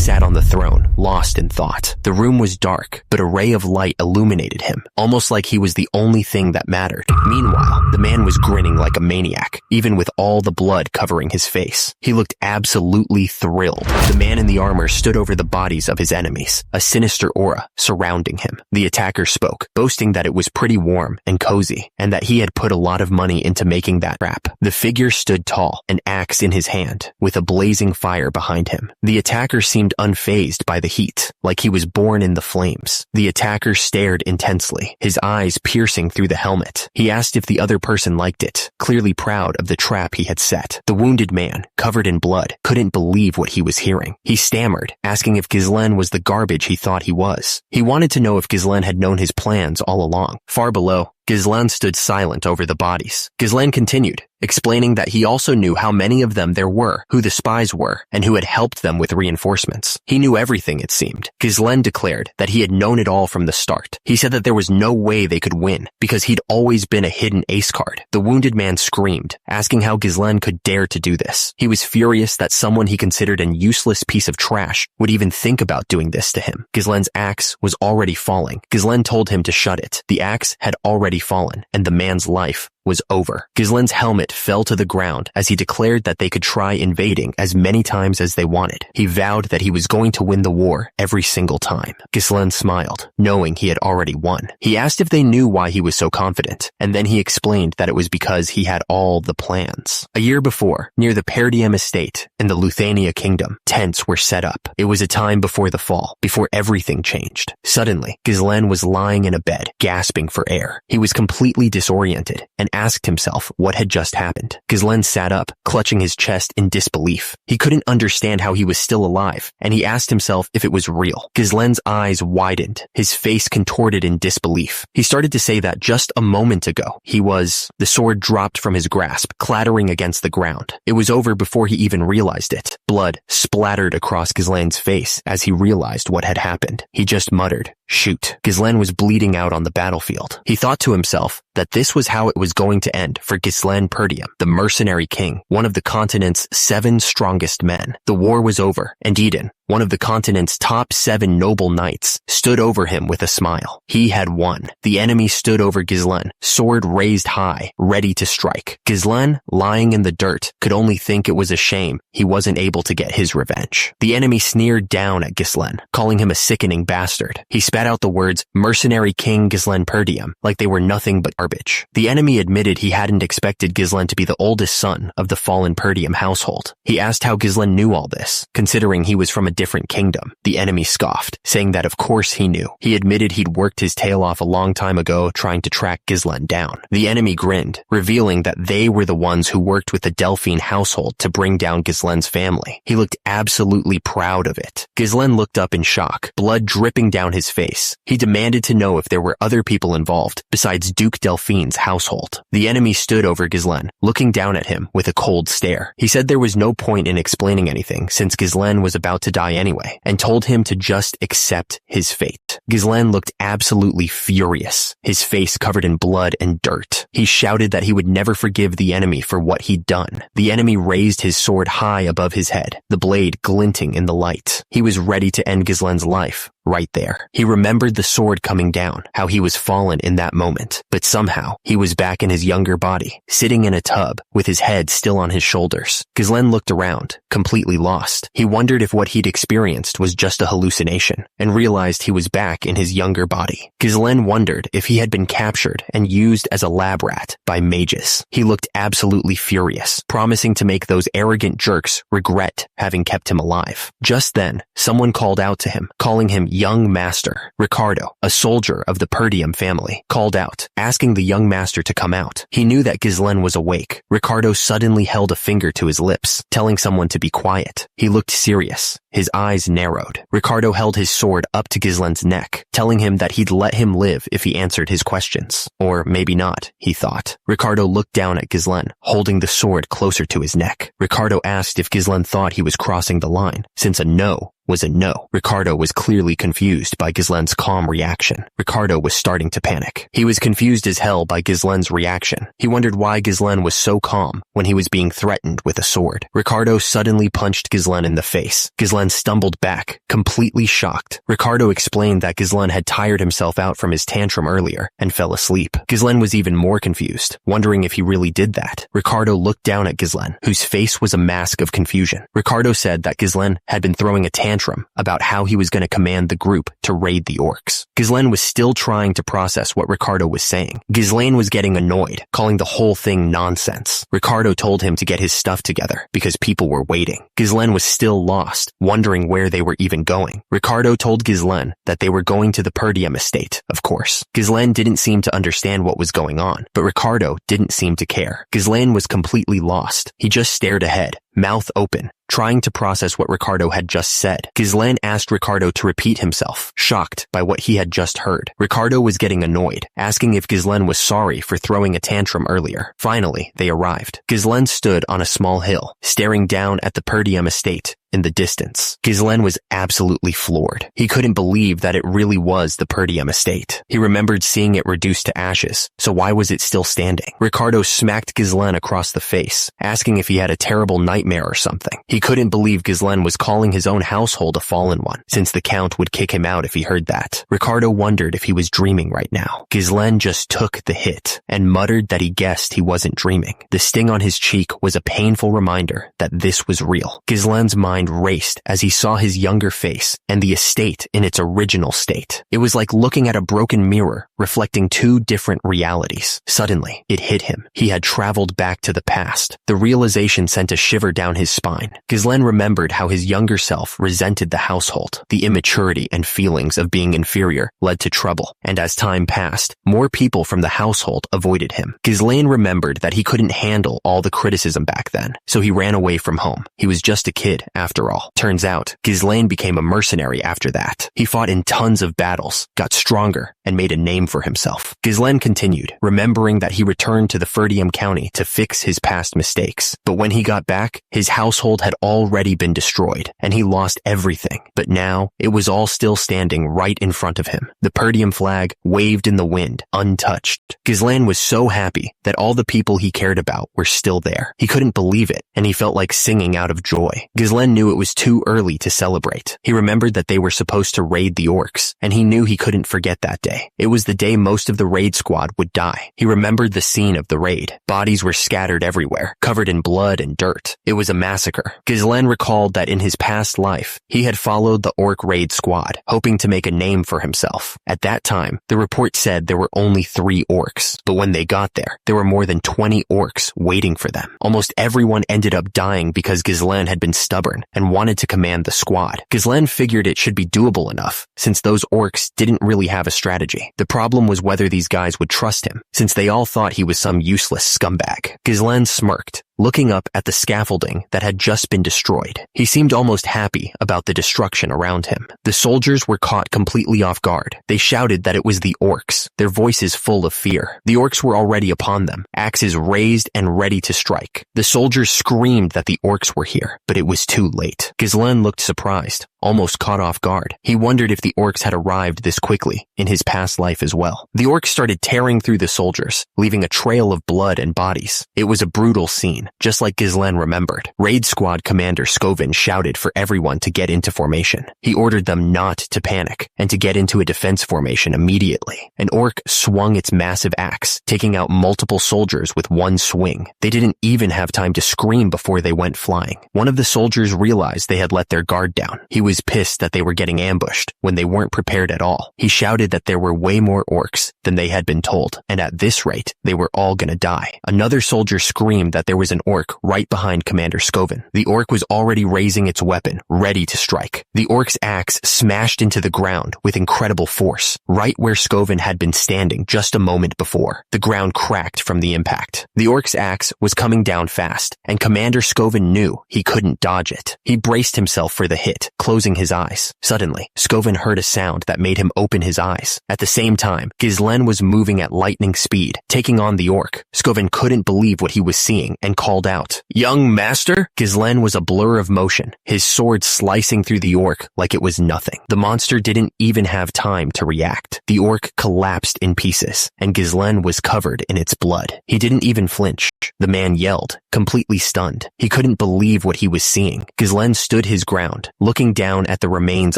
sat on the throne, lost in thought. The room was dark, but a ray of light illuminated him, almost like he was the only thing that mattered. Meanwhile, the man was grinning like a maniac, even with all the blood covering his face. He looked absolutely thrilled. The man in the armor stood over the bodies of his enemies, a sinister aura surrounding him. The attacker spoke, boasting that it was pretty warm and cozy, and that he had put a lot of money into making that trap. The figure stood tall, an axe in his hand, with a blazing fire behind him. The attacker seemed unfazed by the heat, like he was born in the flames. The attacker stared intensely, his eyes piercing through the helmet. He asked if the other person liked it, clearly proud of the trap he had set. The wounded man, covered in blood, couldn't believe what he was hearing. He stammered, asking if Ghislaine was the garbage he thought he was. He wanted to know if Ghislaine had known his plans all along. Far below, Ghislaine stood silent over the bodies. Ghislaine continued, explaining that he also knew how many of them there were, who the spies were, and who had helped them with reinforcements. He knew everything, it seemed. Ghislaine declared that he had known it all from the start. He said that there was no way they could win, because he'd always been a hidden ace card. The wounded man screamed, asking how Ghislaine could dare to do this. He was furious that someone he considered an useless piece of trash would even think about doing this to him. Ghislaine's axe was already falling. Ghislaine told him to shut it. The axe had already fallen, and the man's life was over. Ghislaine's helmet fell to the ground as he declared that they could try invading as many times as they wanted. He vowed that he was going to win the war every single time. Ghislaine smiled, knowing he had already won. He asked if they knew why he was so confident, and then he explained that it was because he had all the plans. A year before, near the Perdiem estate in the Luthania kingdom, tents were set up. It was a time before the fall, before everything changed. Suddenly, Ghislaine was lying in a bed, gasping for air. He was completely disoriented and asked himself what had just happened. Ghislaine sat up, clutching his chest in disbelief. He couldn't understand how he was still alive, and he asked himself if it was real. Ghislaine's eyes widened, his face contorted in disbelief. He started to say that just a moment ago, the sword dropped from his grasp, clattering against the ground. It was over before he even realized it. Blood splattered across Ghislaine's face as he realized what had happened. He just muttered, "Shoot." Ghislaine was bleeding out on the battlefield. He thought to himself that this was how it was going to end for Ghislaine Perdiem, the mercenary king, one of the continent's 7 strongest men. The war was over, and Eden, one of the continent's top 7 noble knights, stood over him with a smile. He had won. The enemy stood over Ghislaine, sword raised high, ready to strike. Ghislaine, lying in the dirt, could only think it was a shame he wasn't able to get his revenge. The enemy sneered down at Ghislaine, calling him a sickening bastard. He spat out the words, "Mercenary King Ghislaine Perdiem," like they were nothing but garbage. The enemy admitted he hadn't expected Ghislaine to be the oldest son of the fallen Perdiem household. He asked how Ghislaine knew all this, considering he was from a different kingdom. The enemy scoffed, saying that of course he knew. He admitted he'd worked his tail off a long time ago trying to track Ghislaine down. The enemy grinned, revealing that they were the ones who worked with the Delphine household to bring down Ghislaine's family. He looked absolutely proud of it. Ghislaine looked up in shock, blood dripping down his face. He demanded to know if there were other people involved besides Duke Delphine's household. The enemy stood over Ghislaine, looking down at him with a cold stare. He said there was no point in explaining anything since Ghislaine was about to die anyway, and told him to just accept his fate. Ghislaine looked absolutely furious, his face covered in blood and dirt. He shouted that he would never forgive the enemy for what he'd done. The enemy raised his sword high above his head, the blade glinting in the light. He was ready to end Ghislaine's life. Right there. He remembered the sword coming down, how he was fallen in that moment, but somehow he was back in his younger body, sitting in a tub with his head still on his shoulders. Ghislaine looked around, completely lost. He wondered if what he'd experienced was just a hallucination, and realized he was back in his younger body. Ghislaine wondered if he had been captured and used as a lab rat by mages. He looked absolutely furious, promising to make those arrogant jerks regret having kept him alive. Just then, someone called out to him, calling him young master. Ricardo, a soldier of the Perdiem family, called out, asking the young master to come out. He knew that Ghislaine was awake. Ricardo suddenly held a finger to his lips, telling someone to be quiet. He looked serious. His eyes narrowed. Ricardo held his sword up to Ghislaine's neck, telling him that he'd let him live if he answered his questions. Or maybe not, he thought. Ricardo looked down at Ghislaine, holding the sword closer to his neck. Ricardo asked if Ghislaine thought he was crossing the line, since a no was a no. Ricardo was clearly confused by Ghislaine's calm reaction. Ricardo was starting to panic. He was confused as hell by Ghislaine's reaction. He wondered why Ghislaine was so calm when he was being threatened with a sword. Ricardo suddenly punched Ghislaine in the face. Ghislaine stumbled back, completely shocked. Ricardo explained that Ghislaine had tired himself out from his tantrum earlier and fell asleep. Ghislaine was even more confused, wondering if he really did that. Ricardo looked down at Ghislaine, whose face was a mask of confusion. Ricardo said that Ghislaine had been throwing a tantrum about how he was going to command the group to raid the orcs. Ghislaine was still trying to process what Ricardo was saying. Ghislaine was getting annoyed, calling the whole thing nonsense. Ricardo told him to get his stuff together because people were waiting. Ghislaine was still lost, wondering where they were even going. Ricardo told Ghislaine that they were going to the Perdium estate, of course. Ghislaine didn't seem to understand what was going on, but Ricardo didn't seem to care. Ghislaine was completely lost. He just stared ahead, mouth open, trying to process what Ricardo had just said. Ghislaine asked Ricardo to repeat himself, shocked by what he had just heard. Ricardo was getting annoyed, asking if Ghislaine was sorry for throwing a tantrum earlier. Finally, they arrived. Ghislaine stood on a small hill, staring down at the Perdium estate in the distance. Ghislaine was absolutely floored. He couldn't believe that it really was the Perdium estate. He remembered seeing it reduced to ashes, so why was it still standing? Ricardo smacked Ghislaine across the face, asking if he had a terrible nightmare or something. He couldn't believe Ghislaine was calling his own household a fallen one, since the Count would kick him out if he heard that. Ricardo wondered if he was dreaming right now. Ghislaine just took the hit, and muttered that he guessed he wasn't dreaming. The sting on his cheek was a painful reminder that this was real. Ghislaine's mind raced as he saw his younger face and the estate in its original state. It was like looking at a broken mirror, reflecting two different realities. Suddenly, it hit him. He had traveled back to the past. The realization sent a shiver down his spine. Ghislaine remembered how his younger self resented the household. The immaturity and feelings of being inferior led to trouble, and as time passed, more people from the household avoided him. Ghislaine remembered that he couldn't handle all the criticism back then, so he ran away from home. He was just a kid, after all. Turns out, Ghislaine became a mercenary after that. He fought in tons of battles, got stronger, and made a name for himself. Ghislaine continued, remembering that he returned to the Ferdium County to fix his past mistakes. But when he got back, his household had already been destroyed, and he lost everything. But now, it was all still standing right in front of him. The Perdium flag waved in the wind, untouched. Ghislaine was so happy that all the people he cared about were still there. He couldn't believe it, and he felt like singing out of joy. Ghislaine knew it was too early to celebrate. He remembered that they were supposed to raid the orcs, and he knew he couldn't forget that day. It was the day most of the raid squad would die. He remembered the scene of the raid. Bodies were scattered everywhere, covered in blood and dirt. It was a massacre. Ghislaine recalled that in his past life, he had followed the orc raid squad, hoping to make a name for himself. At that time, the report said there were only 3 orcs, but when they got there were more than 20 orcs waiting for them. Almost everyone ended up dying because Ghislaine had been stubborn and wanted to command the squad. Ghislaine figured it should be doable enough, since those orcs didn't really have a strategy. The problem was whether these guys would trust him, since they all thought he was some useless scumbag. Ghislaine smirked, looking up at the scaffolding that had just been destroyed. He seemed almost happy about the destruction around him. The soldiers were caught completely off guard. They shouted that it was the orcs, their voices full of fear. The orcs were already upon them, axes raised and ready to strike. The soldiers screamed that the orcs were here, but it was too late. Ghislaine looked surprised, almost caught off guard. He wondered if the orcs had arrived this quickly in his past life as well. The orcs started tearing through the soldiers, leaving a trail of blood and bodies. It was a brutal scene, just like Ghislaine remembered. Raid Squad Commander Scovin shouted for everyone to get into formation. He ordered them not to panic and to get into a defense formation immediately. An orc swung its massive axe, taking out multiple soldiers with one swing. They didn't even have time to scream before they went flying. One of the soldiers realized they had let their guard down. He was pissed that they were getting ambushed when they weren't prepared at all. He shouted that there were way more orcs than they had been told, and at this rate, they were all gonna die. Another soldier screamed that there was an orc right behind Commander Scovin. The orc was already raising its weapon, ready to strike. The orc's axe smashed into the ground with incredible force, right where Scovin had been standing just a moment before. The ground cracked from the impact. The orc's axe was coming down fast, and Commander Scovin knew he couldn't dodge it. He braced himself for the hit, closing his eyes. Suddenly, Scovin heard a sound that made him open his eyes. At the same time, Ghislaine was moving at lightning speed, taking on the orc. Scovin couldn't believe what he was seeing and called out, "Young master?" Ghislaine was a blur of motion, his sword slicing through the orc like it was nothing. The monster didn't even have time to react. The orc collapsed in pieces, and Ghislaine was covered in its blood. He didn't even flinch. The man yelled, completely stunned. He couldn't believe what he was seeing. Ghislaine stood his ground, looking down at the remains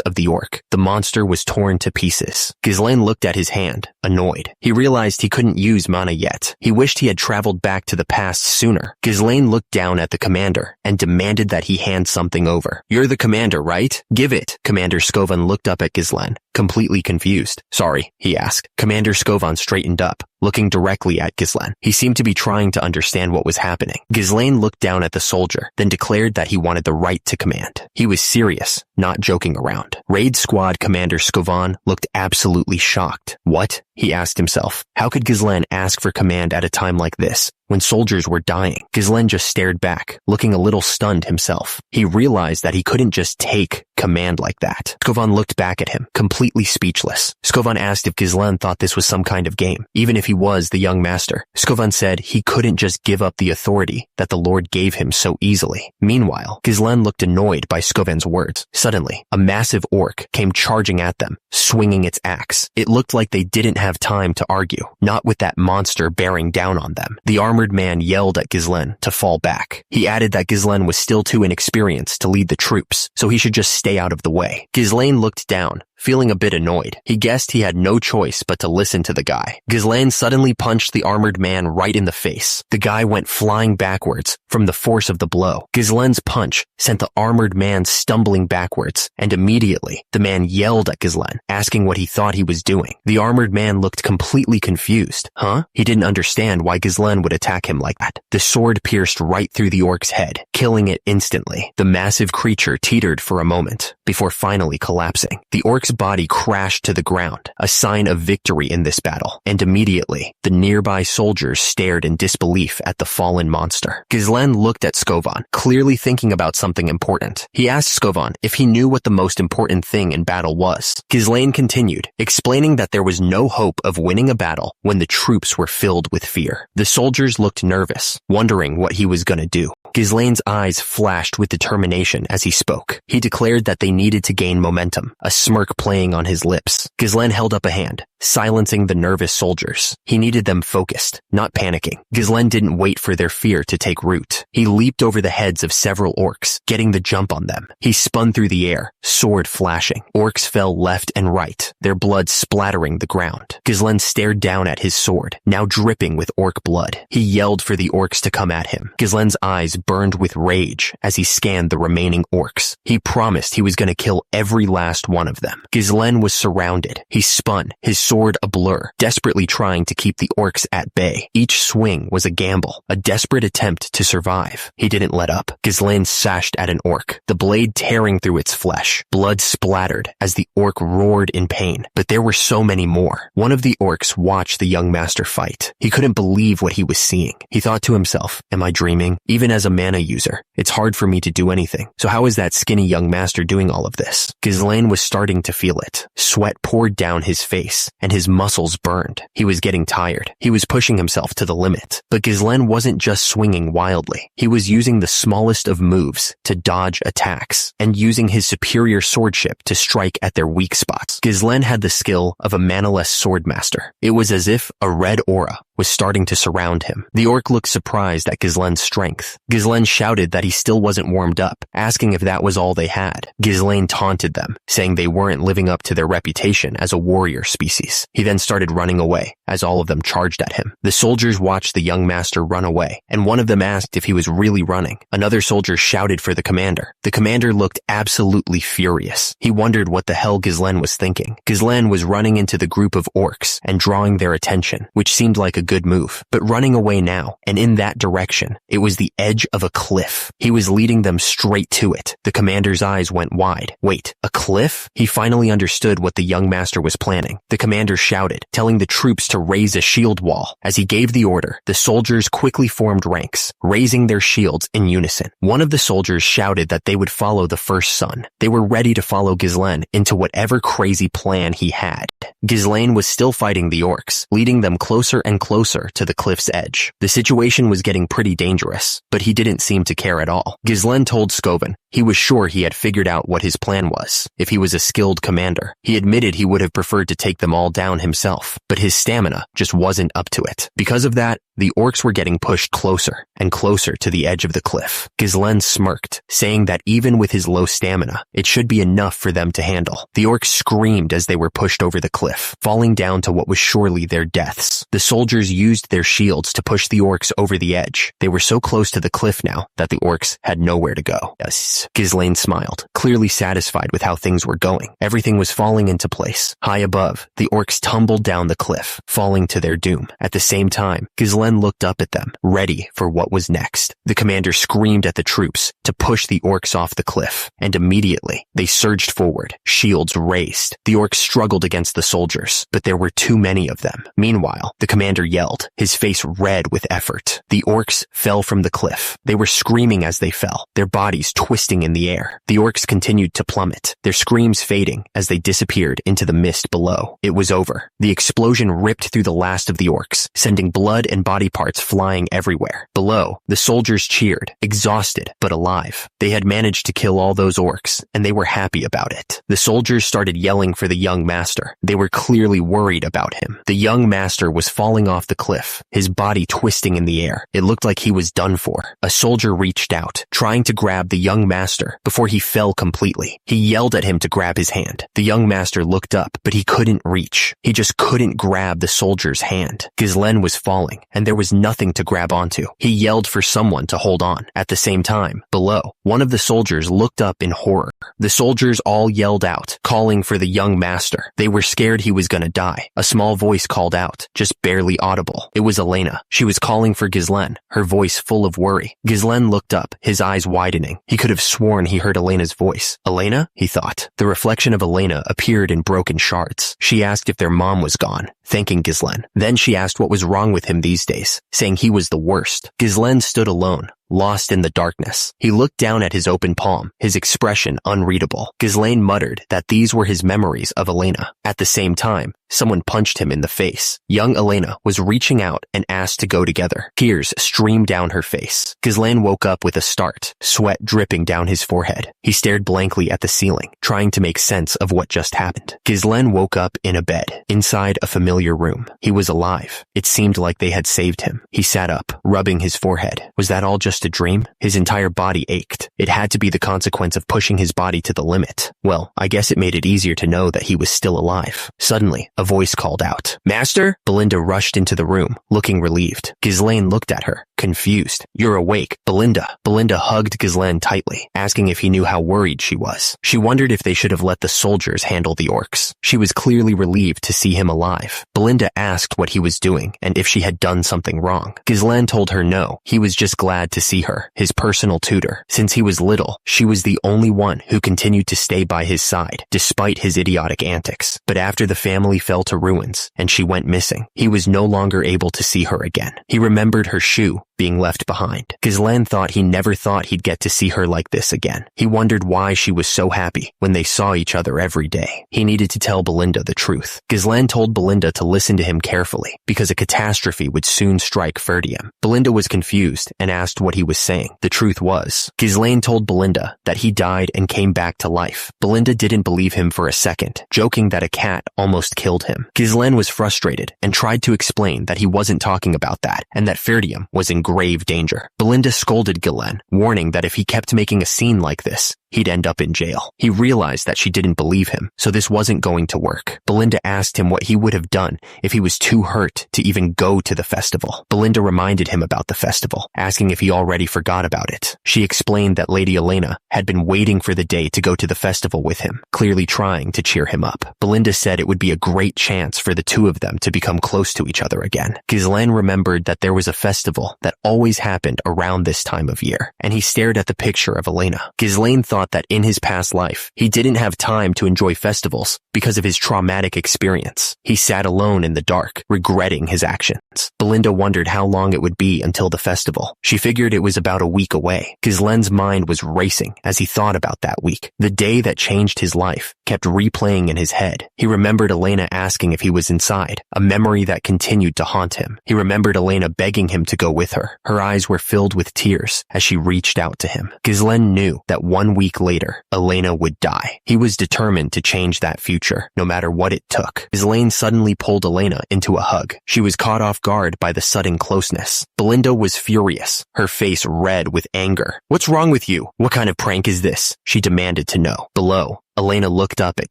of the orc. The monster was torn to pieces. Ghislaine looked at his hand, annoyed. He realized he couldn't use mana yet. He wished he had traveled back to the past sooner. Ghislaine looked down at the commander and demanded that he hand something over. "You're the commander, right? Give it." Commander Skovan looked up at Ghislaine, completely confused. "Sorry," he asked. Commander Skovan straightened up, looking directly at Ghislaine. He seemed to be trying to understand what was happening. Ghislaine looked down at the soldier, then declared that he wanted the right to command. He was serious, not joking around. Raid Squad Commander Skovan looked absolutely shocked. What? He asked himself. How could Ghislaine ask for command at a time like this, when soldiers were dying? Ghislaine just stared back, looking a little stunned himself. He realized that he couldn't just take command like that. Skovan looked back at him, completely speechless. Skovan asked if Ghislaine thought this was some kind of game, even if he was the young master. Skovan said he couldn't just give up the authority that the Lord gave him so easily. Meanwhile, Ghislaine looked annoyed by Skovan's words. Suddenly, a massive orc came charging at them, swinging its axe. It looked like they didn't have time to argue, not with that monster bearing down on them. The armored man yelled at Ghislaine to fall back. He added that Ghislaine was still too inexperienced to lead the troops, so he should just stay out of the way. Ghislaine looked down, feeling a bit annoyed. He guessed he had no choice but to listen to the guy. Ghislaine suddenly punched the armored man right in the face. The guy went flying backwards from the force of the blow. Ghislaine's punch sent the armored man stumbling backwards, and immediately the man yelled at Ghislaine, asking what he thought he was doing. The armored man looked completely confused. He didn't understand why Ghislaine would attack him like that. The sword pierced right through the orc's head, killing it instantly. The massive creature teetered for a moment, before finally collapsing. The orc's body crashed to the ground, a sign of victory in this battle, and immediately, the nearby soldiers stared in disbelief at the fallen monster. Ghislaine looked at Skovan, clearly thinking about something important. He asked Skovan if he knew what the most important thing in battle was. Ghislaine continued, explaining that there was no hope of winning a battle when the troops were filled with fear. The soldiers looked nervous, wondering what he was gonna do. Ghislaine's eyes flashed with determination as he spoke. He declared that they needed to gain momentum, a smirk playing on his lips. Ghislaine held up a hand, silencing the nervous soldiers. He needed them focused, not panicking. Ghislaine didn't wait for their fear to take root. He leaped over the heads of several orcs, getting the jump on them. He spun through the air, sword flashing. Orcs fell left and right, their blood splattering the ground. Ghislaine stared down at his sword, now dripping with orc blood. He yelled for the orcs to come at him. Ghislaine's eyes burned with rage as he scanned the remaining orcs. He promised he was going to kill every last one of them. Ghislaine was surrounded. He spun, his sword a blur, desperately trying to keep the orcs at bay. Each swing was a gamble, a desperate attempt to survive. He didn't let up. Ghislaine sashed at an orc, the blade tearing through its flesh. Blood splattered as the orc roared in pain, but there were so many more. One of the orcs watched the young master fight. He couldn't believe what he was seeing. He thought to himself, am I dreaming? Even as a mana user, it's hard for me to do anything. So how is that skinny young master doing all of this? Ghislaine was starting to feel it. Sweat poured down his face, and his muscles burned. He was getting tired. He was pushing himself to the limit. But Ghislaine wasn't just swinging wildly. He was using the smallest of moves to dodge attacks, and using his superior swordship to strike at their weak spots. Ghislaine had the skill of a manaless swordmaster. It was as if a red aura was starting to surround him. The orc looked surprised at Ghislaine's strength. Ghislaine shouted that he still wasn't warmed up, asking if that was all they had. Ghislaine taunted them, saying they weren't living up to their reputation as a warrior species. He then started running away, as all of them charged at him. The soldiers watched the young master run away, and one of them asked if he was really running. Another soldier shouted for the commander. The commander looked absolutely furious. He wondered what the hell Ghislaine was thinking. Ghislaine was running into the group of orcs and drawing their attention, which seemed like a good move, but running away now, and in that direction, it was the edge of a cliff. He was leading them straight to it. The commander's eyes went wide. Wait, a cliff? He finally understood what the young master was planning. The commander shouted, telling the troops to raise a shield wall. As he gave the order, the soldiers quickly formed ranks, raising their shields in unison. One of the soldiers shouted that they would follow the first son. They were ready to follow Ghislaine into whatever crazy plan he had. Ghislaine was still fighting the orcs, leading them closer and closer closer to the cliff's edge. The situation was getting pretty dangerous, but he didn't seem to care at all. Ghislaine told Scoven he was sure he had figured out what his plan was. If he was a skilled commander, he admitted he would have preferred to take them all down himself, but his stamina just wasn't up to it. Because of that, the orcs were getting pushed closer and closer to the edge of the cliff. Ghislaine smirked, saying that even with his low stamina, it should be enough for them to handle. The orcs screamed as they were pushed over the cliff, falling down to what was surely their deaths. The soldiers used their shields to push the orcs over the edge. They were so close to the cliff now that the orcs had nowhere to go. Yes, Ghislaine smiled, clearly satisfied with how things were going. Everything was falling into place. High above, the orcs tumbled down the cliff, falling to their doom. At the same time, Ghislaine looked up at them, ready for what was next. The commander screamed at the troops to push the orcs off the cliff, and immediately they surged forward, shields raised. The orcs struggled against the soldiers, but there were too many of them. Meanwhile, the commander yelled, his face red with effort. The orcs fell from the cliff. They were screaming as they fell, their bodies twisting in the air. The orcs continued to plummet, their screams fading as they disappeared into the mist below. It was over. The explosion ripped through the last of the orcs, sending blood and body parts flying everywhere. Below, the soldiers cheered, exhausted but alive. They had managed to kill all those orcs, and they were happy about it. The soldiers started yelling for the young master. They were clearly worried about him. The young master was falling off the cliff, his body twisting in the air. It looked like he was done for. A soldier reached out, trying to grab the young master before he fell completely. He yelled at him to grab his hand. The young master looked up, but he couldn't reach. He just couldn't grab the soldier's hand. Ghislaine was falling, and there was nothing to grab onto. He yelled for someone to hold on. At the same time, below, one of the soldiers looked up in horror. The soldiers all yelled out, calling for the young master. They were scared he was gonna die. A small voice called out, just barely audible. It was Elena. She was calling for Ghislaine, her voice full of worry. Ghislaine looked up, his eyes widening. He could have sworn he heard Elena's voice. Elena? He thought. The reflection of Elena appeared in broken shards. She asked if their mom was gone, thanking Ghislaine. Then she asked what was wrong with him these days, saying he was the worst. Ghislaine stood alone, lost in the darkness. He looked down at his open palm, his expression unreadable. Ghislaine muttered that these were his memories of Elena. At the same time, someone punched him in the face. Young Elena was reaching out and asked to go together. Tears streamed down her face. Ghislaine woke up with a start, sweat dripping down his forehead. He stared blankly at the ceiling, trying to make sense of what just happened. Ghislaine woke up in a bed, inside a familiar room. He was alive. It seemed like they had saved him. He sat up, rubbing his forehead. Was that all just a dream? His entire body ached. It had to be the consequence of pushing his body to the limit. Well, I guess it made it easier to know that he was still alive. Suddenly, a voice called out, "Master?" Belinda rushed into the room, looking relieved. Ghislaine looked at her, confused. "You're awake, Belinda." Belinda hugged Ghislaine tightly, asking if he knew how worried she was. She wondered if they should have let the soldiers handle the orcs. She was clearly relieved to see him alive. Belinda asked what he was doing and if she had done something wrong. Ghislaine told her no, he was just glad to see her, his personal tutor. Since he was little, she was the only one who continued to stay by his side, despite his idiotic antics. But after the family fell to ruins and she went missing, he was no longer able to see her again. He remembered her shoe being left behind. Ghislaine thought he never thought he'd get to see her like this again. He wondered why she was so happy when they saw each other every day. He needed to tell Belinda the truth. Ghislaine told Belinda to listen to him carefully, because a catastrophe would soon strike Ferdium. Belinda was confused and asked what he was saying. The truth was, Ghislaine told Belinda that he died and came back to life. Belinda didn't believe him for a second, joking that a cat almost killed him. Ghislaine was frustrated and tried to explain that he wasn't talking about that and that Ferdium was in grave danger. Belinda scolded Ghislaine, warning that if he kept making a scene like this, he'd end up in jail. He realized that she didn't believe him, so this wasn't going to work. Belinda asked him what he would have done if he was too hurt to even go to the festival. Belinda reminded him about the festival, asking if he already forgot about it. She explained that Lady Elena had been waiting for the day to go to the festival with him, clearly trying to cheer him up. Belinda said it would be a great chance for the two of them to become close to each other again. Ghislaine remembered that there was a festival that always happened around this time of year, and he stared at the picture of Elena. Ghislaine thought thought that in his past life, he didn't have time to enjoy festivals because of his traumatic experience. He sat alone in the dark, regretting his actions. Belinda wondered how long it would be until the festival. She figured it was about a week away. Ghislaine's mind was racing as he thought about that week. The day that changed his life kept replaying in his head. He remembered Elena asking if he was inside, a memory that continued to haunt him. He remembered Elena begging him to go with her. Her eyes were filled with tears as she reached out to him. Ghislaine knew that 1 week later, Elena would die. He was determined to change that future, no matter what it took. Ghislaine suddenly pulled Elena into a hug. She was caught off guard by the sudden closeness. Belinda was furious, her face red with anger. "What's wrong with you? What kind of prank is this?" she demanded to know. Below, Elena looked up at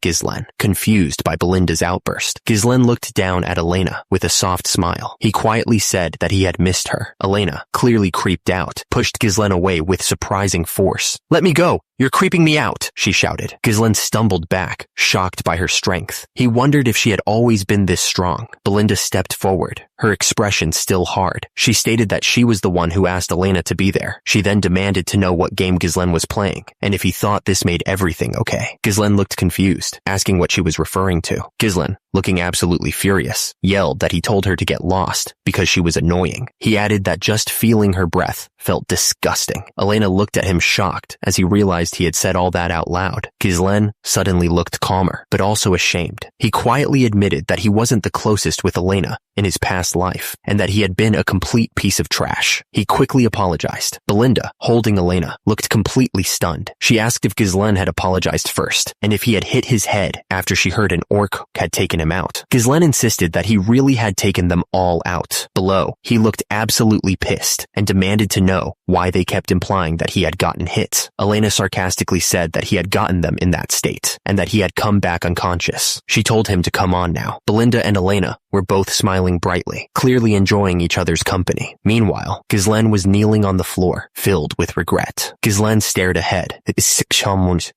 Ghislaine, confused by Belinda's outburst. Ghislaine looked down at Elena with a soft smile. He quietly said that he had missed her. Elena, clearly creeped out, pushed Ghislaine away with surprising force. "Let me go! You're creeping me out!" she shouted. Ghislaine stumbled back, shocked by her strength. He wondered if she had always been this strong. Belinda stepped forward, her expression still hard. She stated that she was the one who asked Elena to be there. She then demanded to know what game Ghislaine was playing, and if he thought this made everything okay. Ghislaine looked confused, asking what she was referring to. Ghislaine, looking absolutely furious, yelled that he told her to get lost because she was annoying. He added that just feeling her breath felt disgusting. Elena looked at him shocked as he realized he had said all that out loud. Ghislaine suddenly looked calmer, but also ashamed. He quietly admitted that he wasn't the closest with Elena in his past life, and that he had been a complete piece of trash. He quickly apologized. Belinda, holding Elena, looked completely stunned. She asked if Ghislaine had apologized first, and if he had hit his head after she heard an orc had taken him out. Ghislaine insisted that he really had taken them all out. Below, he looked absolutely pissed and demanded to know why they kept implying that he had gotten hit. Elena sarcastically said that he had gotten them in that state, and that he had come back unconscious. She told him to come on now. Belinda and Elena were both smiling brightly, clearly enjoying each other's company. Meanwhile, Ghislaine was kneeling on the floor, filled with regret. Ghislaine stared ahead,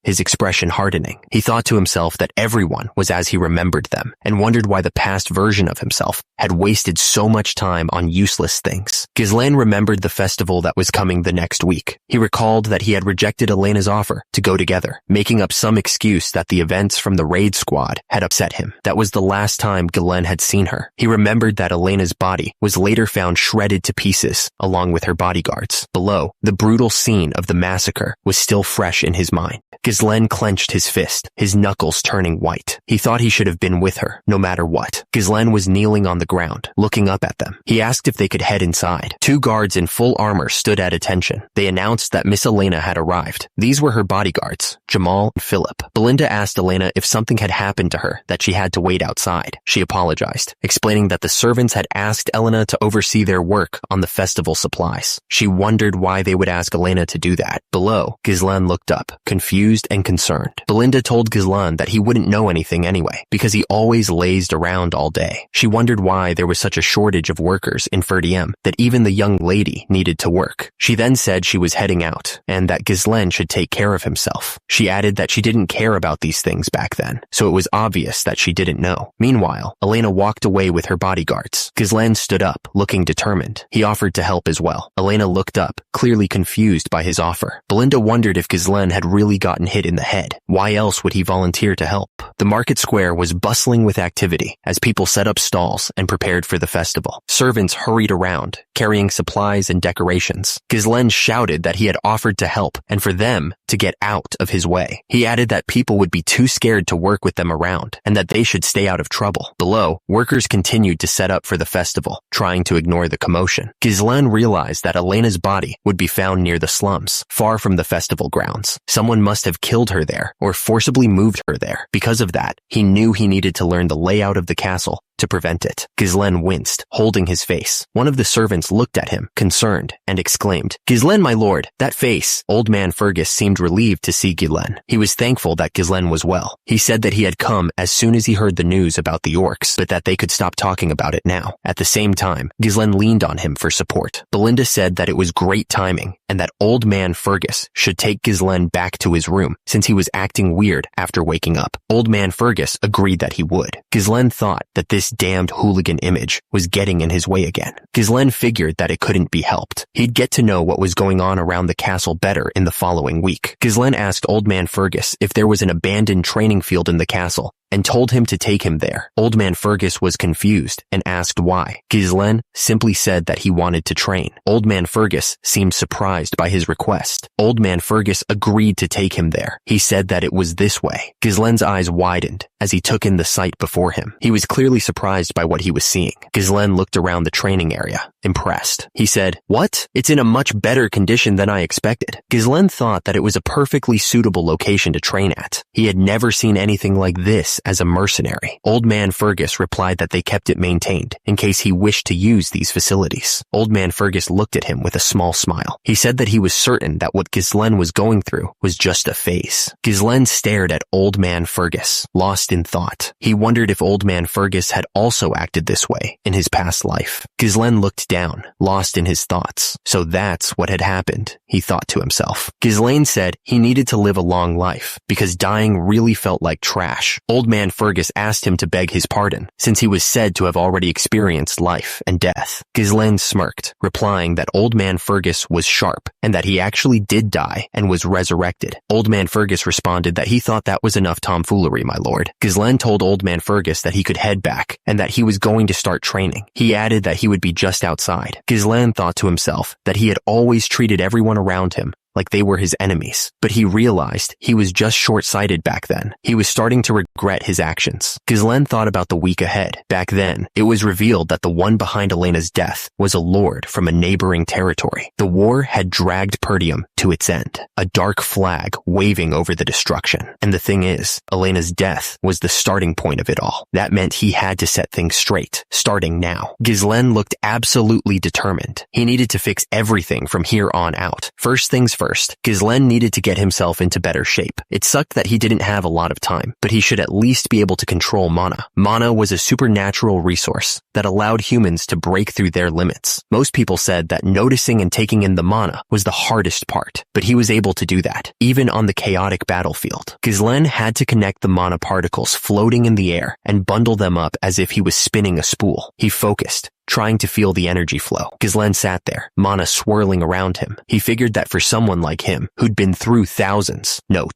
his expression hardening. He thought to himself that everyone was as he remembered them, and wondered why the past version of himself had wasted so much time on useless things. Ghislaine remembered the festival that was coming the next week. He recalled that he had rejected Elena's offer to go together, making up some excuse that the events from the raid squad had upset him. That was the last time Ghislaine had seen her. He remembered that Elena's body was later found shredded to pieces, along with her bodyguards. Below, the brutal scene of the massacre was still fresh in his mind. Ghislaine clenched his fist, his knuckles turning white. He thought he should have been with her, no matter what. Ghislaine was kneeling on the ground, looking up at them. He asked if they could head inside. 2 guards in full armor stood at attention. They announced that Miss Elena had arrived. These were her bodyguards, Jamal and Philip. Belinda asked Elena if something had happened to her that she had to wait outside. She apologized, explaining that the servants had asked Elena to oversee their work on the festival supplies. She wondered why they would ask Elena to do that. Below, Ghislaine looked up, confused and concerned. Belinda told Ghislaine that he wouldn't know anything anyway, because he always lazed around all day. She wondered why there was such a shortage of workers in Ferdium that even the young lady needed to work. She then said she was heading out, and that Ghislaine should take care of himself. She added that she didn't care about these things back then, so it was obvious that she didn't know. Meanwhile, Elena walked away with her bodyguards. Ghislaine stood up, looking determined. He offered to help as well. Elena looked up, clearly confused by his offer. Belinda wondered if Ghislaine had really gotten hit in the head. Why else would he volunteer to help? The market square was bustling with activity as people set up stalls and prepared for the festival. Servants hurried around, carrying supplies and decorations. Ghislaine shouted that he had offered to help and for them to get out of his way. He added that people would be too scared to work with them around and that they should stay out of trouble. Below, workers continued to set up for the festival, trying to ignore the commotion. Ghislaine realized that Elena's body would be found near the slums, far from the festival grounds. Someone must have killed her there or forcibly moved her there. Because of that, he knew he needed to learn the layout of the castle to prevent it. Ghislaine winced, holding his face. One of the servants looked at him, concerned, and exclaimed, "Ghislaine, my lord, that face." Old man Fergus seemed relieved to see Ghislaine. He was thankful that Ghislaine was well. He said that he had come as soon as he heard the news about the orcs, but that they could stop talking about it now. At the same time, Ghislaine leaned on him for support. Belinda said that it was great timing, and that old man Fergus should take Ghislaine back to his room, since he was acting weird after waking up. Old man Fergus agreed that he would. Ghislaine thought that this this damned hooligan image was getting in his way again. Ghislaine figured that it couldn't be helped. He'd get to know what was going on around the castle better in the following week. Ghislaine asked Old Man Fergus if there was an abandoned training field in the castle and told him to take him there. Old Man Fergus was confused and asked why. Ghislaine simply said that he wanted to train. Old Man Fergus seemed surprised by his request. Old Man Fergus agreed to take him there. He said that it was this way. Ghislaine's eyes widened as he took in the sight before him. He was clearly surprised by what he was seeing. Ghislaine looked around the training area, impressed. He said, "What? It's in a much better condition than I expected." Ghislaine thought that it was a perfectly suitable location to train at. He had never seen anything like this as a mercenary. Old Man Fergus replied that they kept it maintained in case he wished to use these facilities. Old Man Fergus looked at him with a small smile. He said that he was certain that what Ghislaine was going through was just a phase. Ghislaine stared at Old Man Fergus, lost in thought. He wondered if Old Man Fergus had also acted this way in his past life. Ghislaine looked down, lost in his thoughts. So that's what had happened, he thought to himself. Ghislaine said he needed to live a long life because dying really felt like trash. Old Man Fergus asked him to beg his pardon, since he was said to have already experienced life and death. Ghislaine smirked, replying that Old Man Fergus was sharp and that he actually did die and was resurrected. Old Man Fergus responded that he thought that was enough tomfoolery, my lord. Ghislaine told Old Man Fergus that he could head back and that he was going to start training. He added that he would be just outside. Ghislaine thought to himself that he had always treated everyone around him like they were his enemies, but he realized he was just short-sighted back then. He was starting to regret his actions. Ghislaine thought about the week ahead. Back then, it was revealed that the one behind Elena's death was a lord from a neighboring territory. The war had dragged Perdium to its end, a dark flag waving over the destruction. And the thing is, Elena's death was the starting point of it all. That meant he had to set things straight, starting now. Ghislaine looked absolutely determined. He needed to fix everything from here on out. First things first, Ghislaine needed to get himself into better shape. It sucked that he didn't have a lot of time, but he should at least be able to control mana. Mana was a supernatural resource that allowed humans to break through their limits. Most people said that noticing and taking in the mana was the hardest part, but he was able to do that, even on the chaotic battlefield. Ghislaine had to connect the mana particles floating in the air and bundle them up as if he was spinning a spool. He focused, trying to feel the energy flow. Ghislaine sat there, mana swirling around him. He figured that for someone like him, who'd been through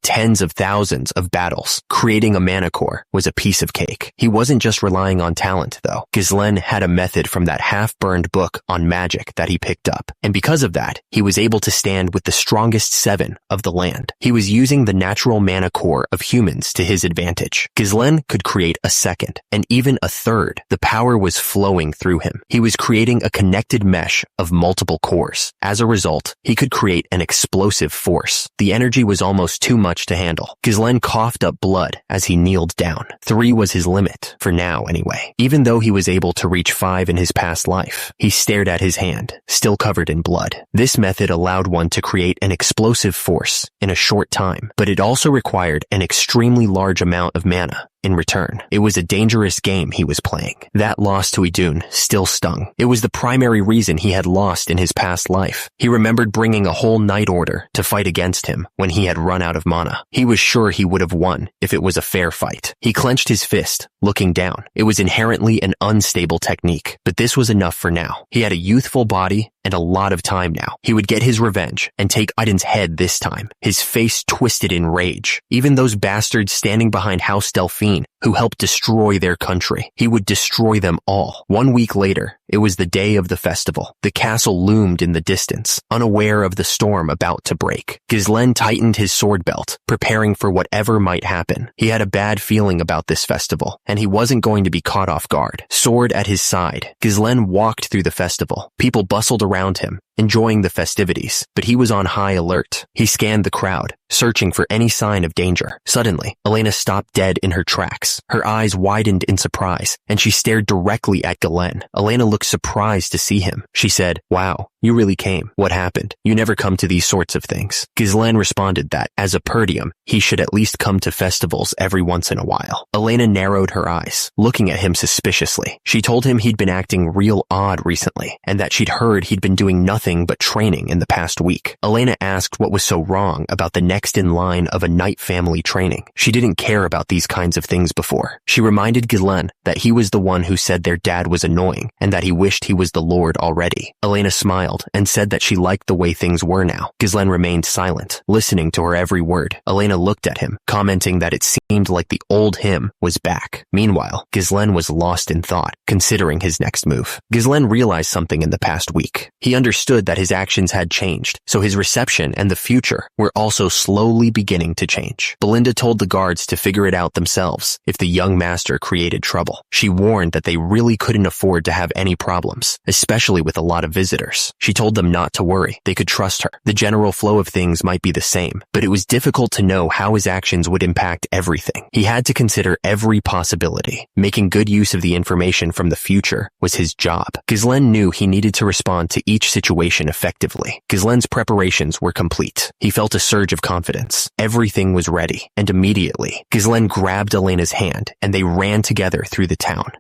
tens of thousands of battles, creating a mana core was a piece of cake. He wasn't just relying on talent, though. Ghislaine had a method from that half-burned book on magic that he picked up, and because of that, he was able to stand with the strongest 7 of the land. He was using the natural mana core of humans to his advantage. Ghislaine could create a second, and even a third. The power was flowing through him. He was creating a connected mesh of multiple cores. As a result, he could create an explosive force. The energy was almost too much to handle. Ghislaine coughed up blood as he kneeled down. 3 was his limit, for now anyway. Even though he was able to reach 5 in his past life, he stared at his hand, still covered in blood. This method allowed one to create an explosive force in a short time, but it also required an extremely large amount of mana. In return, it was a dangerous game he was playing. That loss to Idun still stung. It was the primary reason he had lost in his past life. He remembered bringing a whole Night Order to fight against him when he had run out of mana. He was sure he would have won if it was a fair fight. He clenched his fist, looking down. It was inherently an unstable technique, but this was enough for now. He had a youthful body and a lot of time now. He would get his revenge and take Idun's head this time. His face twisted in rage. Even those bastards standing behind House Delphine, who helped destroy their country, he would destroy them all. 1 week later, it was the day of the festival. The castle loomed in the distance, unaware of the storm about to break. Ghislaine tightened his sword belt, preparing for whatever might happen. He had a bad feeling about this festival, and he wasn't going to be caught off guard. Sword at his side, Ghislaine walked through the festival. People bustled around him, enjoying the festivities, but he was on high alert. He scanned the crowd, searching for any sign of danger. Suddenly, Elena stopped dead in her tracks. Her eyes widened in surprise, and she stared directly at Ghislaine. Elena looked looked surprised to see him. She said, "Wow, you really came. What happened? You never come to these sorts of things." Ghislaine responded that, as a Perdium, he should at least come to festivals every once in a while. Elena narrowed her eyes, looking at him suspiciously. She told him he'd been acting real odd recently, and that she'd heard he'd been doing nothing but training in the past week. Elena asked what was so wrong about the next in line of a Knight family training. She didn't care about these kinds of things before. She reminded Ghislaine that he was the one who said their dad was annoying, and that he wished he was the Lord already. Elena smiled and said that she liked the way things were now. Ghislaine remained silent, listening to her every word. Elena looked at him, commenting that it seemed like the old him was back. Meanwhile, Ghislaine was lost in thought, considering his next move. Ghislaine realized something in the past week. He understood that his actions had changed, so his reception and the future were also slowly beginning to change. Belinda told the guards to figure it out themselves if the young master created trouble. She warned that they really couldn't afford to have any problems, especially with a lot of visitors. She told them not to worry. They could trust her. The general flow of things might be the same, but it was difficult to know how his actions would impact everything. He had to consider every possibility. Making good use of the information from the future was his job. Ghislaine knew he needed to respond to each situation effectively. Ghislaine's preparations were complete. He felt a surge of confidence. Everything was ready, and immediately, Ghislaine grabbed Elena's hand, and they ran together through the town.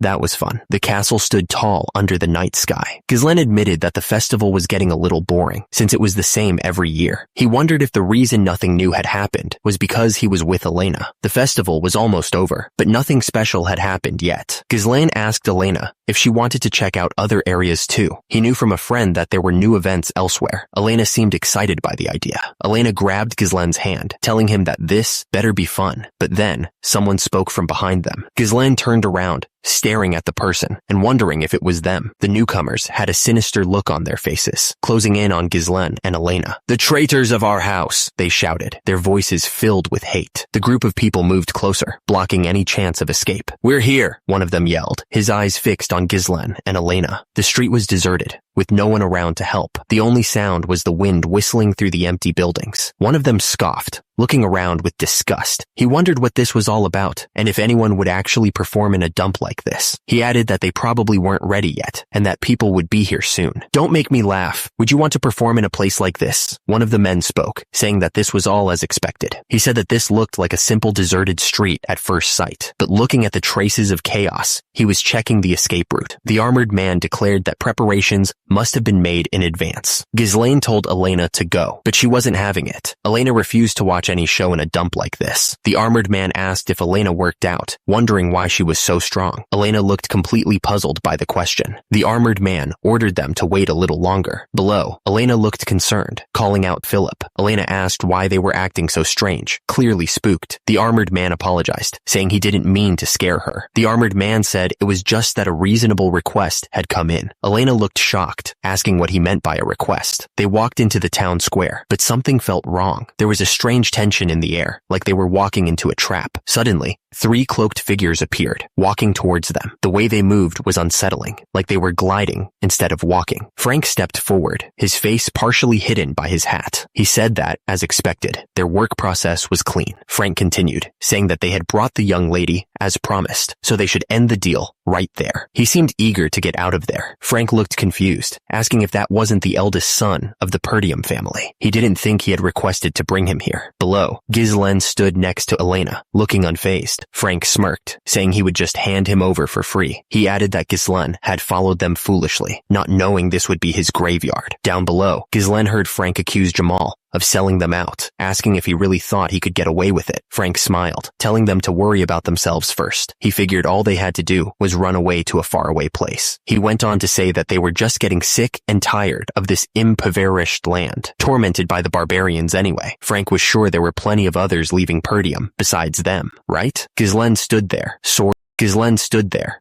That was fun. The castle stood tall under the night sky. Ghislaine admitted that the festival was getting a little boring, since it was the same every year. He wondered if the reason nothing new had happened was because he was with Elena. The festival was almost over, but nothing special had happened yet. Ghislaine asked Elena if she wanted to check out other areas too. He knew from a friend that there were new events elsewhere. Elena seemed excited by the idea. Elena grabbed Ghislaine's hand, telling him that this better be fun. But then, someone spoke from behind them. Ghislaine turned around, staring at the person and wondering if it was them. The newcomers had a sinister look on their faces, closing in on Ghislaine and Elena. "The traitors of our house," they shouted, their voices filled with hate. The group of people moved closer, blocking any chance of escape. "We're here," one of them yelled, his eyes fixed on Ghislaine and Elena. The street was deserted, with no one around to help. The only sound was the wind whistling through the empty buildings. One of them scoffed, looking around with disgust. He wondered what this was all about, and if anyone would actually perform in a dump like this. He added that they probably weren't ready yet, and that people would be here soon. "Don't make me laugh. Would you want to perform in a place like this?" One of the men spoke, saying that this was all as expected. He said that this looked like a simple deserted street at first sight, but looking at the traces of chaos, he was checking the escape route. The armored man declared that preparations must have been made in advance. Ghislaine told Elena to go, but she wasn't having it. Elena refused to watch any show in a dump like this. The armored man asked if Elena worked out, wondering why she was so strong. Elena looked completely puzzled by the question. The armored man ordered them to wait a little longer. Below, Elena looked concerned, calling out Philip. Elena asked why they were acting so strange, clearly spooked. The armored man apologized, saying he didn't mean to scare her. The armored man said it was just that a reasonable request had come in. Elena looked shocked, asking what he meant by a request. They walked into the town square, but something felt wrong. There was a strange tension in the air, like they were walking into a trap. Suddenly, 3 cloaked figures appeared, walking towards them. The way they moved was unsettling, like they were gliding instead of walking. Frank stepped forward, his face partially hidden by his hat. He said that, as expected, their work process was clean. Frank continued, saying that they had brought the young lady, as promised, so they should end the deal right there. He seemed eager to get out of there. Frank looked confused, asking if that wasn't the eldest son of the Perdium family. He didn't think he had requested to bring him here. Below, Ghislaine stood next to Elena, looking unfazed. Frank smirked, saying he would just hand him over for free. He added that Ghislaine had followed them foolishly, not knowing this would be his graveyard. Down below, Ghislaine heard Frank accuse Jamal of selling them out, asking if he really thought he could get away with it. Frank smiled, telling them to worry about themselves first. He figured all they had to do was run away to a faraway place. He went on to say that they were just getting sick and tired of this impoverished land, tormented by the barbarians anyway. Frank was sure there were plenty of others leaving Perdium besides them, right? Ghislaine stood there,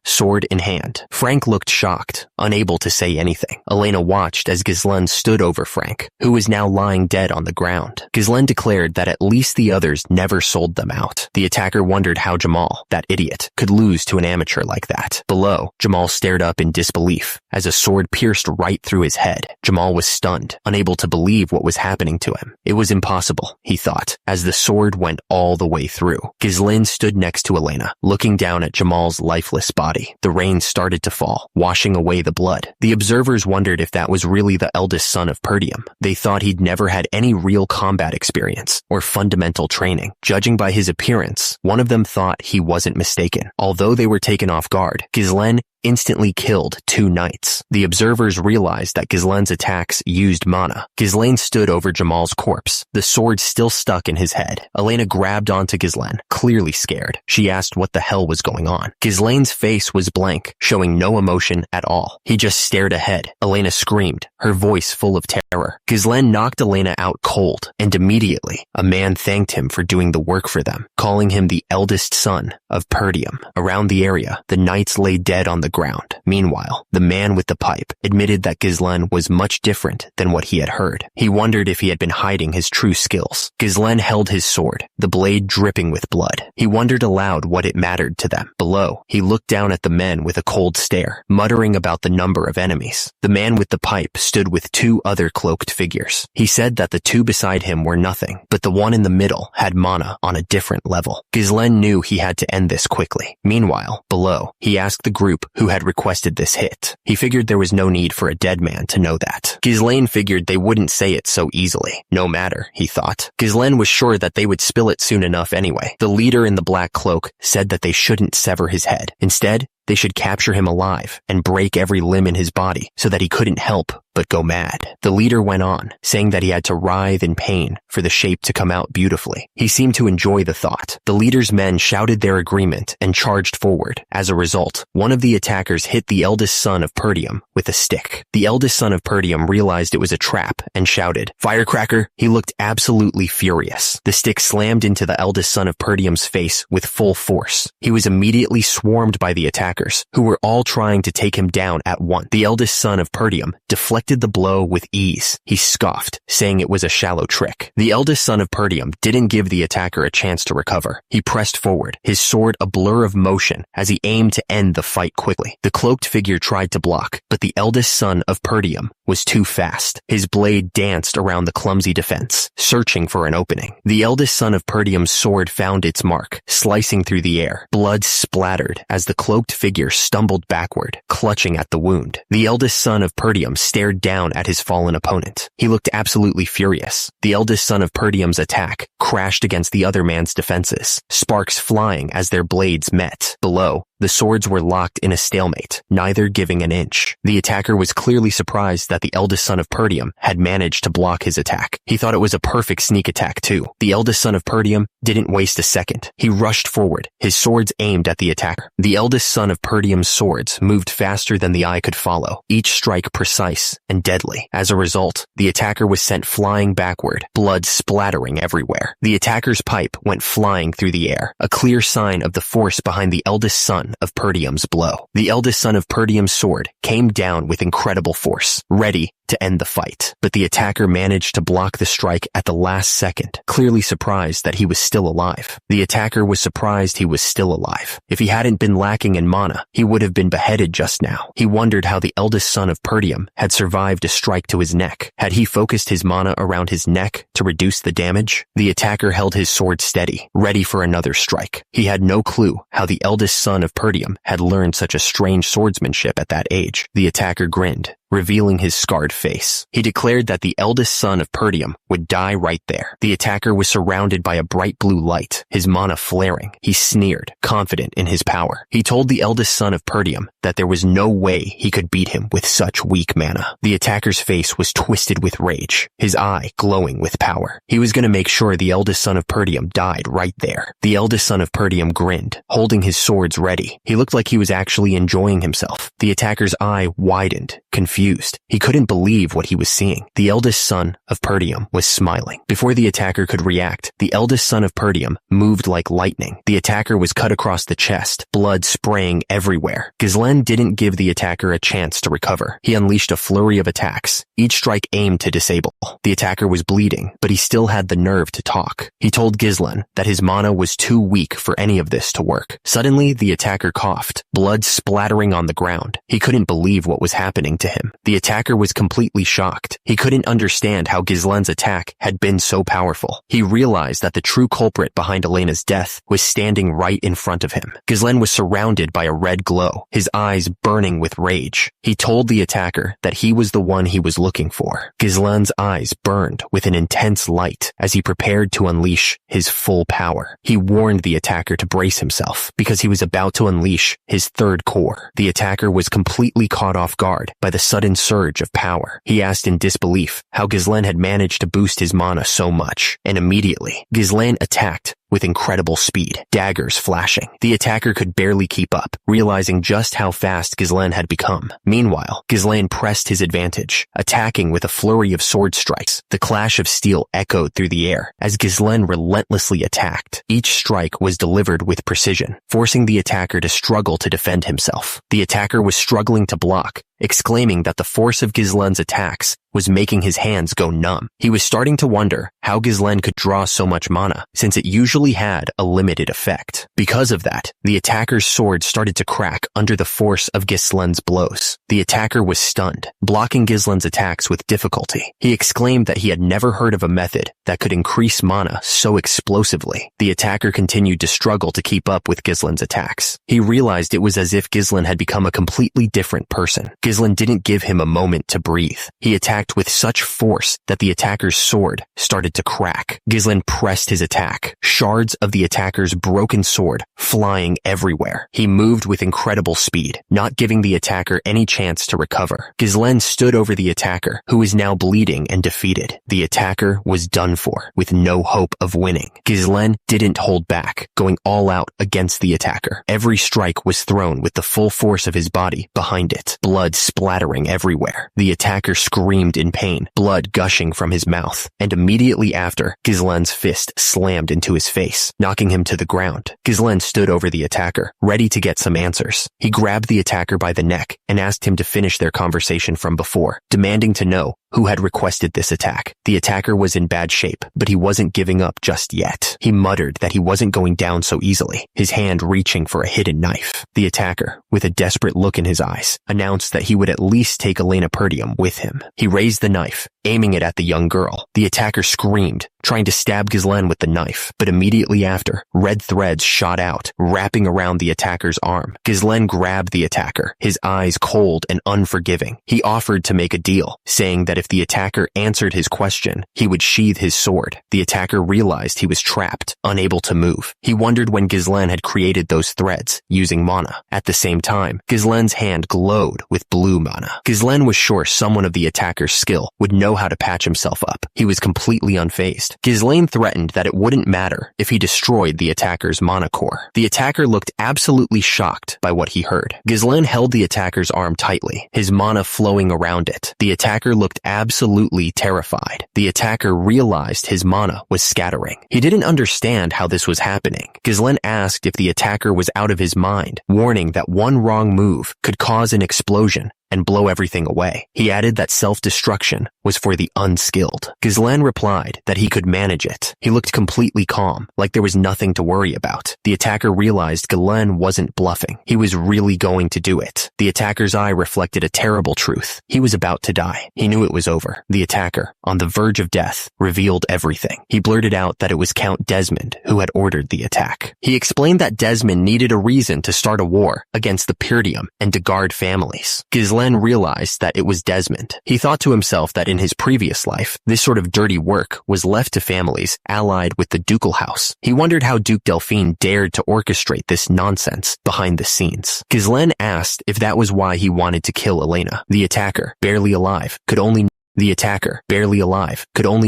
sword in hand. Frank looked shocked, unable to say anything. Elena watched as Ghislaine stood over Frank, who was now lying dead on the ground. Ghislaine declared that at least the others never sold them out. The attacker wondered how Jamal, that idiot, could lose to an amateur like that. Below, Jamal stared up in disbelief as a sword pierced right through his head. Jamal was stunned, unable to believe what was happening to him. It was impossible, he thought, as the sword went all the way through. Ghislaine stood next to Elena, looking down at Jamal Jamal's lifeless body. The rain started to fall, washing away the blood. The observers wondered if that was really the eldest son of Perdium. They thought he'd never had any real combat experience or fundamental training. Judging by his appearance, one of them thought he wasn't mistaken. Although they were taken off guard, Ghislaine instantly killed 2 knights. The observers realized that Ghislaine's attacks used mana. Ghislaine stood over Jamal's corpse, the sword still stuck in his head. Elena grabbed onto Ghislaine, clearly scared. She asked what the hell was going on. Ghislaine's face was blank, showing no emotion at all. He just stared ahead. Elena screamed, her voice full of terror. Ghislaine knocked Elena out cold, and immediately, a man thanked him for doing the work for them, calling him the eldest son of Perdium. Around the area, the knights lay dead on the ground. Meanwhile, the man with the pipe admitted that Ghislaine was much different than what he had heard. He wondered if he had been hiding his true skills. Ghislaine held his sword, the blade dripping with blood. He wondered aloud what it mattered to them. Below, he looked down at the men with a cold stare, muttering about the number of enemies. The man with the pipe stood with 2 other cloaked figures. He said that the 2 beside him were nothing, but the one in the middle had mana on a different level. Ghislaine knew he had to end this quickly. Meanwhile, below, he asked the group who had requested this hit. He figured there was no need for a dead man to know that. Ghislaine figured they wouldn't say it so easily. No matter, he thought. Ghislaine was sure that they would spill it soon enough anyway. The leader in the black cloak said that they shouldn't sever his head. Instead, they should capture him alive and break every limb in his body so that he couldn't help but go mad. The leader went on, saying that he had to writhe in pain for the shape to come out beautifully. He seemed to enjoy the thought. The leader's men shouted their agreement and charged forward. As a result, one of the attackers hit the eldest son of Perdium with a stick. The eldest son of Perdium realized it was a trap and shouted, "Firecracker!" He looked absolutely furious. The stick slammed into the eldest son of Perdium's face with full force. He was immediately swarmed by the attackers, who were all trying to take him down at once. The eldest son of Perdium deflected the blow with ease. He scoffed, saying it was a shallow trick. The eldest son of Perdium didn't give the attacker a chance to recover. He pressed forward, his sword a blur of motion as he aimed to end the fight quickly. The cloaked figure tried to block, but the eldest son of Perdium was too fast. His blade danced around the clumsy defense, searching for an opening. The eldest son of Perdium's sword found its mark, slicing through the air. Blood splattered as the cloaked figure stumbled backward, clutching at the wound. The eldest son of Perdium stared down at his fallen opponent. He looked absolutely furious. The eldest son of Perdium's attack crashed against the other man's defenses, sparks flying as their blades met. Below, the swords were locked in a stalemate, neither giving an inch. The attacker was clearly surprised that the eldest son of Perdium had managed to block his attack. He thought it was a perfect sneak attack too. The eldest son of Perdium didn't waste a second. He rushed forward, his swords aimed at the attacker. The eldest son of Perdium's swords moved faster than the eye could follow, each strike precise and deadly. As a result, the attacker was sent flying backward, blood splattering everywhere. The attacker's pipe went flying through the air, a clear sign of the force behind the eldest son of Perdium's blow. The eldest son of Perdium's sword came down with incredible force, ready to end the fight, but the attacker managed to block the strike at the last second, clearly surprised that he was still alive. The attacker was surprised he was still alive. If he hadn't been lacking in mana, he would have been beheaded just now. He wondered how the eldest son of Perdium had survived a strike to his neck. Had he focused his mana around his neck to reduce the damage? The attacker held his sword steady, ready for another strike. He had no clue how the eldest son of Perdium had learned such a strange swordsmanship at that age. The attacker grinned, revealing his scarred face. He declared that the eldest son of Perdium would die right there. The attacker was surrounded by a bright blue light, his mana flaring. He sneered, confident in his power. He told the eldest son of Perdium that there was no way he could beat him with such weak mana. The attacker's face was twisted with rage, his eye glowing with power. He was going to make sure the eldest son of Perdium died right there. The eldest son of Perdium grinned, holding his swords ready. He looked like he was actually enjoying himself. The attacker's eye widened, confused. He couldn't believe what he was seeing. The eldest son of Perdium was smiling. Before the attacker could react, the eldest son of Perdium moved like lightning. The attacker was cut across the chest, blood spraying everywhere. Ghislaine didn't give the attacker a chance to recover. He unleashed a flurry of attacks, each strike aimed to disable. The attacker was bleeding, but he still had the nerve to talk. He told Ghislaine that his mana was too weak for any of this to work. Suddenly, the attacker coughed, blood splattering on the ground. He couldn't believe what was happening to him. him. The attacker was completely shocked. He couldn't understand how Ghislaine's attack had been so powerful. He realized that the true culprit behind Elena's death was standing right in front of him. Ghislaine was surrounded by a red glow, his eyes burning with rage. He told the attacker that he was the one he was looking for. Ghislaine's eyes burned with an intense light as he prepared to unleash his full power. He warned the attacker to brace himself because he was about to unleash his third core. The attacker was completely caught off guard by the sudden surge of power. He asked in disbelief how Ghislaine had managed to boost his mana so much, and immediately, Ghislaine attacked with incredible speed, daggers flashing. The attacker could barely keep up, realizing just how fast Ghislaine had become. Meanwhile, Ghislaine pressed his advantage, attacking with a flurry of sword strikes. The clash of steel echoed through the air as Ghislaine relentlessly attacked. Each strike was delivered with precision, forcing the attacker to struggle to defend himself. The attacker was struggling to block, exclaiming that the force of Ghislaine's attacks was making his hands go numb. He was starting to wonder how Ghislaine could draw so much mana, since it usually had a limited effect. Because of that, the attacker's sword started to crack under the force of Ghislaine's blows. The attacker was stunned, blocking Ghislaine's attacks with difficulty. He exclaimed that he had never heard of a method that could increase mana so explosively. The attacker continued to struggle to keep up with Ghislaine's attacks. He realized it was as if Ghislaine had become a completely different person. Ghislaine didn't give him a moment to breathe. He attacked with such force that the attacker's sword started to crack. Ghislaine pressed his attack, shards of the attacker's broken sword flying everywhere. He moved with incredible speed, not giving the attacker any chance to recover. Ghislaine stood over the attacker, who was now bleeding and defeated. The attacker was done for, with no hope of winning. Ghislaine didn't hold back, going all out against the attacker. Every strike was thrown with the full force of his body behind it, blood splattering everywhere. The attacker screamed in pain, blood gushing from his mouth, and immediately after, Ghislaine's fist slammed into his face, knocking him to the ground. Ghislaine stood over the attacker, ready to get some answers. He grabbed the attacker by the neck and asked him to finish their conversation from before, demanding to know who had requested this attack. The attacker was in bad shape, but he wasn't giving up just yet. He muttered that he wasn't going down so easily, his hand reaching for a hidden knife. The attacker, with a desperate look in his eyes, announced that he would at least take Elena Perdium with him. He raised the knife, aiming it at the young girl. The attacker screamed, trying to stab Ghislaine with the knife, but immediately after, red threads shot out, wrapping around the attacker's arm. Ghislaine grabbed the attacker, his eyes cold and unforgiving. He offered to make a deal, saying that if the attacker answered his question, he would sheathe his sword. The attacker realized he was trapped, unable to move. He wondered when Ghislaine had created those threads, using mana. At the same time, Ghislaine's hand glowed with blue mana. Ghislaine was sure someone of the attacker's skill would know how to patch himself up. He was completely unfazed. Ghislaine threatened that it wouldn't matter if he destroyed the attacker's mana core. The attacker looked absolutely shocked by what he heard. Ghislaine held the attacker's arm tightly, his mana flowing around it. The attacker looked absolutely terrified. The attacker realized his mana was scattering. He didn't understand how this was happening. Ghislaine asked if the attacker was out of his mind, warning that one wrong move could cause an explosion and blow everything away. He added that self-destruction was for the unskilled. Ghislaine replied that he could manage it. He looked completely calm, like there was nothing to worry about. The attacker realized Ghislaine wasn't bluffing. He was really going to do it. The attacker's eye reflected a terrible truth. He was about to die. He knew it was over. The attacker, on the verge of death, revealed everything. He blurted out that it was Count Desmond who had ordered the attack. He explained that Desmond needed a reason to start a war against the Perdium and Degard families. Ghislaine realized that it was Desmond. He thought to himself that in his previous life, this sort of dirty work was left to families allied with the ducal house. He wondered how Duke Delphine dared to orchestrate this nonsense behind the scenes. Ghislaine asked if that was why he wanted to kill Elena. The attacker, barely alive, could only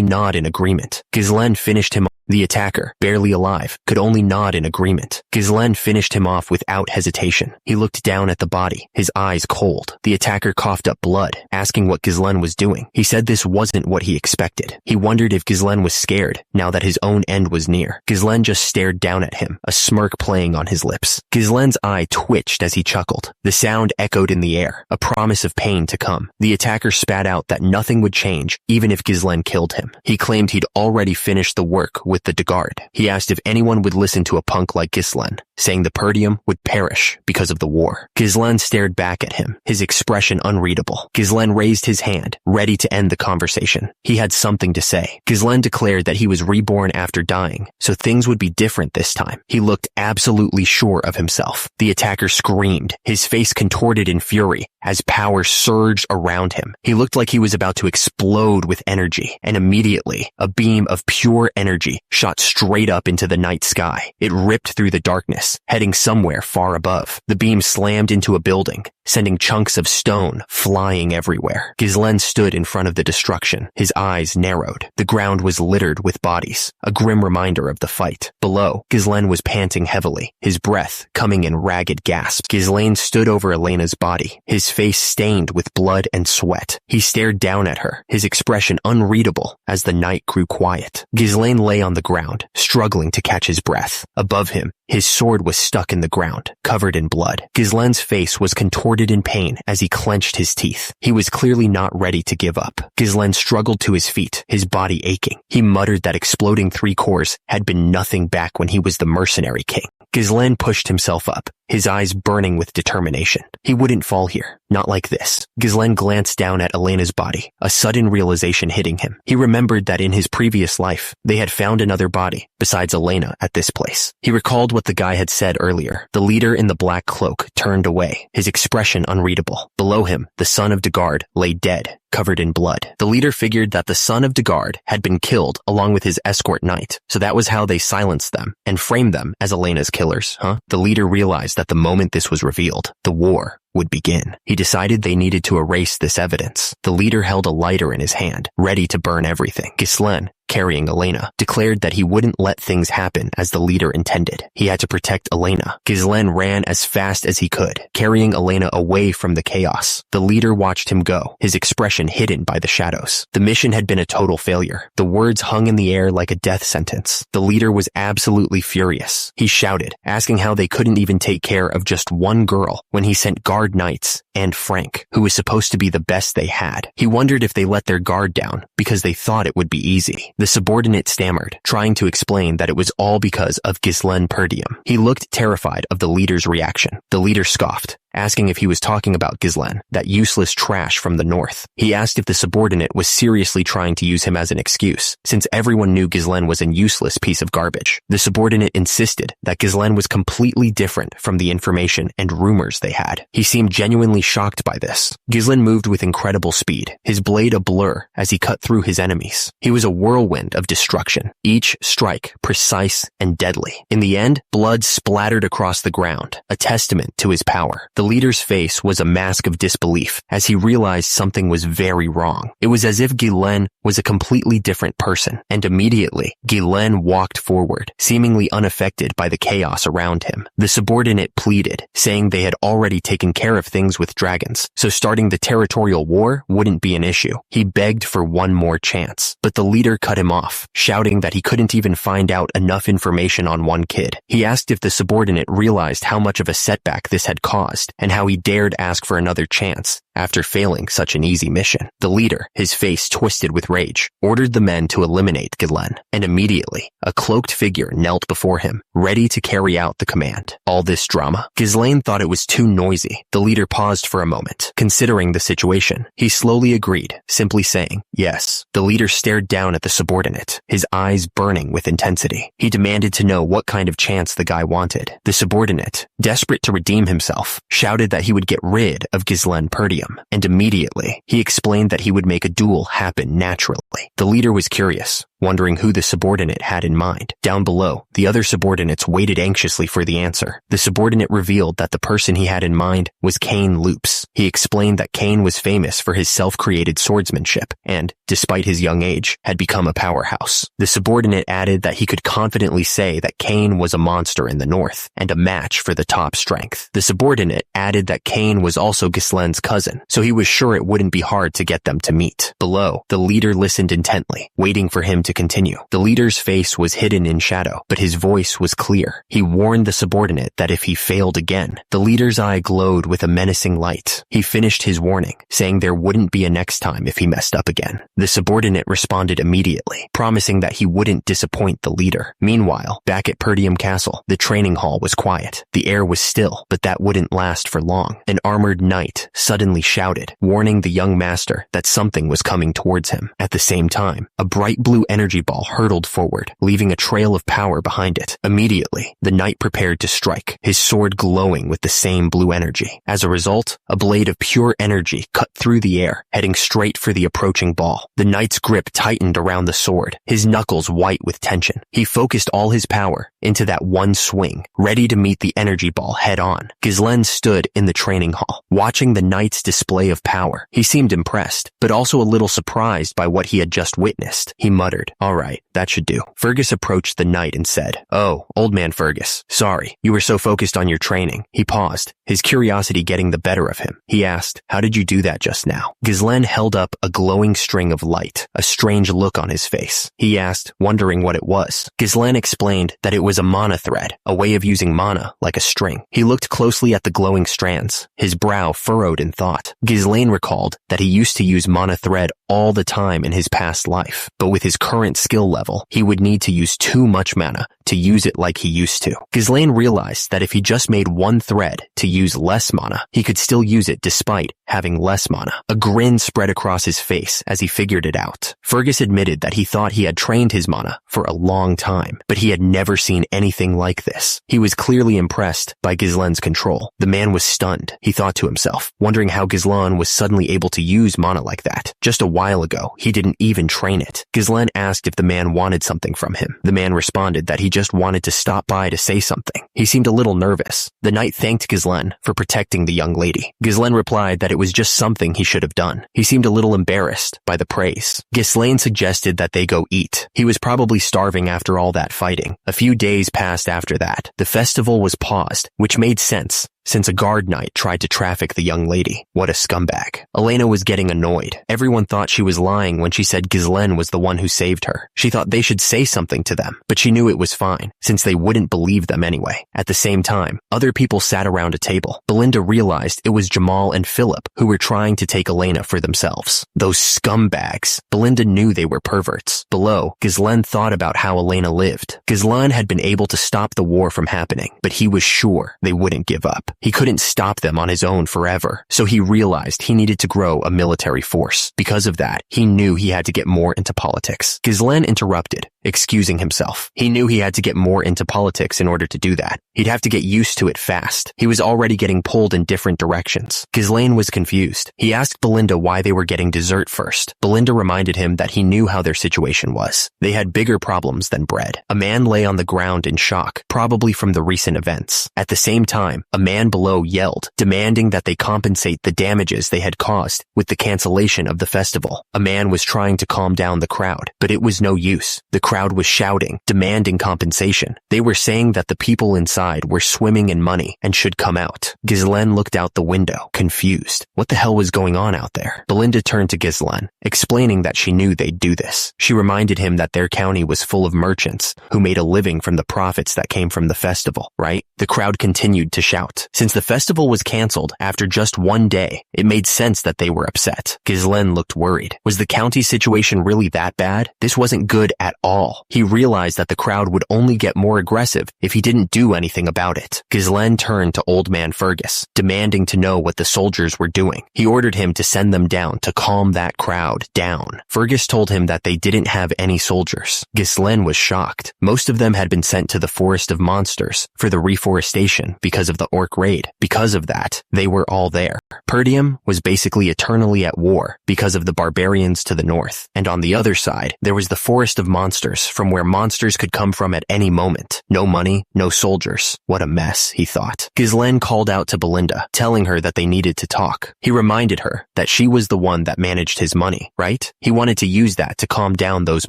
nod in agreement. Ghislaine finished him The attacker, barely alive, could only nod in agreement. Ghislaine finished him off without hesitation. He looked down at the body, his eyes cold. The attacker coughed up blood, asking what Ghislaine was doing. He said this wasn't what he expected. He wondered if Ghislaine was scared, now that his own end was near. Ghislaine just stared down at him, a smirk playing on his lips. Ghislaine's eye twitched as he chuckled. The sound echoed in the air, a promise of pain to come. The attacker spat out that nothing would change, even if Ghislaine killed him. He claimed he'd already finished the work with with the Dagard. He asked if anyone would listen to a punk like Gislen, saying the Perdium would perish because of the war. Gislen stared back at him, his expression unreadable. Gislen raised his hand, ready to end the conversation. He had something to say. Gislen declared that he was reborn after dying, so things would be different this time. He looked absolutely sure of himself. The attacker screamed, his face contorted in fury as power surged around him. He looked like he was about to explode with energy, and immediately, a beam of pure energy shot straight up into the night sky. It ripped through the darkness, heading somewhere far above. The beam slammed into a building, sending chunks of stone flying everywhere. Gislen stood in front of the destruction, his eyes narrowed. The ground was littered with bodies, a grim reminder of the fight. Below, Gislen was panting heavily, his breath coming in ragged gasps. Gislen stood over Elena's body, his face stained with blood and sweat. He stared down at her, his expression unreadable as the night grew quiet. Gislen lay on the ground, struggling to catch his breath. Above him, his sword was stuck in the ground, covered in blood. Gislen's face was contorted in pain as he clenched his teeth. He was clearly not ready to give up. Gislen struggled to his feet, his body aching. He muttered that exploding 3 cores had been nothing back when he was the mercenary king. Gislen pushed himself up, his eyes burning with determination. He wouldn't fall here, not like this. Gislen glanced down at Elena's body, a sudden realization hitting him. He remembered that in his previous life, they had found another body, besides Elena, at this place. He recalled what the guy had said earlier. The leader in the black cloak turned away, his expression unreadable. Below him, the son of Dagard lay dead, covered in blood. The leader figured that the son of Dagard had been killed along with his escort knight, so that was how they silenced them and framed them as Elena's killers, huh? The leader realized that the moment this was revealed, the war would begin. He decided they needed to erase this evidence. The leader held a lighter in his hand, ready to burn everything. Gislen, carrying Elena, declared that he wouldn't let things happen as the leader intended. He had to protect Elena. Gislen ran as fast as he could, carrying Elena away from the chaos. The leader watched him go, his expression hidden by the shadows. The mission had been a total failure. The words hung in the air like a death sentence. The leader was absolutely furious. He shouted, asking how they couldn't even take care of just one girl when he sent guard knights and Frank, who was supposed to be the best they had. He wondered if they let their guard down because they thought it would be easy. The subordinate stammered, trying to explain that it was all because of Gislen Perdium. He looked terrified of the leader's reaction. The leader scoffed, asking if he was talking about Gislen, that useless trash from the north. He asked if the subordinate was seriously trying to use him as an excuse, since everyone knew Gislen was a useless piece of garbage. The subordinate insisted that Gislen was completely different from the information and rumors they had. He seemed genuinely shocked by this. Gislen moved with incredible speed, his blade a blur as he cut through his enemies. He was a whirlwind of destruction, each strike precise and deadly. In the end, blood splattered across the ground, a testament to his power. The leader's face was a mask of disbelief as he realized something was very wrong. It was as if Gislen was a completely different person, and immediately, Gislen walked forward, seemingly unaffected by the chaos around him. The subordinate pleaded, saying they had already taken care of things with dragons, so starting the territorial war wouldn't be an issue. He begged for one more chance, but the leader cut him off, shouting that he couldn't even find out enough information on one kid. He asked if the subordinate realized how much of a setback this had caused, and how he dared ask for another chance after failing such an easy mission. The leader, his face twisted with rage, ordered the men to eliminate Gislen, and immediately, a cloaked figure knelt before him, ready to carry out the command. All this drama? Gislen thought it was too noisy. The leader paused for a moment, considering the situation. He slowly agreed, simply saying, yes. The leader stared down at the subordinate, his eyes burning with intensity. He demanded to know what kind of chance the guy wanted. The subordinate, desperate to redeem himself, shouted that he would get rid of Gislen Perdium, and immediately, he explained that he would make a duel happen naturally. The leader was curious, wondering who the subordinate had in mind. Down below, the other subordinates waited anxiously for the answer. The subordinate revealed that the person he had in mind was Kane Loops. He explained that Kane was famous for his self-created swordsmanship, and, despite his young age, had become a powerhouse. The subordinate added that he could confidently say that Kane was a monster in the north, and a match for the top strength. The subordinate added that Kane was also Gislen's cousin, so he was sure it wouldn't be hard to get them to meet. Below, the leader listened intently, waiting for him to continue. The leader's face was hidden in shadow, but his voice was clear. He warned the subordinate that if he failed again, the leader's eye glowed with a menacing light. He finished his warning, saying there wouldn't be a next time if he messed up again. The subordinate responded immediately, promising that he wouldn't disappoint the leader. Meanwhile, back at Perdium Castle, the training hall was quiet. The air was still, but that wouldn't last for long. An armored knight suddenly shouted, warning the young master that something was coming towards him. At the same time, a bright blue energy ball hurtled forward, leaving a trail of power behind it. Immediately, the knight prepared to strike, his sword glowing with the same blue energy. As a result, a blade of pure energy cut through the air, heading straight for the approaching ball. The knight's grip tightened around the sword, his knuckles white with tension. He focused all his power into that one swing, ready to meet the energy ball head on. Ghislaine stood in the training hall, watching the knight's display of power. He seemed impressed, but also a little surprised by what he had just witnessed. He muttered, "All right, that should do." Fergus approached the knight and said, "Oh, old man Fergus, sorry, you were so focused on your training." He paused, his curiosity getting the better of him. He asked, "How did you do that just now?" Ghislaine held up a glowing string of light, a strange look on his face. He asked, wondering what it was. Ghislaine explained that it was a mana thread, a way of using mana like a string. He looked closely at the glowing strands, his brow furrowed in thought. Ghislaine recalled that he used to use mana thread all the time in his past life, but with his current skill level, he would need to use too much mana to use it like he used to. Ghislaine realized that if he just made one thread to use less mana, he could still use it despite having less mana. A grin spread across his face as he figured it out. Fergus admitted that he thought he had trained his mana for a long time, but he had never seen anything like this. He was clearly impressed by Ghislaine's control. The man was stunned, he thought to himself, wondering how Ghislaine was suddenly able to use mana like that. Just a while ago, he didn't even train it. Ghislaine asked if the man wanted something from him. The man responded that he just wanted to stop by to say something. He seemed a little nervous. The knight thanked Ghislaine for protecting the young lady. Ghislaine replied that it was just something he should have done. He seemed a little embarrassed by the praise. Ghislaine suggested that they go eat. He was probably starving after all that fighting. A few days passed after that. The festival was paused, which made sense, since a guard knight tried to traffic the young lady. What a scumbag. Elena was getting annoyed. Everyone thought she was lying when she said Ghislaine was the one who saved her. She thought they should say something to them, but she knew it was fine, since they wouldn't believe them anyway. At the same time, other people sat around a table. Belinda realized it was Jamal and Philip who were trying to take Elena for themselves. Those scumbags. Belinda knew they were perverts. Below, Ghislaine thought about how Elena lived. Ghislaine had been able to stop the war from happening, but he was sure they wouldn't give up. He couldn't stop them on his own forever, so he realized he needed to grow a military force. Because of that, he knew he had to get more into politics. Ghislaine interrupted, excusing himself. He knew he had to get more into politics in order to do that. He'd have to get used to it fast. He was already getting pulled in different directions. Ghislaine was confused. He asked Belinda why they were getting dessert first. Belinda reminded him that he knew how their situation was. They had bigger problems than bread. A man lay on the ground in shock, probably from the recent events. At the same time, a man below yelled, demanding that they compensate the damages they had caused with the cancellation of the festival. A man was trying to calm down the crowd, but it was no use. The crowd was shouting, demanding compensation. They were saying that the people inside were swimming in money and should come out. Ghislaine looked out the window, confused. What the hell was going on out there? Belinda turned to Ghislaine, explaining that she knew they'd do this. She reminded him that their county was full of merchants who made a living from the profits that came from the festival, right? The crowd continued to shout. Since the festival was cancelled after just one day, it made sense that they were upset. Ghislaine looked worried. Was the county situation really that bad? This wasn't good at all. He realized that the crowd would only get more aggressive if he didn't do anything about it. Ghislaine turned to old man Fergus, demanding to know what the soldiers were doing. He ordered him to send them down to calm that crowd down. Fergus told him that they didn't have any soldiers. Ghislaine was shocked. Most of them had been sent to the Forest of Monsters for the reforestation because of the orc raid. Because of that, they were all there. Perdium was basically eternally at war because of the barbarians to the north. And on the other side, there was the Forest of Monsters from where monsters could come from at any moment. No money, no soldiers. What a mess, he thought. Ghislaine called out to Belinda, telling her that they needed to talk. He reminded her that she was the one that managed his money, right? He wanted to use that to calm down those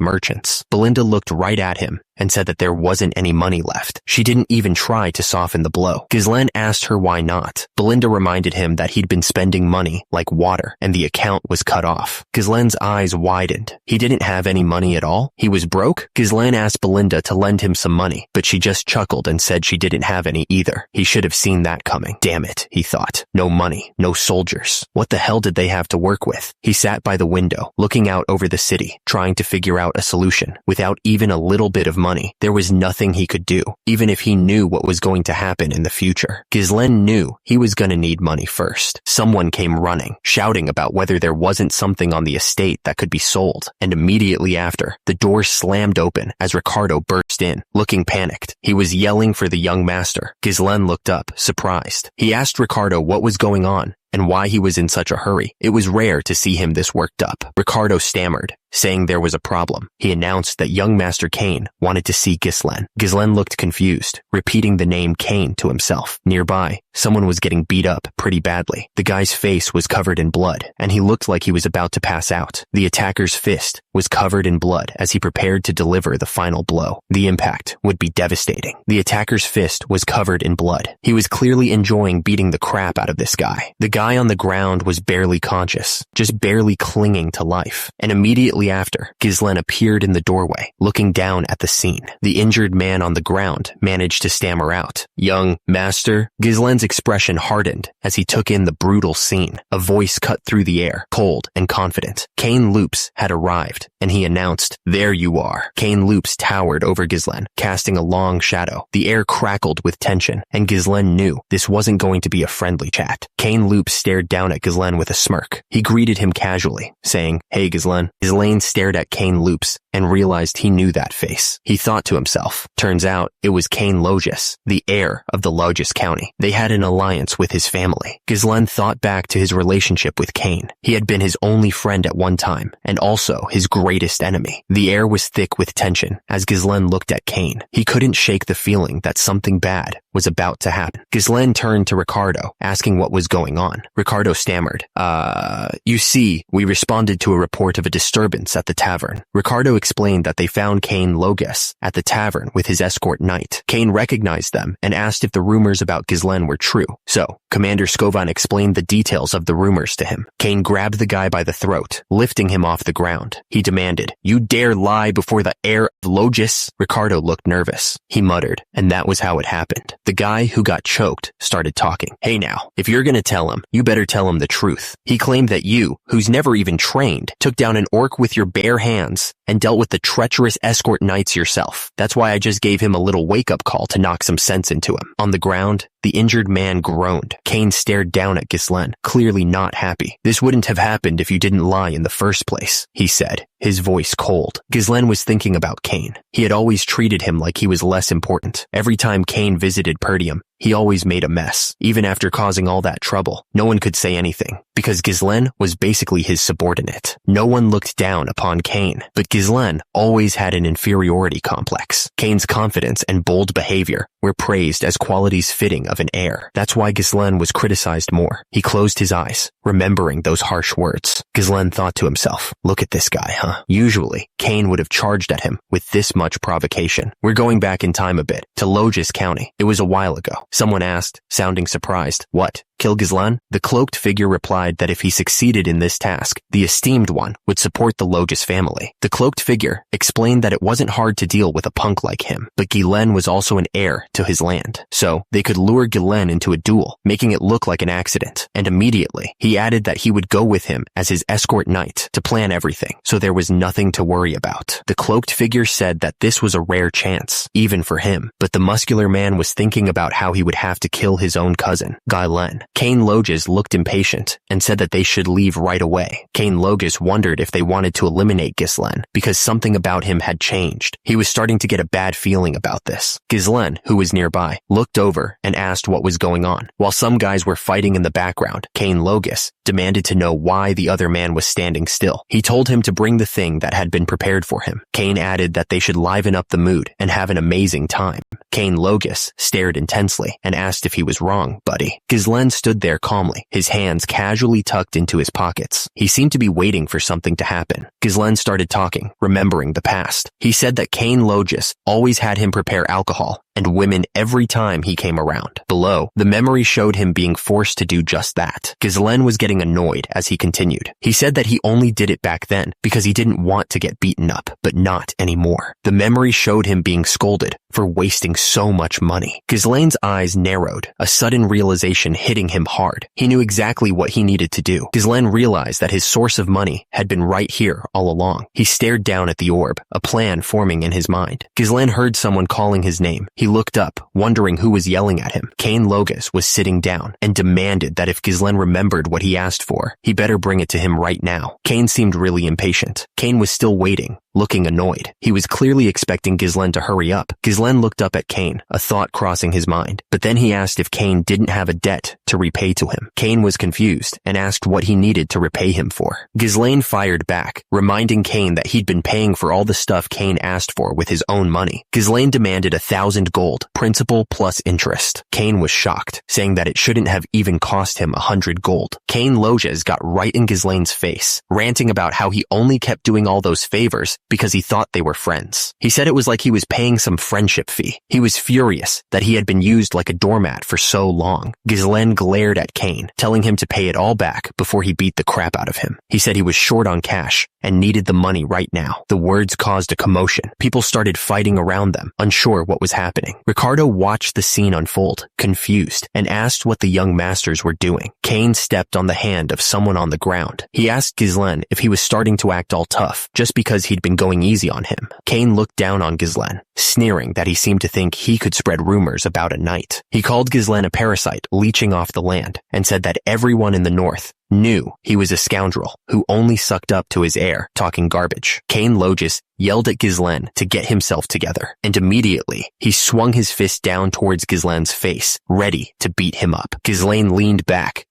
merchants. Belinda looked right at him and said that there wasn't any money left. She didn't even try to soften the blow. Ghislaine asked her why not. Belinda reminded him that he'd been spending money like water, and the account was cut off. Ghislaine's eyes widened. He didn't have any money at all? He was broke? Ghislaine asked Belinda to lend him some money, but she just chuckled and said she didn't have any either. He should have seen that coming. Damn it, he thought. No money, no soldiers. What the hell did they have to work with? He sat by the window, looking out over the city, trying to figure out a solution. Without even a little bit of money, there was nothing he could do, even if he knew what was going to happen in the future. Ghislaine knew he was going to need money first. Someone came running, shouting about whether there wasn't something on the estate that could be sold, and immediately after, the door slammed open as Ricardo burst in, looking panicked. He was yelling for the young master. Ghislaine looked up, surprised. He asked Ricardo what was going on and why he was in such a hurry. It was rare to see him this worked up. Ricardo stammered, saying there was a problem. He announced that young Master Kane wanted to see Ghislaine. Ghislaine looked confused, repeating the name Kane to himself. Nearby, someone was getting beat up pretty badly. The guy's face was covered in blood, and he looked like he was about to pass out. The attacker's fist was covered in blood as he prepared to deliver the final blow. The impact would be devastating. The attacker's fist was covered in blood. He was clearly enjoying beating the crap out of this guy. The guy on the ground was barely conscious, just barely clinging to life. And immediately after, Ghislaine appeared in the doorway, looking down at the scene. The injured man on the ground managed to stammer out, "Young master?" Ghislaine's expression hardened as he took in the brutal scene. A voice cut through the air, cold and confident. Kane Loops had arrived, and he announced, "There you are." Kane Loops towered over Ghislaine, casting a long shadow. The air crackled with tension, and Ghislaine knew this wasn't going to be a friendly chat. Kane Loops stared down at Ghislaine with a smirk. He greeted him casually, saying, "Hey, Ghislaine." Ghislaine stared at Kane Loops and realized he knew that face. He thought to himself, turns out it was Kane Logis, the heir of the Logis County. They had an alliance with his family. Ghislaine thought back to his relationship with Kane. He had been his only friend at one time, and also his greatest enemy. The air was thick with tension as Ghislaine looked at Kane. He couldn't shake the feeling that something bad was about to happen. Ghislaine turned to Ricardo, asking what was going on. Ricardo stammered, you see, we responded to a report of a disturbance at the tavern." Ricardo explained that they found Kane Logis at the tavern with his escort knight. Kane recognized them and asked if the rumors about Ghislaine were true. So, Commander Scovan explained the details of the rumors to him. Kane grabbed the guy by the throat, lifting him off the ground. He demanded, "You dare lie before the heir of Logis?" Ricardo looked nervous. He muttered, and that was how it happened. The guy who got choked started talking. "Hey now, if you're gonna tell him, you better tell him the truth. He claimed that you, who's never even trained, took down an orc with your bare hands and dealt with the treacherous escort knights yourself. That's why I just gave him a little wake-up call to knock some sense into him." On the ground, the injured man groaned. Kane stared down at Ghislaine, clearly not happy. "This wouldn't have happened if you didn't lie in the first place," he said, his voice cold. Ghislaine was thinking about Kane. He had always treated him like he was less important. Every time Kane visited Perdium, he always made a mess. Even after causing all that trouble, no one could say anything, because Ghislaine was basically his subordinate. No one looked down upon Kane, but Ghislaine always had an inferiority complex. Kane's confidence and bold behavior were praised as qualities fitting of an heir. That's why Ghislaine was criticized more. He closed his eyes, remembering those harsh words. Ghislaine thought to himself, look at this guy, huh? Usually, Kane would have charged at him with this much provocation. We're going back in time a bit, to Logis County. It was a while ago. Someone asked, sounding surprised, "What? Kill Ghislaine?" The cloaked figure replied that if he succeeded in this task, the esteemed one would support the Logis family. The cloaked figure explained that it wasn't hard to deal with a punk like him, but Ghislaine was also an heir to his land, so they could lure Ghislaine into a duel, making it look like an accident. And immediately, he added that he would go with him as his escort knight to plan everything, so there was nothing to worry about. The cloaked figure said that this was a rare chance, even for him, but the muscular man was thinking about how he would have to kill his own cousin, Ghislaine. Kane Logis looked impatient and said that they should leave right away. Kane Logis wondered if they wanted to eliminate Ghislaine because something about him had changed. He was starting to get a bad feeling about this. Ghislaine, who was nearby, looked over and asked what was going on. While some guys were fighting in the background, Kane Logis demanded to know why the other man was standing still. He told him to bring the thing that had been prepared for him. Cain added that they should liven up the mood and have an amazing time. Cain Logis stared intensely and asked if he was wrong, buddy. Ghislaine stood there calmly, his hands casually tucked into his pockets. He seemed to be waiting for something to happen. Ghislaine started talking, remembering the past. He said that Cain Logis always had him prepare alcohol and women every time he came around. Below, the memory showed him being forced to do just that. Ghislaine was getting annoyed as he continued. He said that he only did it back then because he didn't want to get beaten up, but not anymore. The memory showed him being scolded for wasting so much money. Ghislaine's eyes narrowed, a sudden realization hitting him hard. He knew exactly what he needed to do. Ghislaine realized that his source of money had been right here all along. He stared down at the orb, a plan forming in his mind. Ghislaine heard someone calling his name. He looked up, wondering who was yelling at him. Cain Logis was sitting down and demanded that if Ghislaine remembered what he asked for, he better bring it to him right now. Cain seemed really impatient. Cain was still waiting, looking annoyed. He was clearly expecting Ghislaine to hurry up. Ghislaine looked up at Cain, a thought crossing his mind. But then he asked if Cain didn't have a debt to repay to him. Cain was confused and asked what he needed to repay him for. Ghislaine fired back, reminding Cain that he'd been paying for all the stuff Cain asked for with his own money. Ghislaine demanded 1,000 gold, principal plus interest. Cain was shocked, saying that it shouldn't have even cost him 100 gold. Cain Logis got right in Ghislaine's face, ranting about how he only kept doing all those favors because he thought they were friends. He said it was like he was paying some friendship fee. He was furious that he had been used like a doormat for so long. Ghislaine glared at Cain, telling him to pay it all back before he beat the crap out of him. He said he was short on cash and needed the money right now. The words caused a commotion. People started fighting around them, unsure what was happening. Ricardo watched the scene unfold, confused, and asked what the young masters were doing. Cain stepped on the hand of someone on the ground. He asked Ghislaine if he was starting to act all tough, just because he'd been going easy on him. Cain looked down on Ghislaine, sneering that he seemed to think he could spread rumors about a knight. He called Ghislaine a parasite leeching off the land, and said that everyone in the north knew he was a scoundrel who only sucked up to his heir, talking garbage. Cain Logis yelled at Ghislaine to get himself together, and immediately he swung his fist down towards Ghislaine's face, ready to beat him up. Ghislaine leaned back,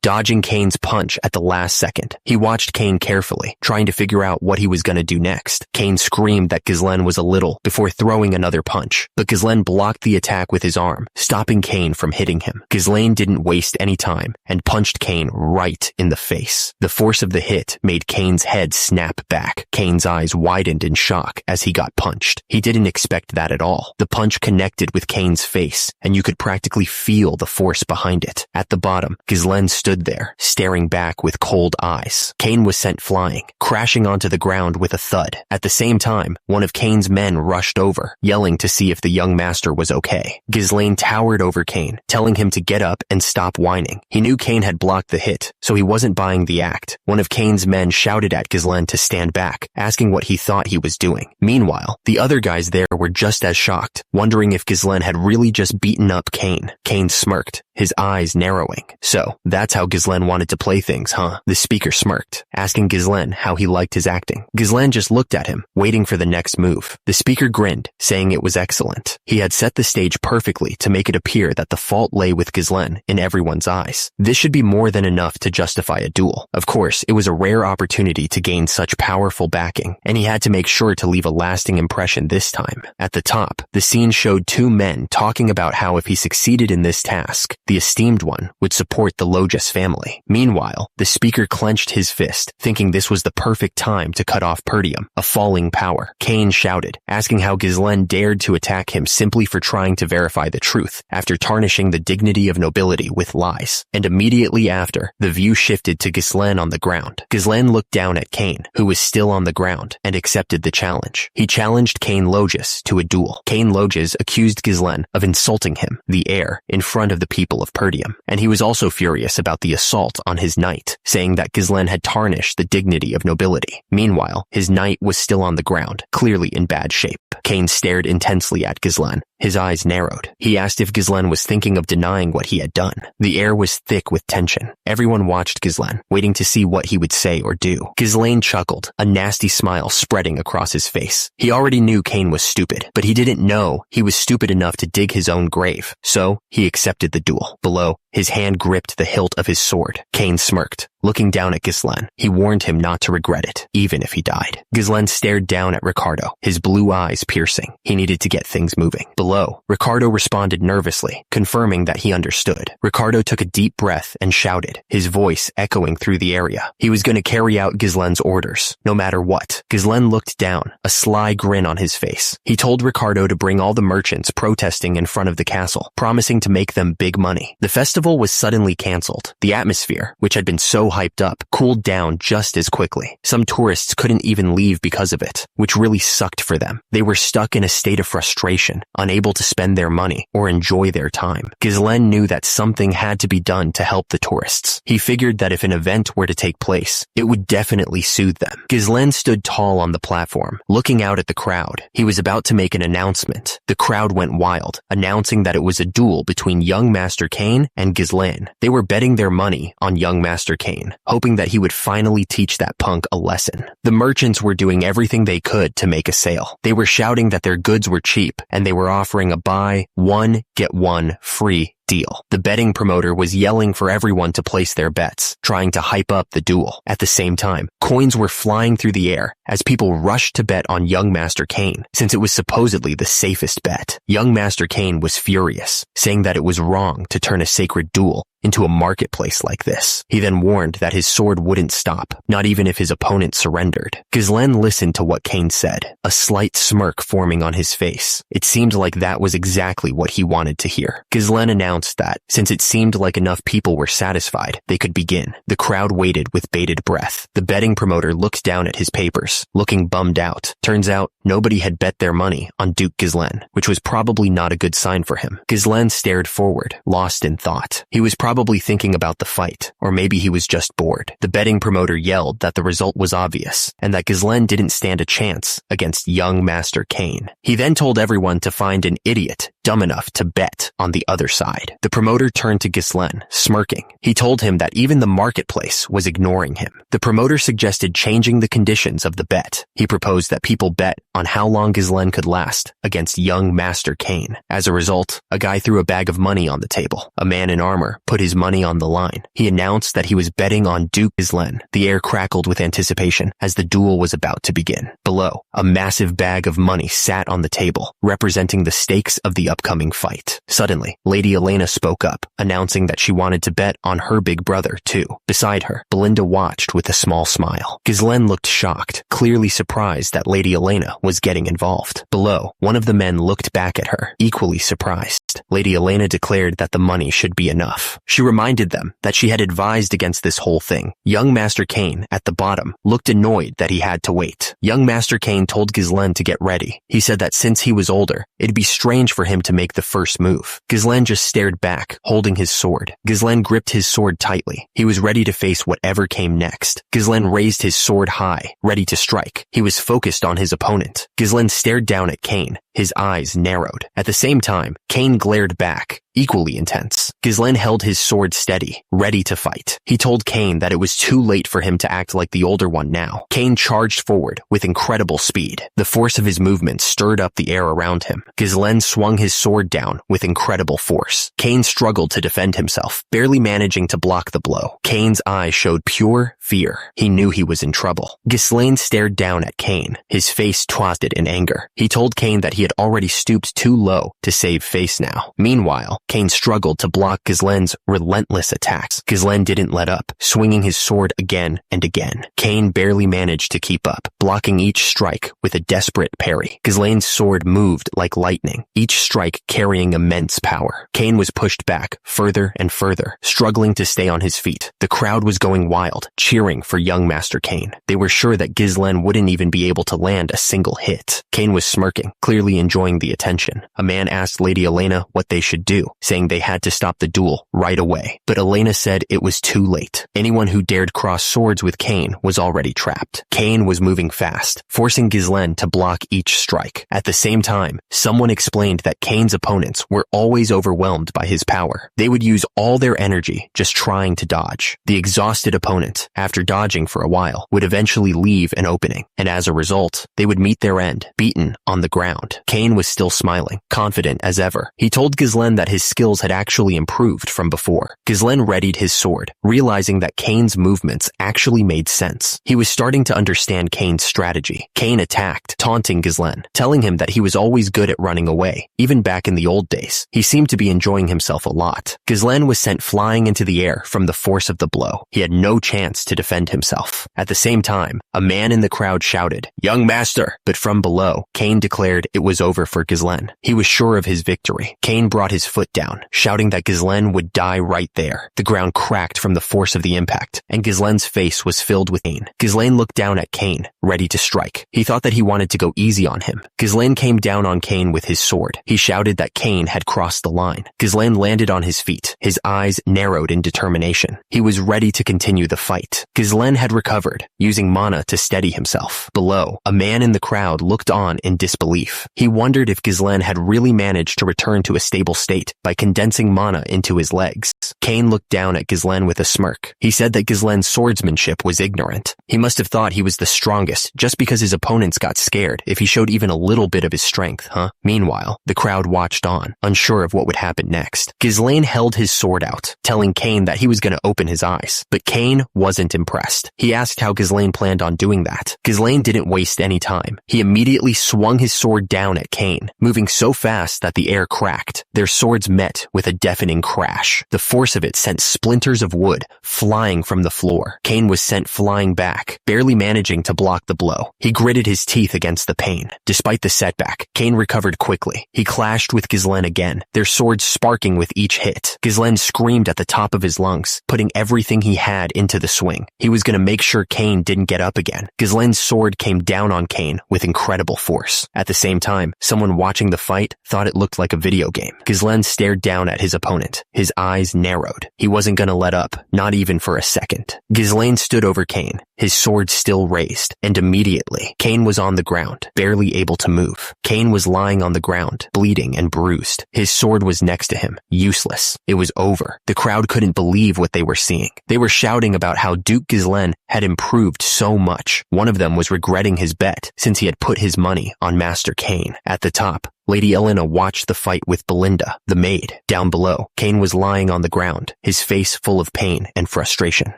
dodging Cain's punch at the last second. He watched Cain carefully, trying to figure out what he was going to do next. Cain screamed that Ghislaine was a little before throwing another punch, but Ghislaine blocked the attack with his arm, stopping Cain from hitting him. Ghislaine didn't waste any time and punched Cain right in the face. The force of the hit made Cain's head snap back. Cain's eyes widened in shock as he got punched. He didn't expect that at all. The punch connected with Cain's face, and you could practically feel the force behind it. At the bottom, Ghislaine stood there, staring back with cold eyes. Cain was sent flying, crashing onto the ground with a thud. At the same time, one of Cain's men rushed over, yelling to see if the young master was okay. Ghislaine towered over Cain, telling him to get up and stop whining. He knew Cain had blocked the hit, so he wasn't buying the act. One of Cain's men shouted at Ghislaine to stand back, asking what he thought he was doing. Meanwhile, the other guys there were just as shocked, wondering if Ghislaine had really just beaten up Cain. Cain smirked, his eyes narrowing. So, that's how Ghislaine wanted to play things, huh? The speaker smirked, asking Ghislaine how he liked his acting. Ghislaine just looked at him, waiting for the next move. The speaker grinned, saying it was excellent. He had set the stage perfectly to make it appear that the fault lay with Ghislaine in everyone's eyes. This should be more than enough to justify a duel. Of course, it was a rare opportunity to gain such powerful backing, and he had to make sure to leave a lasting impression this time. At the top, the scene showed two men talking about how if he succeeded in this task, the esteemed one would support the Logis family. Meanwhile, the speaker clenched his fist, thinking this was the perfect time to cut off Perdium, a falling power. Cain shouted, asking how Ghislaine dared to attack him simply for trying to verify the truth, after tarnishing the dignity of nobility with lies. And immediately after, the view shifted to Ghislaine on the ground. Ghislaine looked down at Cain, who was still on the ground, and accepted the challenge. He challenged Cain Logis to a duel. Cain Logis accused Ghislaine of insulting him, the heir, in front of the people of Perdium, and he was also furious about the assault on his knight, saying that Ghislaine had tarnished the dignity of nobility. Meanwhile, his knight was still on the ground, clearly in bad shape. Cain stared intensely at Ghislaine, His eyes narrowed. He asked if Ghislaine was thinking of denying what he had done. The air was thick with tension. Everyone watched Ghislaine, waiting to see what he would say or do. Ghislaine chuckled, a nasty smile spreading across his face. He already knew Cain was stupid, but he didn't know he was stupid enough to dig his own grave. So, he accepted the duel. Below, his hand gripped the hilt of his sword. Cain smirked. Looking down at Ghislaine, he warned him not to regret it, even if he died. Ghislaine stared down at Ricardo, his blue eyes piercing. He needed to get things moving. Below, Ricardo responded nervously, confirming that he understood. Ricardo took a deep breath and shouted, his voice echoing through the area. He was going to carry out Ghislaine's orders, no matter what. Ghislaine looked down, a sly grin on his face. He told Ricardo to bring all the merchants protesting in front of the castle, promising to make them big money. The festival was suddenly cancelled. The atmosphere, which had been so hyped up, cooled down just as quickly. Some tourists couldn't even leave because of it, which really sucked for them. They were stuck in a state of frustration, unable to spend their money or enjoy their time. Ghislaine knew that something had to be done to help the tourists. He figured that if an event were to take place, it would definitely soothe them. Ghislaine stood tall on the platform, looking out at the crowd. He was about to make an announcement. The crowd went wild, announcing that it was a duel between young Master Cain and Ghislaine. They were betting their money on young Master Cain, hoping that he would finally teach that punk a lesson. The merchants were doing everything they could to make a sale. They were shouting that their goods were cheap, and they were offering a buy one, get one free deal. The betting promoter was yelling for everyone to place their bets, trying to hype up the duel. At the same time, coins were flying through the air as people rushed to bet on young Master Cain, since it was supposedly the safest bet. Young Master Cain was furious, saying that it was wrong to turn a sacred duel into a marketplace like this. He then warned that his sword wouldn't stop, not even if his opponent surrendered. Ghislaine listened to what Cain said, a slight smirk forming on his face. It seemed like that was exactly what he wanted to hear. Ghislaine announced that, since it seemed like enough people were satisfied, they could begin. The crowd waited with bated breath. The betting promoter looked down at his papers, looking bummed out. Turns out, nobody had bet their money on Duke Ghislaine, which was probably not a good sign for him. Ghislaine stared forward, lost in thought. He was probably thinking about the fight, or maybe he was just bored. The betting promoter yelled that the result was obvious, and that Ghislaine didn't stand a chance against young Master Cain. He then told everyone to find an idiot dumb enough to bet on the other side. The promoter turned to Ghislaine, smirking. He told him that even the marketplace was ignoring him. The promoter suggested changing the conditions of the bet. He proposed that people bet on how long Ghislaine could last against young Master Cain. As a result, a guy threw a bag of money on the table. A man in armor put his money on the line. He announced that he was betting on Duke Ghislaine. The air crackled with anticipation as the duel was about to begin. Below, a massive bag of money sat on the table, representing the stakes of the upcoming fight. Suddenly, Lady Elena spoke up, announcing that she wanted to bet on her big brother, too. Beside her, Belinda watched with a small smile. Ghislaine looked shocked, clearly surprised that Lady Elena was getting involved. Below, one of the men looked back at her, equally surprised. Lady Elena declared that the money should be enough. She reminded them that she had advised against this whole thing. Young Master Cain, at the bottom, looked annoyed that he had to wait. Young Master Cain told Ghislaine to get ready. He said that since he was older, it'd be strange for him to make the first move. Ghislaine just stared back, holding his sword. Ghislaine gripped his sword tightly. He was ready to face whatever came next. Ghislaine raised his sword high, ready to strike. He was focused on his opponent. Ghislaine stared down at Cain. His eyes narrowed. At the same time, Cain glared back, equally intense. Ghislaine held his sword steady, ready to fight. He told Cain that it was too late for him to act like the older one now. Cain charged forward with incredible speed. The force of his movement stirred up the air around him. Ghislaine swung his sword down with incredible force. Cain struggled to defend himself, barely managing to block the blow. Cain's eyes showed pure fear. He knew he was in trouble. Ghislaine stared down at Cain, his face twisted in anger. He told Cain that he had already stooped too low to save face now. Meanwhile, Cain struggled to block Ghislaine's relentless attacks. Ghislaine didn't let up, swinging his sword again and again. Cain barely managed to keep up, blocking each strike with a desperate parry. Ghislaine's sword moved like lightning, each strike carrying immense power. Cain was pushed back further and further, struggling to stay on his feet. The crowd was going wild, cheering for young Master Cain. They were sure that Ghislaine wouldn't even be able to land a single hit. Cain was smirking, clearly enjoying the attention. A man asked Lady Elena what they should do. saying they had to stop the duel right away. But Elena said it was too late. Anyone who dared cross swords with Cain was already trapped. Cain was moving fast, forcing Ghislaine to block each strike. At the same time, someone explained that Cain's opponents were always overwhelmed by his power. They would use all their energy just trying to dodge. The exhausted opponent, after dodging for a while, would eventually leave an opening, and as a result, they would meet their end, beaten on the ground. Cain was still smiling, confident as ever. He told Ghislaine that his skills had actually improved from before. Ghislaine readied his sword, realizing that Cain's movements actually made sense. He was starting to understand Cain's strategy. Cain attacked, taunting Ghislaine, telling him that he was always good at running away, even back in the old days. He seemed to be enjoying himself a lot. Ghislaine was sent flying into the air from the force of the blow. He had no chance to defend himself. At the same time, a man in the crowd shouted, "Young master!" But from below, Cain declared it was over for Ghislaine. He was sure of his victory. Cain brought his foot down, shouting that Ghislaine would die right there. The ground cracked from the force of the impact, and Ghislaine's face was filled with pain. Ghislaine looked down at Cain, ready to strike. He thought that he wanted to go easy on him. Ghislaine came down on Cain with his sword. He shouted that Cain had crossed the line. Ghislaine landed on his feet, his eyes narrowed in determination. He was ready to continue the fight. Ghislaine had recovered, using mana to steady himself. Below, a man in the crowd looked on in disbelief. He wondered if Ghislaine had really managed to return to a stable state by condensing mana into his legs. Cain looked down at Ghislaine with a smirk. He said that Ghislaine's swordsmanship was ignorant. He must have thought he was the strongest just because his opponents got scared if he showed even a little bit of his strength, huh? Meanwhile, the crowd watched on, unsure of what would happen next. Ghislaine held his sword out, telling Cain that he was going to open his eyes. But Cain wasn't impressed. He asked how Ghislaine planned on doing that. Ghislaine didn't waste any time. He immediately swung his sword down at Cain, moving so fast that the air cracked. Their swords met with a deafening crash. The force of it sent splinters of wood flying from the floor. Cain was sent flying back, barely managing to block the blow. He gritted his teeth against the pain. Despite the setback, Cain recovered quickly. He clashed with Ghislaine again, their swords sparking with each hit. Ghislaine screamed at the top of his lungs, putting everything he had into the swing. He was going to make sure Cain didn't get up again. Ghislaine's sword came down on Cain with incredible force. At the same time, someone watching the fight thought it looked like a video game. Ghislaine stared down at his opponent. His eyes narrowed. He wasn't going to let up, not even for a second. Ghislaine stood over Cain, his sword still raised, and immediately, Cain was on the ground, barely able to move. Cain was lying on the ground, bleeding and bruised. His sword was next to him, useless. It was over. The crowd couldn't believe what they were seeing. They were shouting about how Duke Ghislaine had improved so much. One of them was regretting his bet, since he had put his money on Master Cain. At the top, Lady Elena watched the fight with Belinda, the maid. Down below, Cain was lying on the ground, his face full of pain and frustration.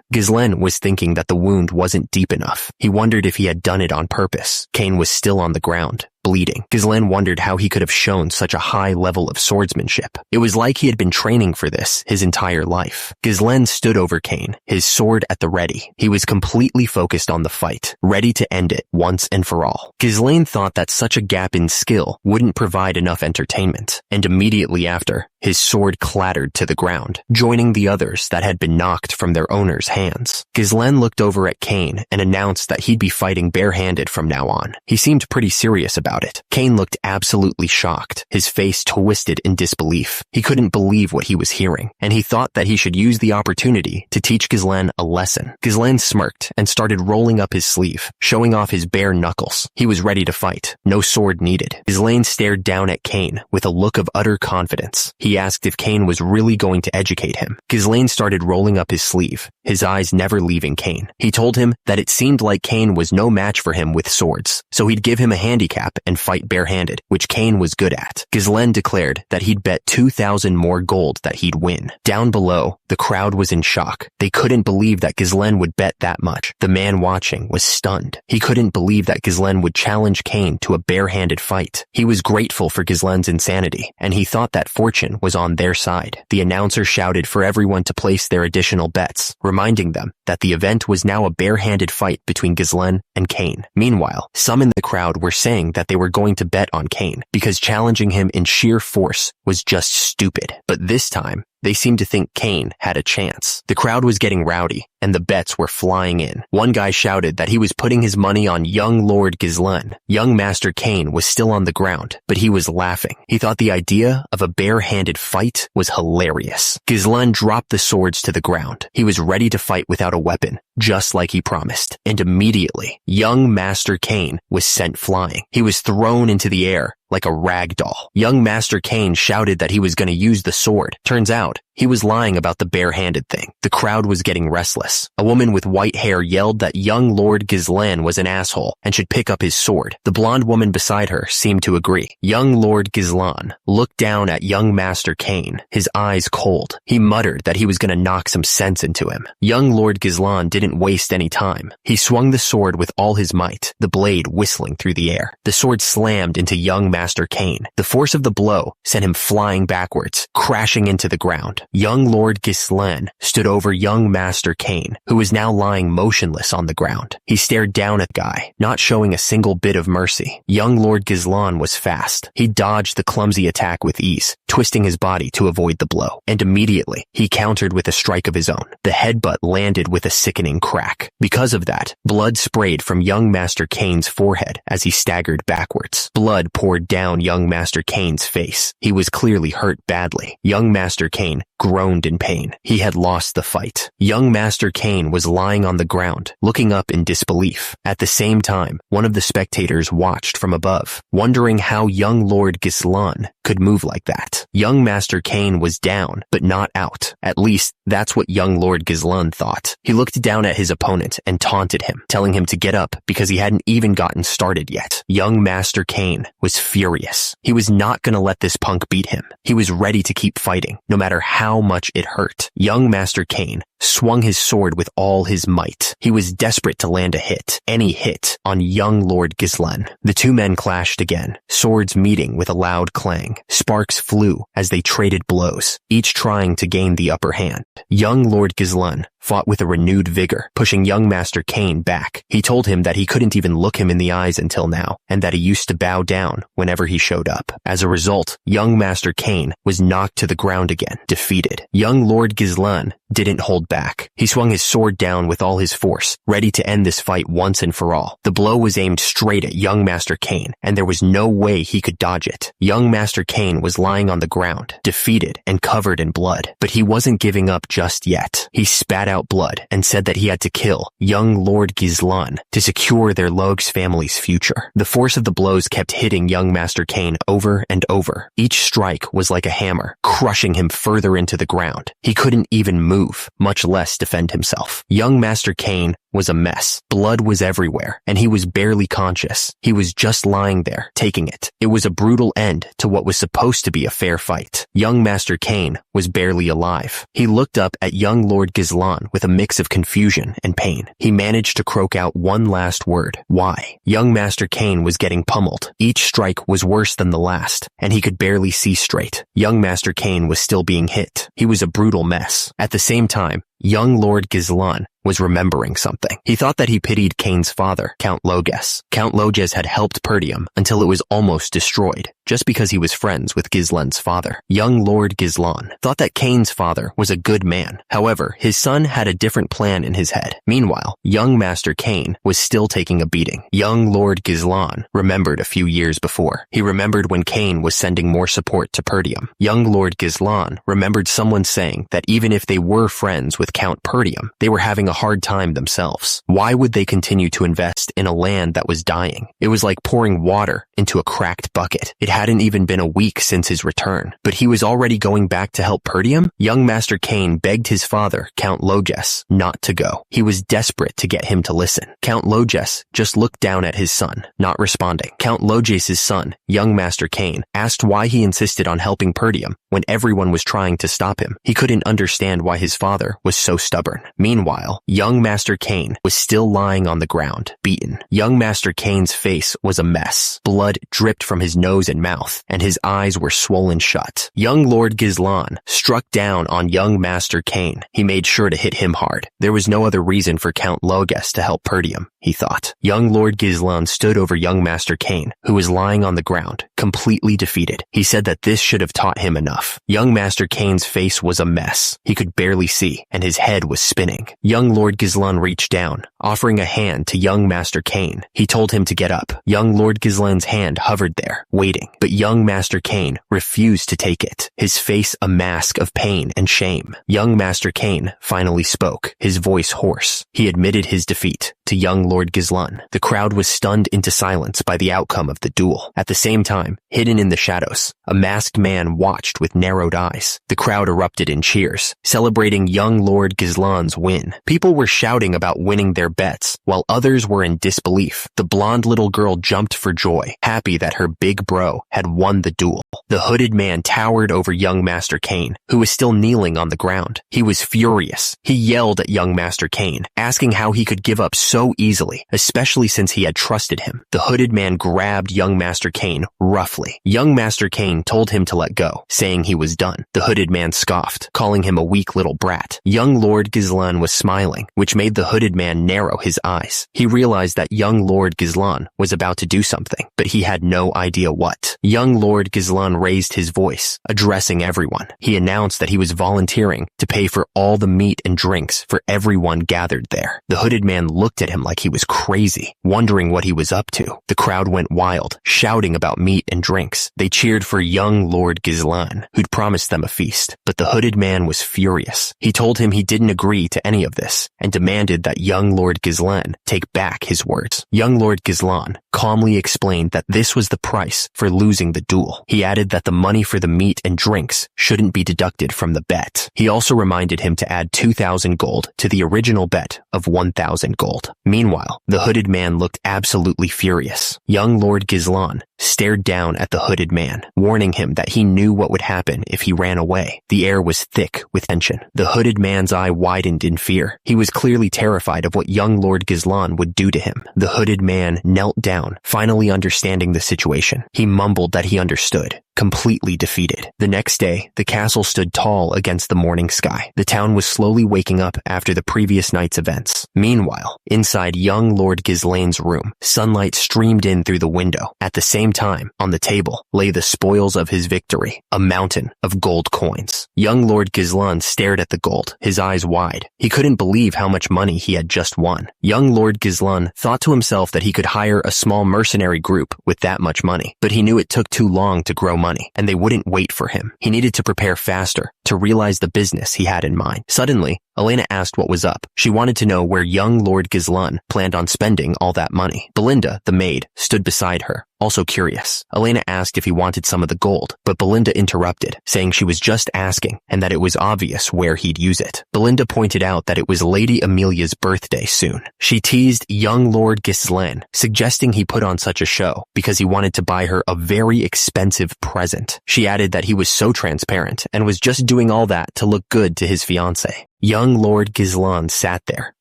Ghislaine was thinking that the wound wasn't deep enough. He wondered if he had done it on purpose. Cain was still on the ground, bleeding. Ghislaine wondered how he could have shown such a high level of swordsmanship. It was like he had been training for this his entire life. Ghislaine stood over Cain, his sword at the ready. He was completely focused on the fight, ready to end it once and for all. Ghislaine thought that such a gap in skill wouldn't provide enough entertainment, and immediately after, his sword clattered to the ground, joining the others that had been knocked from their owner's hands. Ghislaine looked over at Cain and announced that he'd be fighting barehanded from now on. He seemed pretty serious about it. Cain looked absolutely shocked, his face twisted in disbelief. He couldn't believe what he was hearing, and he thought that he should use the opportunity to teach Ghislaine a lesson. Ghislaine smirked and started rolling up his sleeve, showing off his bare knuckles. He was ready to fight, no sword needed. Ghislaine stared down at Cain with a look of utter confidence. He asked if Cain was really going to educate him. Ghislaine started rolling up his sleeve, his eyes never leaving Cain. He told him that it seemed like Cain was no match for him with swords, so he'd give him a handicap and fight barehanded, which Cain was good at. Ghislaine declared that he'd bet 2,000 more gold that he'd win. Down below, the crowd was in shock. They couldn't believe that Ghislaine would bet that much. The man watching was stunned. He couldn't believe that Ghislaine would challenge Cain to a barehanded fight. He was grateful for Ghislaine's insanity, and he thought that fortune was on their side. The announcer shouted for everyone to place their additional bets, reminding them that the event was now a barehanded fight between Ghislaine and Cain. Meanwhile, some in the crowd were saying that they were going to bet on Cain because challenging him in sheer force was just stupid. But this time, they seemed to think Cain had a chance. The crowd was getting rowdy. and the bets were flying in. One guy shouted that he was putting his money on young Lord Gizlen. Young Master Kane was still on the ground, but he was laughing. He thought the idea of a bare-handed fight was hilarious. Gizlen dropped the swords to the ground. He was ready to fight without a weapon, just like he promised. And immediately, young Master Kane was sent flying. He was thrown into the air like a rag doll. Young Master Kane shouted that he was going to use the sword. Turns out, he was lying about the bare-handed thing. The crowd was getting restless. A woman with white hair yelled that young Lord Gizlan was an asshole and should pick up his sword. The blonde woman beside her seemed to agree. Young Lord Gizlan looked down at young Master Kane, his eyes cold. He muttered that he was going to knock some sense into him. Young Lord Gizlan didn't waste any time. He swung the sword with all his might, the blade whistling through the air. The sword slammed into young Master Kane. The force of the blow sent him flying backwards, crashing into the ground. Young Lord Gizlan stood over young Master Kane, who was now lying motionless on the ground. He stared down at the guy, not showing a single bit of mercy. Young Lord Gizlan was fast. He dodged the clumsy attack with ease, twisting his body to avoid the blow. And immediately, he countered with a strike of his own. The headbutt landed with a sickening crack. Because of that, blood sprayed from young Master Kane's forehead as he staggered backwards. Blood poured down young Master Kane's face. He was clearly hurt badly. Young Master Kane groaned in pain. He had lost the fight. Young Master Kane was lying on the ground, looking up in disbelief. At the same time, one of the spectators watched from above, wondering how young Lord Gizlan could move like that. Young Master Kane was down, but not out. At least, that's what young Lord Gizlan thought. He looked down at his opponent and taunted him, telling him to get up because he hadn't even gotten started yet. Young Master Kane was furious. He was not going to let this punk beat him. He was ready to keep fighting, no matter how much it hurt. Young Master Kane swung his sword with all his might. He was desperate to land a hit, any hit, on young Lord Gizlen. The two men clashed again, swords meeting with a loud clang. Sparks flew as they traded blows, each trying to gain the upper hand. Young Lord Gizlen fought with a renewed vigor, pushing young Master Kane back. He told him that he couldn't even look him in the eyes until now, and that he used to bow down whenever he showed up. As a result, young Master Kane was knocked to the ground again, defeated. Young Lord Gizlen didn't hold back. He swung his sword down with all his force, ready to end this fight once and for all. The blow was aimed straight at young Master Kane, and there was no way he could dodge it. Young Master Kane was lying on the ground, defeated and covered in blood, but he wasn't giving up just yet. He spat out blood and said that he had to kill young Lord Gizlan to secure their Logs family's future. The force of the blows kept hitting young Master Kane over and over. Each strike was like a hammer, crushing him further into the ground. He couldn't even move, much less defend himself. Young Master Kane was a mess. Blood was everywhere, and he was barely conscious. He was just lying there, taking it. It was a brutal end to what was supposed to be a fair fight. Young Master Kane was barely alive. He looked up at young Lord Gizlan with a mix of confusion and pain. He managed to croak out one last word. Why? Young Master Kane was getting pummeled. Each strike was worse than the last, and he could barely see straight. Young Master Kane was still being hit. He was a brutal mess. At the same time, young Lord Gizlan was remembering something. He thought that he pitied Kane's father, Count Loges. Count Loges had helped Perdium until it was almost destroyed, just because he was friends with Gizlen's father. Young Lord Gizlan thought that Kane's father was a good man. However, his son had a different plan in his head. Meanwhile, young Master Kane was still taking a beating. Young Lord Gizlan remembered a few years before. He remembered when Kane was sending more support to Perdium. Young Lord Gizlan remembered someone saying that even if they were friends with Count Perdium, they were having a hard time themselves. Why would they continue to invest in a land that was dying? It was like pouring water into a cracked bucket. It hadn't even been a week since his return, but he was already going back to help Perdium? Young Master Kane begged his father, Count Loges, not to go. He was desperate to get him to listen. Count Loges just looked down at his son, not responding. Count Loges' son, young Master Kane, asked why he insisted on helping Perdium when everyone was trying to stop him. He couldn't understand why his father was so stubborn. Meanwhile, young Master Kane was still lying on the ground, beaten. Young Master Kane's face was a mess. Blood dripped from his nose and mouth, and his eyes were swollen shut. Young Lord Gizlan struck down on young Master Kane. He made sure to hit him hard. There was no other reason for Count Loges to help Perdium, he thought. Young Lord Gizlan stood over young Master Kane, who was lying on the ground, completely defeated. He said that this should have taught him enough. Young Master Kane's face was a mess. He could barely see, and and his head was spinning. Young Lord Gizlan reached down, offering a hand to young Master Kane. He told him to get up. Young Lord Gizlan's hand hovered there, waiting, but young Master Kane refused to take it, his face a mask of pain and shame. Young Master Kane finally spoke, his voice hoarse. He admitted his defeat to young Lord Gizlan. The crowd was stunned into silence by the outcome of the duel. At the same time, hidden in the shadows, a masked man watched with narrowed eyes. The crowd erupted in cheers, celebrating young Lord Gizlan's win. People were shouting about winning their bets, while others were in disbelief. The blonde little girl jumped for joy, happy that her big bro had won the duel. The hooded man towered over young Master Kane, who was still kneeling on the ground. He was furious. He yelled at young Master Kane, asking how he could give up so easily, especially since he had trusted him. The hooded man grabbed young Master Kane roughly. Young Master Kane told him to let go, saying he was done. The hooded man scoffed, calling him a weak little brat. Young Lord Gizlan was smiling, which made the hooded man narrow his eyes. He realized that young Lord Gizlan was about to do something, but he had no idea what. Young Lord Gizlan raised his voice, addressing everyone. He announced that he was volunteering to pay for all the meat and drinks for everyone gathered there. The hooded man looked at him like he was crazy, wondering what he was up to. The crowd went wild, shouting about meat and drinks. They cheered for young Lord Gizlan, who'd promised them a feast. But the hooded man was furious. He told him he didn't agree to any of this, and demanded that young Lord Gizlan take back his words. Young Lord Gizlan calmly explained that this was the price for losing the duel. He added that the money for the meat and drinks shouldn't be deducted from the bet. He also reminded him to add 2,000 gold to the original bet of 1,000 gold. Meanwhile, the hooded man looked absolutely furious. Young Lord Gizlan stared down at the hooded man, warning him that he knew what would happen if he ran away. The air was thick with tension. The hooded man's eye widened in fear. He was clearly terrified of what young Lord Gizlan would do to him. The hooded man knelt down, finally understanding the situation. He mumbled that he understood, completely defeated. The next day, the castle stood tall against the morning sky. The town was slowly waking up after the previous night's events. Meanwhile, inside young Lord Gizlan's room, sunlight streamed in through the window. At the same time, on the table, lay the spoils of his victory, a mountain of gold coins. Young Lord Gizlan stared at the gold, his eyes wide. He couldn't believe how much money he had just won. Young Lord Gizlan thought to himself that he could hire a small mercenary group with that much money, but he knew it took too long to grow money, and they wouldn't wait for him. He needed to prepare faster to realize the business he had in mind. Suddenly, Elena asked what was up. She wanted to know where young Lord Gizlan planned on spending all that money. Belinda, the maid, stood beside her, also curious. Elena asked if he wanted some of the gold, but Belinda interrupted, saying she was just asking and that it was obvious where he'd use it. Belinda pointed out that it was Lady Amelia's birthday soon. She teased young Lord Gizlan, suggesting he put on such a show because he wanted to buy her a very expensive present. She added that he was so transparent and was just doing all that to look good to his fiancée. Young Lord Gizlan sat there,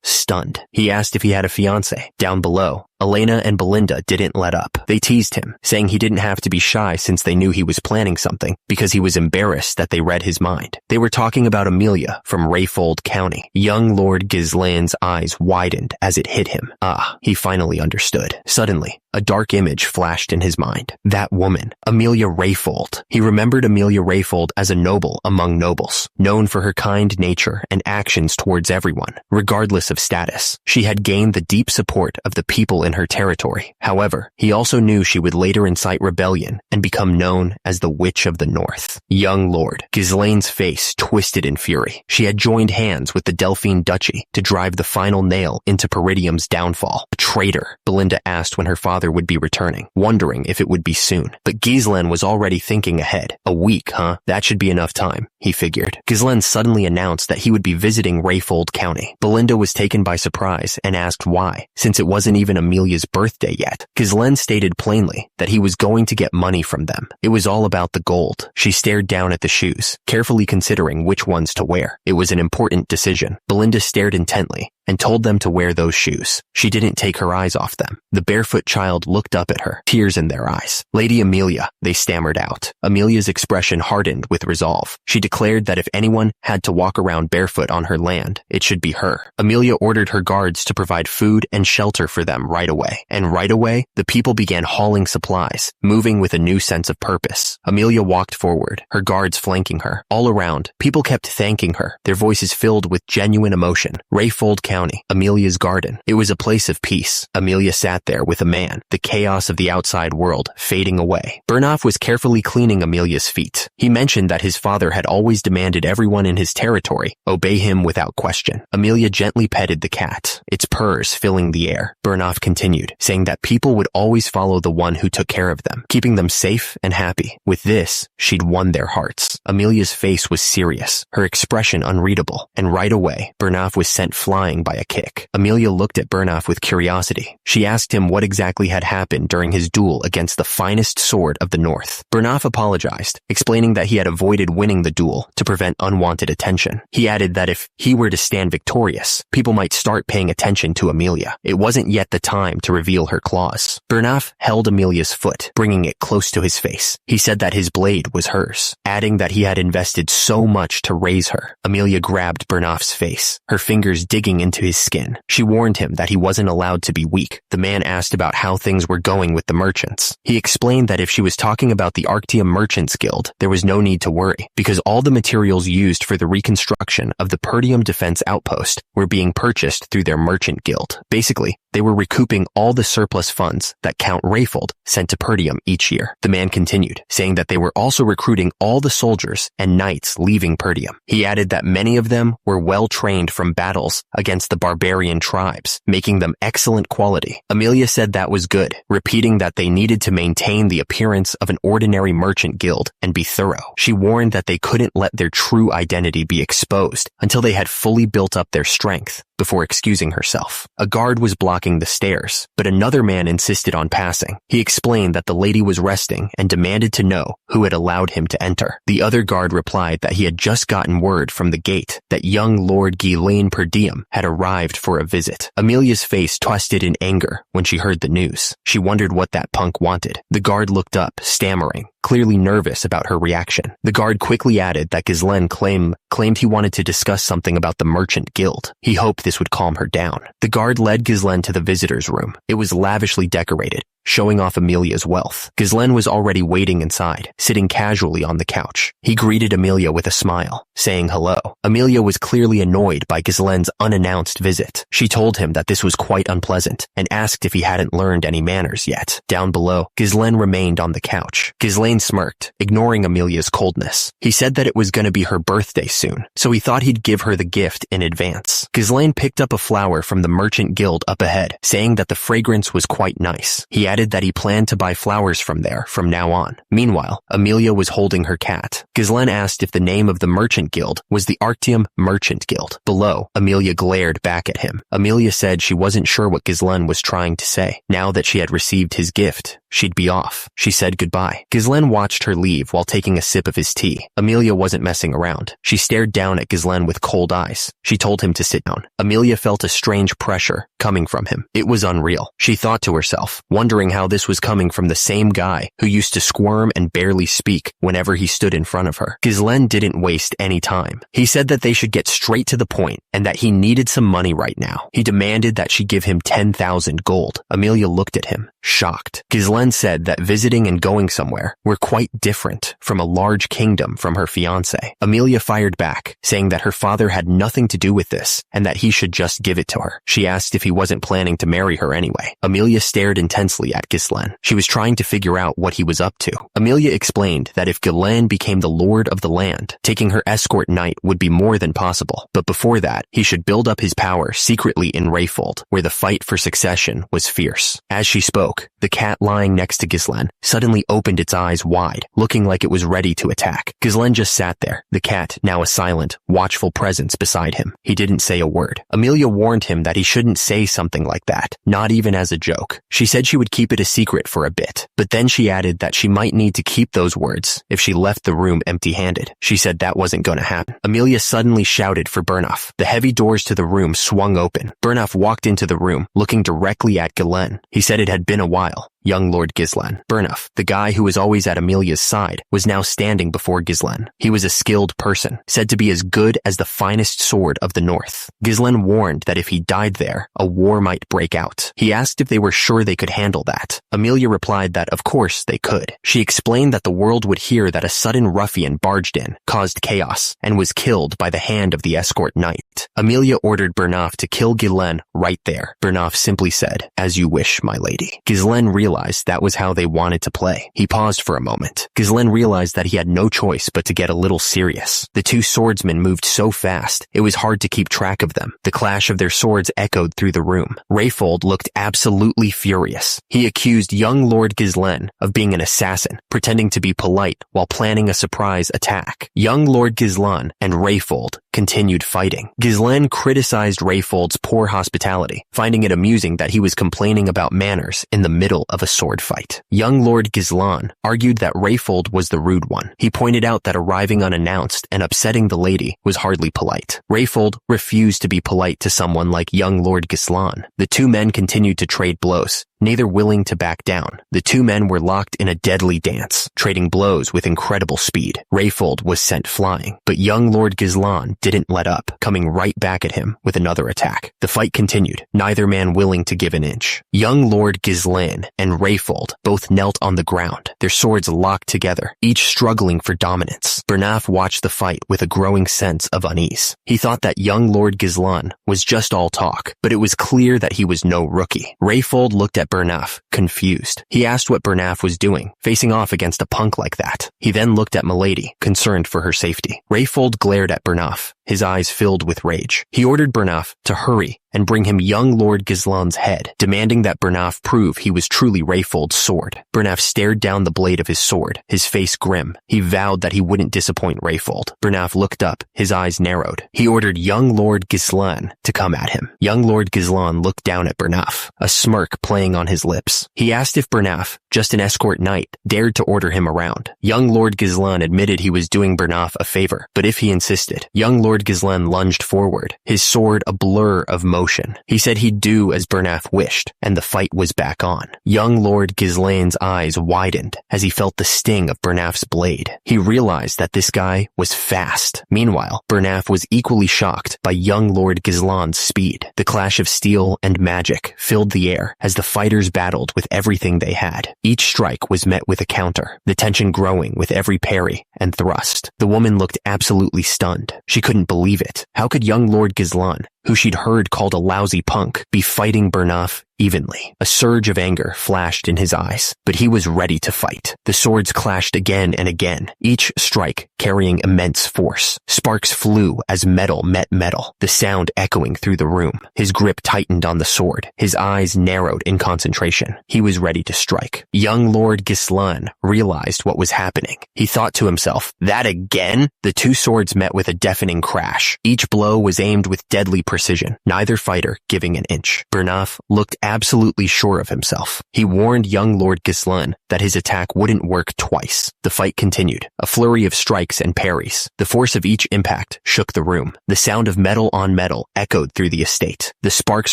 stunned. He asked if he had a fiancé. Down below, Elena and Belinda didn't let up. They teased him, saying he didn't have to be shy since they knew he was planning something, because he was embarrassed that they read his mind. They were talking about Amelia from Rayfold County. Young Lord Gizlan's eyes widened as it hit him. He finally understood. Suddenly, a dark image flashed in his mind. That woman, Amelia Rayfold. He remembered Amelia Rayfold as a noble among nobles, known for her kind nature and actions towards everyone, regardless of status. She had gained the deep support of the people in her territory. However, he also knew she would later incite rebellion and become known as the Witch of the North. Young Lord Gizlan's face twisted in fury. She had joined hands with the Delphine Duchy to drive the final nail into Peridium's downfall. A traitor, Belinda asked when her father would be returning, wondering if it would be soon. But Gizlan was already thinking ahead. A week, huh? That should be enough time, he figured. Gizlan suddenly announced that he would be visiting Rayfold County. Belinda was taken by surprise and asked why, since it wasn't even Amelia's birthday yet. Gizlan stated plainly that he was going to get money from them. It was all about the gold. She stared down at the shoes, carefully considering which ones to wear. It was an important decision. Belinda stared intently and told them to wear those shoes. She didn't take her eyes off them. The barefoot child looked up at her, tears in their eyes. "Lady Amelia," they stammered out. Amelia's expression hardened with resolve. She declared that if anyone had to walk around barefoot on her land, it should be her. Amelia ordered her guards to provide food and shelter for them right away. And right away, the people began hauling supplies, moving with a new sense of purpose. Amelia walked forward, her guards flanking her. All around, people kept thanking her, their voices filled with genuine emotion. Rayfold County, Amelia's garden. It was a place of peace. Amelia sat there with a man, the chaos of the outside world fading away. Burnoff was carefully cleaning Amelia's feet. He mentioned that his father had always demanded everyone in his territory obey him without question. Amelia gently petted the cat, its purrs filling the air. Burnoff continued, saying that people would always follow the one who took care of them, keeping them safe and happy. With this, she'd won their hearts. Amelia's face was serious, her expression unreadable, and right away, Burnoff was sent flying by a kick. Amelia looked at Burnoff with curiosity. She asked him what exactly had happened during his duel against the finest sword of the North. Burnoff apologized, explaining that he had avoided winning the duel to prevent unwanted attention. He added that if he were to stand victorious, people might start paying attention to Amelia. It wasn't yet the time to reveal her claws. Burnoff held Amelia's foot, bringing it close to his face. He said that his blade was hers, adding that he had invested so much to raise her. Amelia grabbed Burnoff's face, her fingers digging into his skin. She warned him that he wasn't allowed to be weak. The man asked about how things were going with the merchants. He explained that if she was talking about the Arctium Merchants Guild, there was no need to worry, because all the materials used for the reconstruction of the Perdium Defense Outpost were being purchased through their merchant guild. Basically, they were recouping all the surplus funds that Count Rayfold sent to Perdium each year. The man continued, saying that they were also recruiting all the soldiers and knights leaving Perdium. He added that many of them were well trained from battles against the barbarian tribes, making them excellent quality. Amelia said that was good, repeating that they needed to maintain the appearance of an ordinary merchant guild and be thorough. She warned that they couldn't let their true identity be exposed until they had fully built up their strength. Before excusing herself, a guard was blocking the stairs, but another man insisted on passing. He explained that the lady was resting and demanded to know who had allowed him to enter. The other guard replied that he had just gotten word from the gate that young Lord Ghislaine Perdium had arrived for a visit. Amelia's face twisted in anger when she heard the news. She wondered what that punk wanted. The guard looked up, stammering, clearly nervous about her reaction. The guard quickly added that Ghislaine claimed he wanted to discuss something about the merchant guild. He hoped this would calm her down. The guard led Ghislaine to the visitor's room. It was lavishly decorated, showing off Amelia's wealth. Ghislaine was already waiting inside, sitting casually on the couch. He greeted Amelia with a smile, saying hello. Amelia was clearly annoyed by Ghislaine's unannounced visit. She told him that this was quite unpleasant and asked if he hadn't learned any manners yet. Down below, Ghislaine remained on the couch. Ghislaine smirked, ignoring Amelia's coldness. He said that it was going to be her birthday soon, so he thought he'd give her the gift in advance. Ghislaine picked up a flower from the merchant guild up ahead, saying that the fragrance was quite nice. He added that he planned to buy flowers from there from now on. Meanwhile, Amelia was holding her cat. Ghislaine asked if the name of the merchant guild was the Arctium Merchant Guild. Below, Amelia glared back at him. Amelia said she wasn't sure what Ghislaine was trying to say. Now that she had received his gift, she'd be off. She said goodbye. Ghislaine watched her leave while taking a sip of his tea. Amelia wasn't messing around. She stared down at Ghislaine with cold eyes. She told him to sit down. Amelia felt a strange pressure coming from him. It was unreal. She thought to herself, wondering how this was coming from the same guy who used to squirm and barely speak whenever he stood in front of her. Ghislaine didn't waste any time. He said that they should get straight to the point and that he needed some money right now. He demanded that she give him 10,000 gold. Amelia looked at him, shocked. Ghislaine said that visiting and going somewhere were quite different from a large kingdom from her fiancé. Amelia fired back, saying that her father had nothing to do with this and that he should just give it to her. She asked if he wasn't planning to marry her anyway. Amelia stared intensely at Ghislaine. She was trying to figure out what he was up to. Amelia explained that if Ghislaine became the lord of the land, taking her escort knight would be more than possible. But before that, he should build up his power secretly in Rayfold, where the fight for succession was fierce. As she spoke, the cat lying lying next to Ghislaine, suddenly opened its eyes wide, looking like it was ready to attack. Ghislaine just sat there, the cat now a silent, watchful presence beside him. He didn't say a word. Amelia warned him that he shouldn't say something like that, not even as a joke. She said she would keep it a secret for a bit, but then she added that she might need to keep those words if she left the room empty-handed. She said that wasn't going to happen. Amelia suddenly shouted for Bernoff. The heavy doors to the room swung open. Bernoff walked into the room, looking directly at Ghislaine. He said it had been a while. Young Lord Ghislaine. Bernoff, the guy who was always at Amelia's side, was now standing before Ghislaine. He was a skilled person, said to be as good as the finest sword of the north. Ghislaine warned that if he died there, a war might break out. He asked if they were sure they could handle that. Amelia replied that of course they could. She explained that the world would hear that a sudden ruffian barged in, caused chaos, and was killed by the hand of the escort knight. Amelia ordered Bernoff to kill Ghislaine right there. Bernoff simply said, "As you wish, my lady." Ghislaine realized that was how they wanted to play. He paused for a moment. Ghislaine realized that he had no choice but to get a little serious. The two swordsmen moved so fast, it was hard to keep track of them. The clash of their swords echoed through the room. Rayfold looked absolutely furious. He accused young Lord Ghislaine of being an assassin, pretending to be polite while planning a surprise attack. Young Lord Ghislaine and Rayfold continued fighting. Ghislaine criticized Rayfold's poor hospitality, finding it amusing that he was complaining about manners in the middle of a sword fight. Young Lord Ghislaine argued that Rayfold was the rude one. He pointed out that arriving unannounced and upsetting the lady was hardly polite. Rayfold refused to be polite to someone like young Lord Ghislaine. The two men continued to trade blows, neither willing to back down. The two men were locked in a deadly dance, trading blows with incredible speed. Rayfold was sent flying, but young Lord Ghislaine didn't let up, coming right back at him with another attack. The fight continued, neither man willing to give an inch. Young Lord Ghislaine and Rayfold both knelt on the ground, their swords locked together, each struggling for dominance. Bernoff watched the fight with a growing sense of unease. He thought that young Lord Ghislaine was just all talk, but it was clear that he was no rookie. Rayfold looked at Bernoff, confused. He asked what Bernoff was doing, facing off against a punk like that. He then looked at Milady, concerned for her safety. Rayfold glared at Bernoff, his eyes filled with rage. He ordered Bernoff to hurry and bring him young Lord Ghislaine's head, demanding that Bernoff prove he was truly Rayfold's sword. Bernoff stared down the blade of his sword, his face grim. He vowed that he wouldn't disappoint Rayfold. Bernoff looked up, his eyes narrowed. He ordered young Lord Ghislaine to come at him. Young Lord Ghislaine looked down at Bernoff, a smirk playing on his lips. He asked if Bernoff, just an escort knight, dared to order him around. Young Lord Ghislaine admitted he was doing Bernoff a favor, but if he insisted, young Lord Ghislaine lunged forward, his sword a blur of motion. He said he'd do as Bernoff wished, and the fight was back on. Young Lord Ghislaine's eyes widened as he felt the sting of Bernoff's blade. He realized that this guy was fast. Meanwhile, Bernoff was equally shocked by young Lord Ghislaine's speed. The clash of steel and magic filled the air as the fighters battled with everything they had. Each strike was met with a counter, the tension growing with every parry and thrust. The woman looked absolutely stunned. She couldn't believe it. How could young Lord Ghislaine, who she'd heard called a lousy punk, be fighting Bernoff evenly? A surge of anger flashed in his eyes, but he was ready to fight. The swords clashed again and again, each strike carrying immense force. Sparks flew as metal met metal, the sound echoing through the room. His grip tightened on the sword, his eyes narrowed in concentration. He was ready to strike. Young Lord Ghislaine realized what was happening. He thought to himself, that again? The two swords met with a deafening crash. Each blow was aimed with deadly precision, neither fighter giving an inch. Bernoff looked absolutely sure of himself. He warned young Lord Ghislaine that his attack wouldn't work twice. The fight continued, a flurry of strikes and parries. The force of each impact shook the room. The sound of metal on metal echoed through the estate. The sparks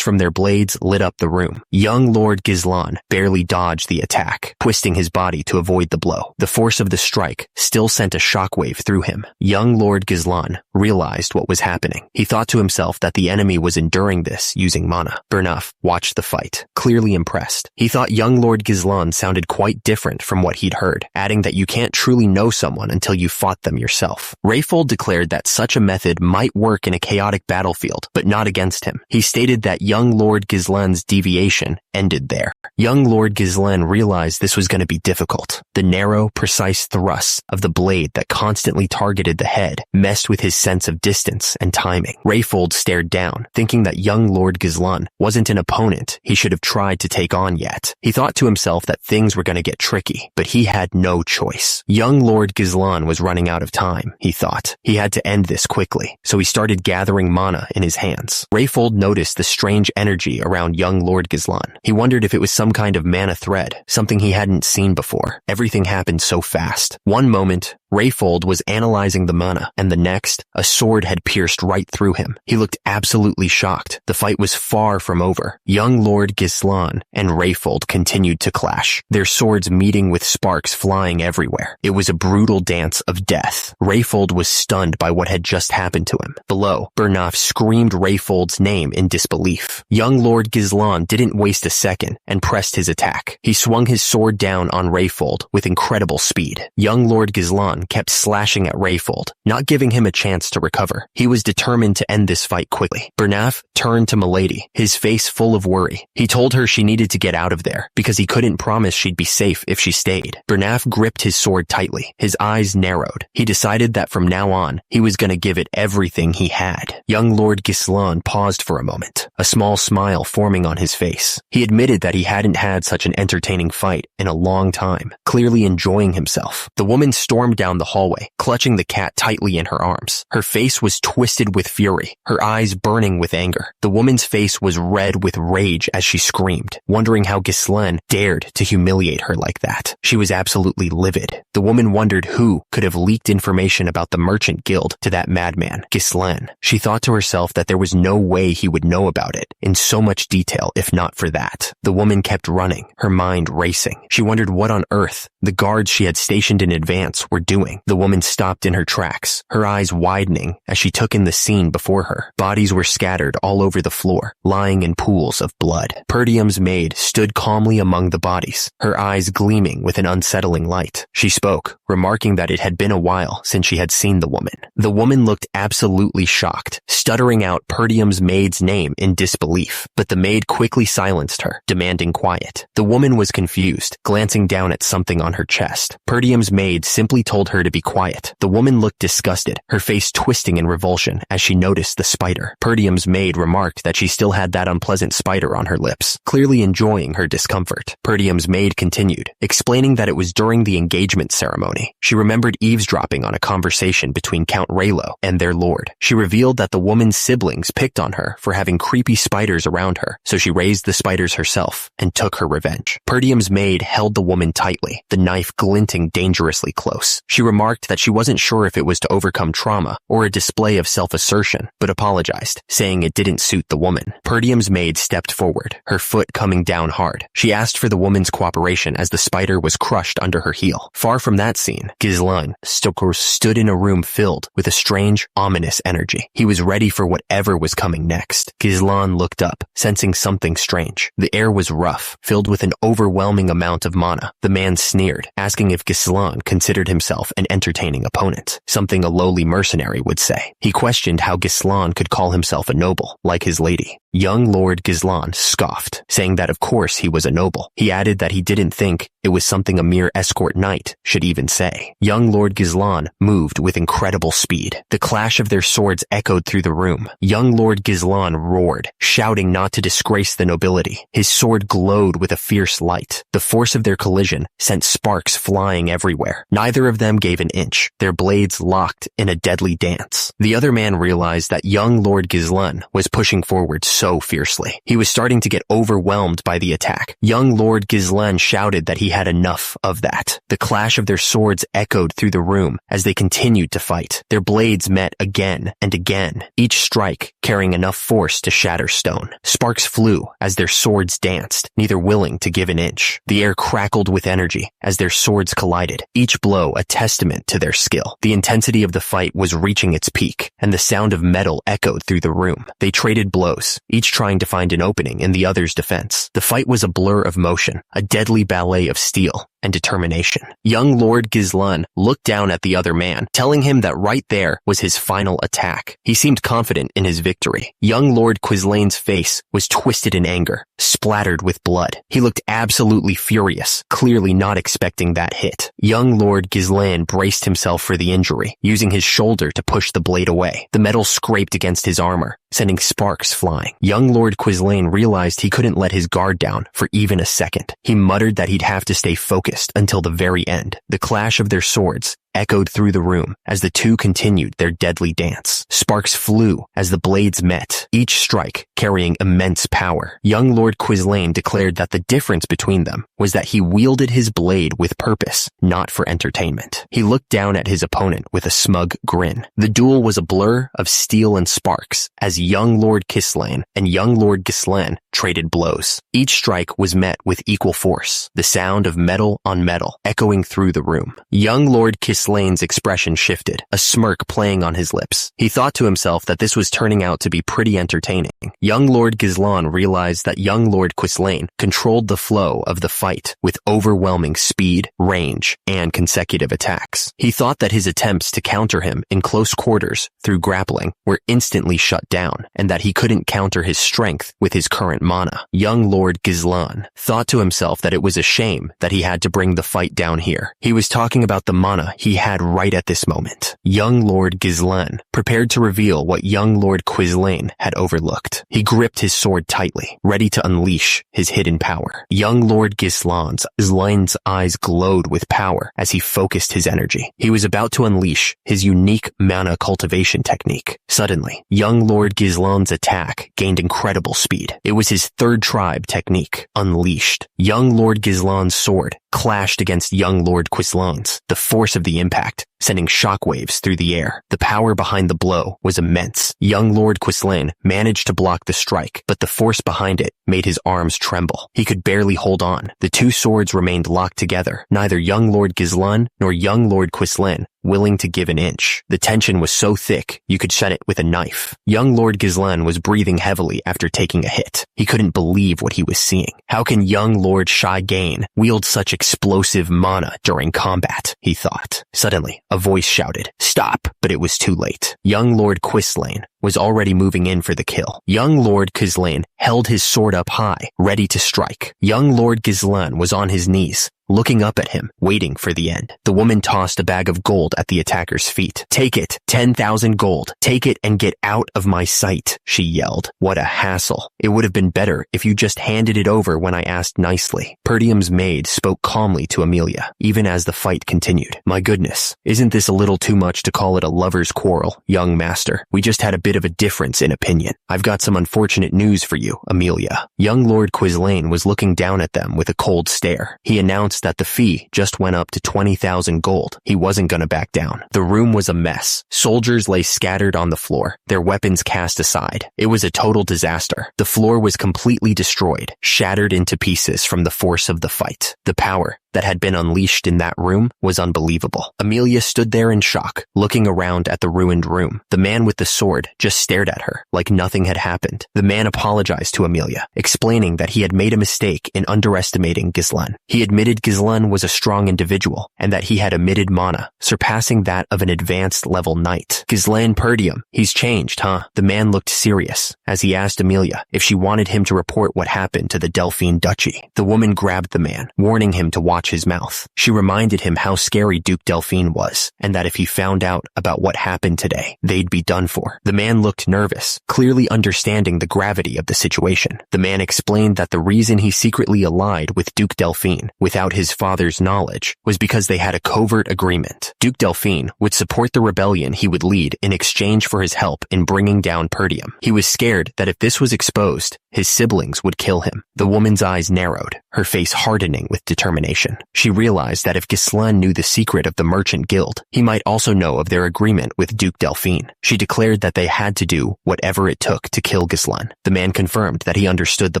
from their blades lit up the room. Young Lord Ghislaine barely dodged the attack, twisting his body to avoid the blow. The force of the strike still sent a shockwave through him. Young Lord Ghislaine realized what was happening. He thought to himself that the enemy was enduring this using mana. Bernoff watched the fight, clearly impressed. He thought young Lord Ghislaine sounded quite different from what he'd heard, adding that you can't truly know someone until you fought them yourself. Rayfold declared that such a method might work in a chaotic battlefield, but not against him. He stated that young Lord Ghislaine's deviation ended there. Young Lord Ghislaine realized this was going to be difficult. The narrow, precise thrusts of the blade that constantly targeted the head messed with his sense of distance and timing. Rayfold stared down, thinking that young Lord Ghislaine wasn't an opponent he should have tried to take on yet. He thought to himself that things were going to get tricky, but he had no choice. Young Lord Ghislaine was running out of time, he thought. He had to end this quickly, so he started gathering mana in his hands. Rayfold noticed the strange energy around young Lord Ghislaine. He wondered if it was some kind of mana thread, something he hadn't seen before. Everything happened so fast. One moment, Rayfold was analyzing the mana, and the next, a sword had pierced right through him. He looked absolutely shocked. The fight was far from over. Young Lord Ghislaine and Rayfold continued to clash, their swords meeting with sparks flying everywhere. It was a brutal dance of death. Rayfold was stunned by what had just happened to him. Below, Bernaf screamed Rayfold's name in disbelief. Young Lord Ghislaine didn't waste a second and pressed his attack. He swung his sword down on Rayfold with incredible speed. Young Lord Ghislaine kept slashing at Rayfold, not giving him a chance to recover. He was determined to end this fight quickly. Bernaf turned to Milady, his face full of worry. He told her she needed to get out of there, because he couldn't promise she'd be safe if she stayed. Bernaf gripped his sword tightly. His eyes narrowed. He decided that from now on, he was going to give it everything he had. Young Lord Ghislaine paused for a moment, a small smile forming on his face. He admitted that he hadn't had such an entertaining fight in a long time, clearly enjoying himself. The woman stormed down the hallway, clutching the cat tightly in her arms. Her face was twisted with fury, her eyes burning with anger. The woman's face was red with rage as she screamed, wondering how Ghislaine dared to humiliate her like that. She was absolutely livid. The woman wondered who could have leaked information about the Merchant Guild to that madman, Ghislaine. She thought to herself that there was no way he would know about it in so much detail if not for that. The woman kept running, her mind racing. She wondered what on earth the guards she had stationed in advance were doing. The woman stopped in her tracks, her eyes widening as she took in the scene before her. Bodies were scattered all over the floor, lying in pools of blood. Perdium's maid stood calmly among the bodies, her eyes gleaming with an unsettling light. She spoke, remarking that it had been a while since she had seen the woman. The woman looked absolutely shocked, stuttering out Perdium's maid's name in disbelief, but the maid quickly silenced her, demanding quiet. The woman was confused, glancing down at something on her chest. Perdium's maid simply told her to be quiet. The woman looked disgusted, her face twisting in revulsion as she noticed the spider. Perdium's maid remarked that she still had that unpleasant spider on her lips, clearly enjoying her discomfort. Perdium's maid continued, explaining that it was during the engagement ceremony. She remembered eavesdropping on a conversation between Count Raylo and their lord. She revealed that the woman's siblings picked on her for having creepy spiders around her, so she raised the spiders herself and took her revenge. Perdium's maid held the woman tightly, the knife glinting dangerously close. She remarked that she wasn't sure if it was to overcome trauma or a display of self-assertion, but apologized, saying it didn't suit the woman. Perdium's maid stepped forward, her foot coming down hard. She asked for the woman's cooperation as the spider was crushed under her heel. Far from that scene, Ghislaine stood in a room filled with a strange, ominous energy. He was ready for whatever was coming next. Ghislaine looked up, sensing something strange. The air was rough, filled with an overwhelming amount of mana. The man sneered, asking if Ghislaine considered himself an entertaining opponent, something a lowly mercenary would say. He questioned how Ghislaine could call himself a noble, like his lady. Young Lord Ghislaine scoffed, saying that of course he was a noble. He added that he didn't think it was something a mere escort knight should even say. Young Lord Ghislaine moved with incredible speed. The clash of their swords echoed through the room. Young Lord Ghislaine roared, shouting not to disgrace the nobility. His sword glowed with a fierce light. The force of their collision sent sparks flying everywhere. Neither of them gave an inch, their blades locked in a deadly dance. The other man realized that young Lord Ghislaine was pushing forward so fiercely. He was starting to get overwhelmed by the attack. Young Lord Ghislaine shouted that he had enough of that. The clash of their swords echoed through the room as they continued to fight. Their blades met again and again, each strike carrying enough force to shatter stone. Sparks flew as their swords danced, neither willing to give an inch. The air crackled with energy as their swords collided, each blow a testament to their skill. The intensity of the fight was reaching its peak, and the sound of metal echoed through the room. They traded blows, each trying to find an opening in the other's defense. The fight was a blur of motion, a deadly ballet of steel. and determination. Young Lord Gislan looked down at the other man, telling him that right there was his final attack. He seemed confident in his victory. Young Lord Quislane's face was twisted in anger, splattered with blood. He looked absolutely furious, clearly not expecting that hit. Young Lord Gislan braced himself for the injury, using his shoulder to push the blade away. The metal scraped against his armor, sending sparks flying. Young Lord Quislane realized he couldn't let his guard down for even a second. He muttered that he'd have to stay focused until the very end. The clash of their swords echoed through the room as the two continued their deadly dance. Sparks flew as the blades met, each strike carrying immense power. Young Lord Quislane declared that the difference between them was that he wielded his blade with purpose, not for entertainment. He looked down at his opponent with a smug grin. The duel was a blur of steel and sparks as Young Lord Quislane and Young Lord Gislan traded blows. Each strike was met with equal force, the sound of metal on metal echoing through the room. Young Lord Quislane's expression shifted, a smirk playing on his lips. He thought to himself that this was turning out to be pretty entertaining. Young Lord Gislan realized that Young Lord Quislane controlled the flow of the fight with overwhelming speed, range, and consecutive attacks. He thought that his attempts to counter him in close quarters through grappling were instantly shut down, and that he couldn't counter his strength with his current mana. Young Lord Gislan thought to himself that it was a shame that he had to bring the fight down here. He was talking about the mana he had right at this moment. Young Lord Gislan prepared to reveal what Young Lord Quislane had overlooked. He gripped his sword tightly, ready to unleash his hidden power. Young Lord Gislan's eyes glowed with power as he focused his energy. He was about to unleash his unique mana cultivation technique. Suddenly, Young Lord Gislan's attack gained incredible speed. It was his third tribe technique, Unleashed. Young Lord Gislan's sword clashed against Young Lord Quislane's, the force of the impact sending shockwaves through the air. The power behind the blow was immense. Young Lord Quislane managed to block the strike, but the force behind it made his arms tremble. He could barely hold on. The two swords remained locked together, neither Young Lord Gislan nor Young Lord Quislane willing to give an inch. The tension was so thick, you could shut it with a knife. Young Lord Gislan was breathing heavily after taking a hit. He couldn't believe what he was seeing. How can Young Lord Shai-Gain wield such explosive mana during combat? He thought. Suddenly, a voice shouted, "Stop!" But it was too late. Young Lord Quislane was already moving in for the kill. Young Lord Quislane held his sword up high, ready to strike. Young Lord Gislan was on his knees, looking up at him, waiting for the end. The woman tossed a bag of gold at the attacker's feet. "Take it, 10,000 gold. Take it and get out of my sight," she yelled. What a hassle. It would have been better if you just handed it over when I asked nicely. Perdium's maid spoke calmly to Amelia, even as the fight continued. "My goodness, isn't this a little too much to call it a lover's quarrel, young master? We just had a bit of a difference in opinion. I've got some unfortunate news for you, Amelia." Young Lord Quislane was looking down at them with a cold stare. He announced that the fee just went up to 20,000 gold. He wasn't gonna back down. The room was a mess. Soldiers lay scattered on the floor, their weapons cast aside. It was a total disaster. The floor was completely destroyed, shattered into pieces from the force of the fight. The power that had been unleashed in that room was unbelievable. Amelia stood there in shock, looking around at the ruined room. The man with the sword just stared at her like nothing had happened. The man apologized to Amelia, explaining that he had made a mistake in underestimating Gislan. He admitted Gislan was a strong individual and that he had emitted mana, surpassing that of an advanced level knight. "Gislan Perdium, he's changed, huh?" The man looked serious as he asked Amelia if she wanted him to report what happened to the Delphine Duchy. The woman grabbed the man, warning him to watch his mouth. She reminded him how scary Duke Delphine was, and that if he found out about what happened today, they'd be done for. The man looked nervous, clearly understanding the gravity of the situation. The man explained that the reason he secretly allied with Duke Delphine without his father's knowledge was because they had a covert agreement. Duke Delphine would support the rebellion he would lead in exchange for his help in bringing down Perdium. He was scared that if this was exposed, his siblings would kill him. The woman's eyes narrowed, her face hardening with determination. She realized that if Gislan knew the secret of the Merchant Guild, he might also know of their agreement with Duke Delphine. She declared that they had to do whatever it took to kill Gislan. The man confirmed that he understood the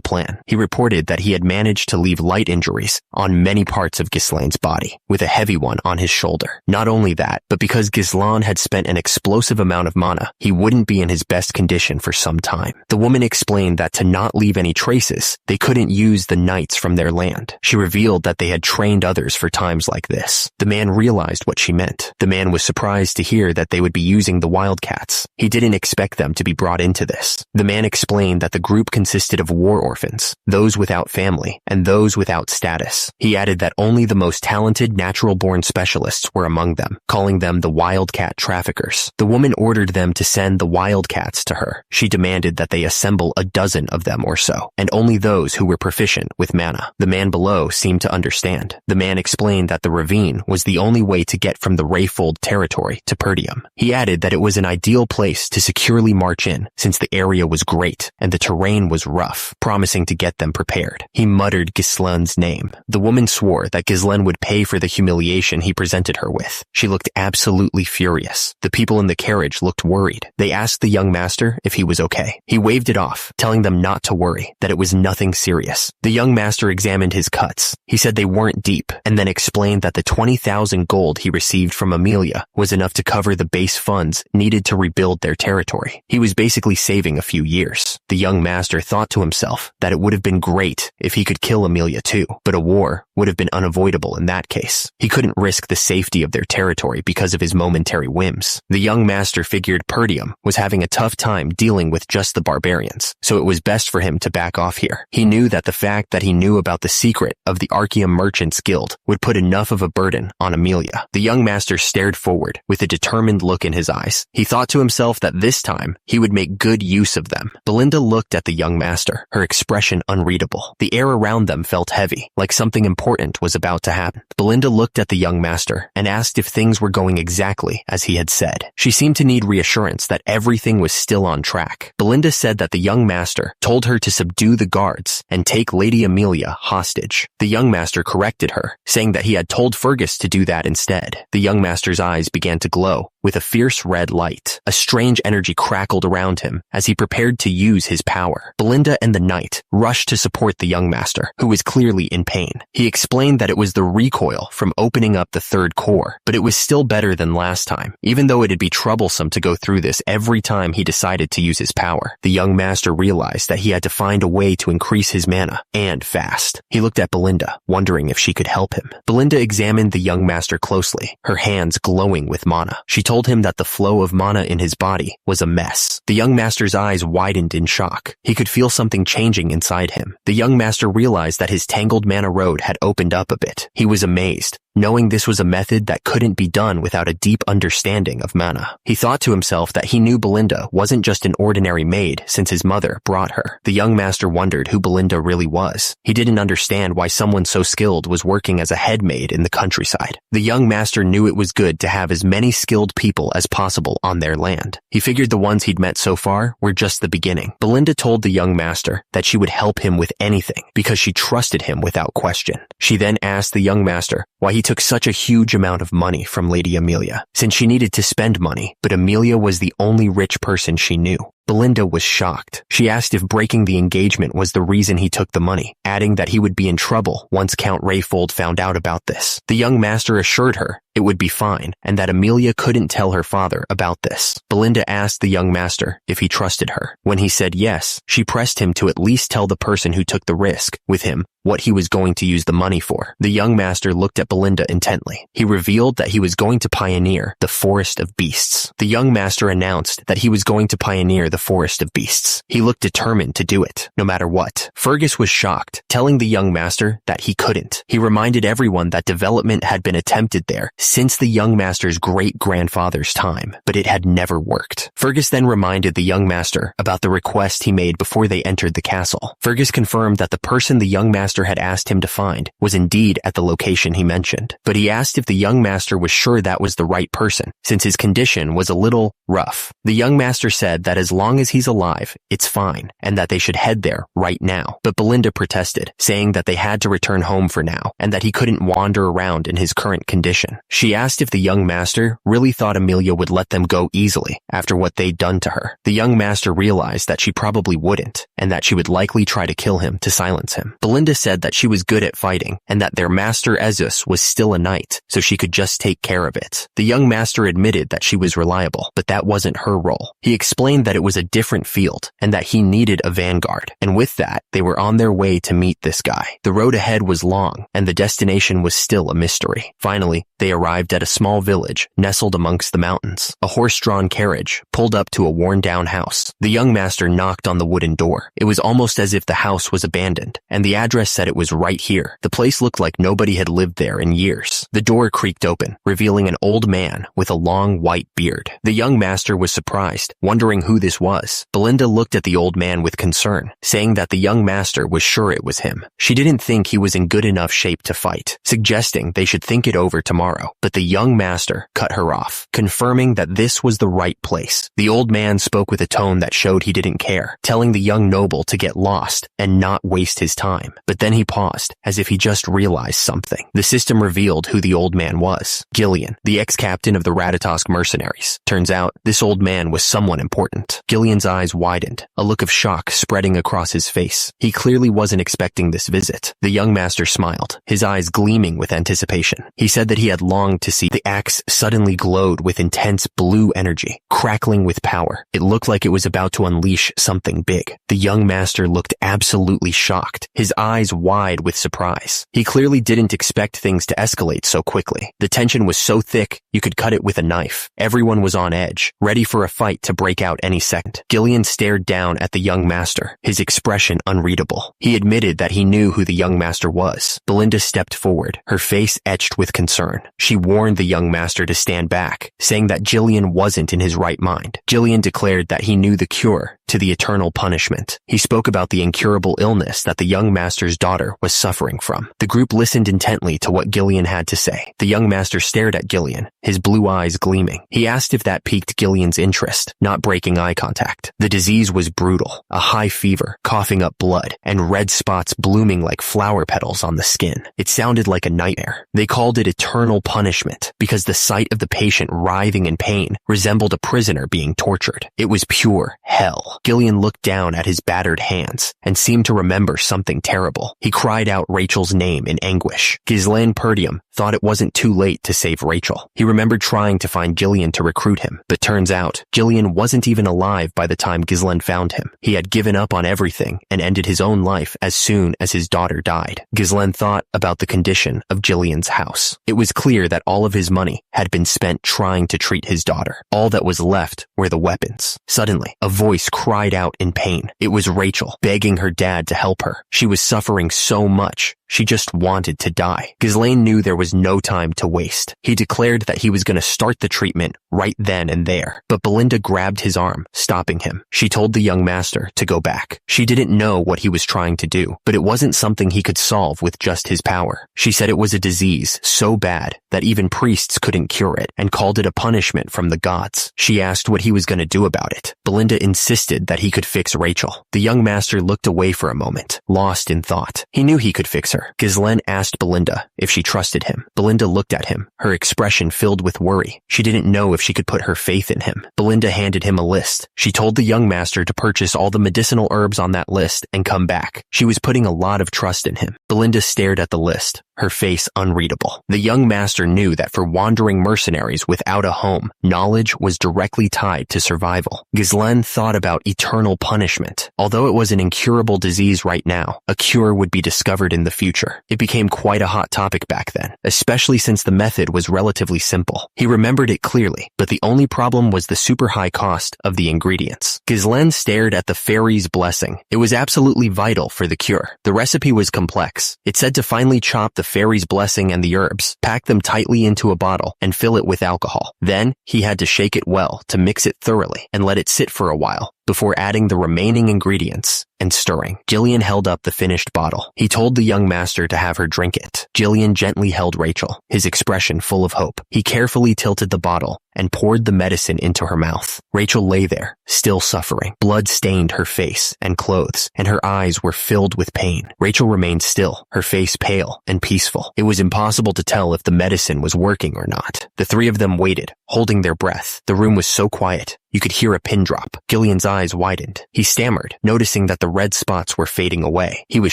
plan. He reported that he had managed to leave light injuries on many parts of Gislan's body, with a heavy one on his shoulder. Not only that, but because Gislan had spent an explosive amount of mana, he wouldn't be in his best condition for some time. The woman explained that to not leave any traces, they couldn't use the knights from their their land. She revealed that they had trained others for times like this. The man realized what she meant. The man was surprised to hear that they would be using the wildcats. He didn't expect them to be brought into this. The man explained that the group consisted of war orphans, those without family, and those without status. He added that only the most talented natural-born specialists were among them, calling them the wildcat traffickers. The woman ordered them to send the wildcats to her. She demanded that they assemble a dozen of them or so, and only those who were proficient with mana. The man below seemed to understand. The man explained that the ravine was the only way to get from the Rayfold territory to Perdium. He added that it was an ideal place to securely march in, since the area was great and the terrain was rough, promising to get them prepared. He muttered Ghislaine's name. The woman swore that Ghislaine would pay for the humiliation he presented her with. She looked absolutely furious. The people in the carriage looked worried. They asked the young master if he was okay. He waved it off, telling them not to worry, that it was nothing serious. The young master examined his cuts. He said they weren't deep, and then explained that the 20,000 gold he received from Amelia was enough to cover the base funds needed to rebuild their territory. He was basically saving a few years. The young master thought to himself that it would have been great if he could kill Amelia too, but a war would have been unavoidable in that case. He couldn't risk the safety of their territory because of his momentary whims. The young master figured Perdium was having a tough time dealing with just the barbarians, so it was best for him to back off here. He knew that the fact that he knew about the secret of the Archeum Merchants Guild would put enough of a burden on Amelia. The young master stared forward with a determined look in his eyes. He thought to himself that this time he would make good use of them. Belinda looked at the young master, her expression unreadable. The air around them felt heavy, like something important was about to happen. Belinda looked at the young master and asked if things were going exactly as he had said. She seemed to need reassurance that everything was still on track. Belinda said that the young master told her to subdue the guards and take Lady Amelia hostage. The young master corrected her, saying that he had told Fergus to do that instead. The young master's eyes began to glow with a fierce red light. A strange energy crackled around him as he prepared to use his power. Belinda and the knight rushed to support the young master, who was clearly in pain. He explained that it was the recoil from opening up the third core, but it was still better than last time, even though it'd be troublesome to go through this every time he decided to use his power. The young master realized that he had to find a way to increase his mana, and fast. He looked at Belinda, wondering if she could help him. Belinda examined the young master closely, her hands glowing with mana. She told him that the flow of mana in his body was a mess. The young master's eyes widened in shock. He could feel something changing inside him. The young master realized that his tangled mana road had opened up a bit. He was amazed, knowing this was a method that couldn't be done without a deep understanding of mana. He thought to himself that he knew Belinda wasn't just an ordinary maid since his mother brought her. The young master wondered who Belinda really was. He didn't understand why someone so skilled was working as a head maid in the countryside. The young master knew it was good to have as many skilled people as possible on their land. He figured the ones he'd met so far were just the beginning. Belinda told the young master that she would help him with anything because she trusted him without question. She then asked the young master why he took such a huge amount of money from Lady Amelia, since she needed to spend money, but Amelia was the only rich person she knew. Belinda was shocked. She asked if breaking the engagement was the reason he took the money, adding that he would be in trouble once Count Rayfold found out about this. The young master assured her it would be fine, and that Amelia couldn't tell her father about this. Belinda asked the young master if he trusted her. When he said yes, she pressed him to at least tell the person who took the risk with him what he was going to use the money for. The young master looked at Belinda intently. He revealed that he was going to pioneer the Forest of Beasts. The young master announced that he was going to pioneer the Forest of Beasts. He looked determined to do it, no matter what. Fergus was shocked, telling the young master that he couldn't. He reminded everyone that development had been attempted there since the young master's great-grandfather's time, but it had never worked. Fergus then reminded the young master about the request he made before they entered the castle. Fergus confirmed that the person the young master had asked him to find was indeed at the location he mentioned, but he asked if the young master was sure that was the right person, since his condition was a little rough. The young master said that as long as he's alive, it's fine, and that they should head there right now. But Belinda protested, saying that they had to return home for now, and that he couldn't wander around in his current condition. She asked if the young master really thought Amelia would let them go easily after what they'd done to her. The young master realized that she probably wouldn't, and that she would likely try to kill him to silence him. Belinda said that she was good at fighting and that their master Ezus was still a knight, so she could just take care of it. The young master admitted that she was reliable, but that wasn't her role. He explained that it was a different field and that he needed a vanguard, and with that, they were on their way to meet this guy. The road ahead was long, and the destination was still a mystery. Finally, they arrived at a small village nestled amongst the mountains. A horse-drawn carriage pulled up to a worn-down house. The young master knocked on the wooden door. It was almost as if the house was abandoned, and the address said it was right here. The place looked like nobody had lived there in years. The door creaked open, revealing an old man with a long white beard. The young master was surprised, wondering who this was. Belinda looked at the old man with concern, saying that the young master was sure it was him. She didn't think he was in good enough shape to fight, suggesting they should think it over tomorrow. But the young master cut her off, confirming that this was the right place. The old man spoke with a tone that showed he didn't care, telling the young noble to get lost and not waste his time. But then he paused, as if he just realized something. The system revealed who the old man was. Gillian, the ex-captain of the Ratatosk mercenaries. Turns out, this old man was someone important. Gillian's eyes widened, a look of shock spreading across his face. He clearly wasn't expecting this visit. The young master smiled, his eyes gleaming with anticipation. He said that he had longed to see. The axe suddenly glowed with intense blue energy, crackling with power. It looked like it was about to unleash something big. The young master looked absolutely shocked, his eyes wide with surprise. He clearly didn't expect things to escalate so quickly. The tension was so thick, you could cut it with a knife. Everyone was on edge, ready for a fight to break out any second. Gillian stared down at the young master, his expression unreadable. He admitted that he knew who the young master was. Belinda stepped forward, her face etched with concern. She warned the young master to stand back, saying that Gillian wasn't in his right mind. Gillian declared that he knew the cure to the eternal punishment. He spoke about the incurable illness that the young master's daughter was suffering from. The group listened intently to what Gillian had to say. The young master stared at Gillian, his blue eyes gleaming. He asked if that piqued Gillian's interest, not breaking eye contact. The disease was brutal, a high fever, coughing up blood, and red spots blooming like flower petals on the skin. It sounded like a nightmare. They called it eternal punishment because the sight of the patient writhing in pain resembled a prisoner being tortured. It was pure hell. Gillian looked down at his battered hands and seemed to remember something terrible. He cried out Rachel's name in anguish. Ghislaine Perdium thought it wasn't too late to save Rachel. He remembered trying to find Gillian to recruit him, but turns out Gillian wasn't even alive by the time Ghislaine found him. He had given up on everything and ended his own life as soon as his daughter died. Ghislaine thought about the condition of Gillian's house. It was clear that all of his money had been spent trying to treat his daughter. All that was left were the weapons. Suddenly, a voice cried out in pain. It was Rachel, begging her dad to help her. She was suffering so much. She just wanted to die. Ghislaine knew there was no time to waste. He declared that he was going to start the treatment right then and there. But Belinda grabbed his arm, stopping him. She told the young master to go back. She didn't know what he was trying to do, but it wasn't something he could solve with just his power. She said it was a disease so bad that even priests couldn't cure it, and called it a punishment from the gods. She asked what he was going to do about it. Belinda insisted that he could fix Rachel. The young master looked away for a moment, lost in thought. He knew he could fix her. Ghislaine asked Belinda if she trusted him. Belinda looked at him, her expression filled with worry. She didn't know if she could put her faith in him. Belinda handed him a list. She told the young master to purchase all the medicinal herbs on that list and come back. She was putting a lot of trust in him. Belinda stared at the list, her face unreadable. The young master knew that for wandering mercenaries without a home, knowledge was directly tied to survival. Ghislaine thought about eternal punishment. Although it was an incurable disease right now, a cure would be discovered in the future. It became quite a hot topic back then, especially since the method was relatively simple. He remembered it clearly, but the only problem was the super high cost of the ingredients. Ghislaine stared at the fairy's blessing. It was absolutely vital for the cure. The recipe was complex. It said to finely chop the fairy's blessing and the herbs, pack them tightly into a bottle, and fill it with alcohol. Then, he had to shake it well to mix it thoroughly and let it sit for a while before adding the remaining ingredients and stirring. Gillian held up the finished bottle. He told the young master to have her drink it. Gillian gently held Rachel, his expression full of hope. He carefully tilted the bottle and poured the medicine into her mouth. Rachel lay there, still suffering. Blood stained her face and clothes, and her eyes were filled with pain. Rachel remained still, her face pale and peaceful. It was impossible to tell if the medicine was working or not. The three of them waited, holding their breath. The room was so quiet, you could hear a pin drop. Gillian's eyes widened. He stammered, noticing that the the red spots were fading away. He was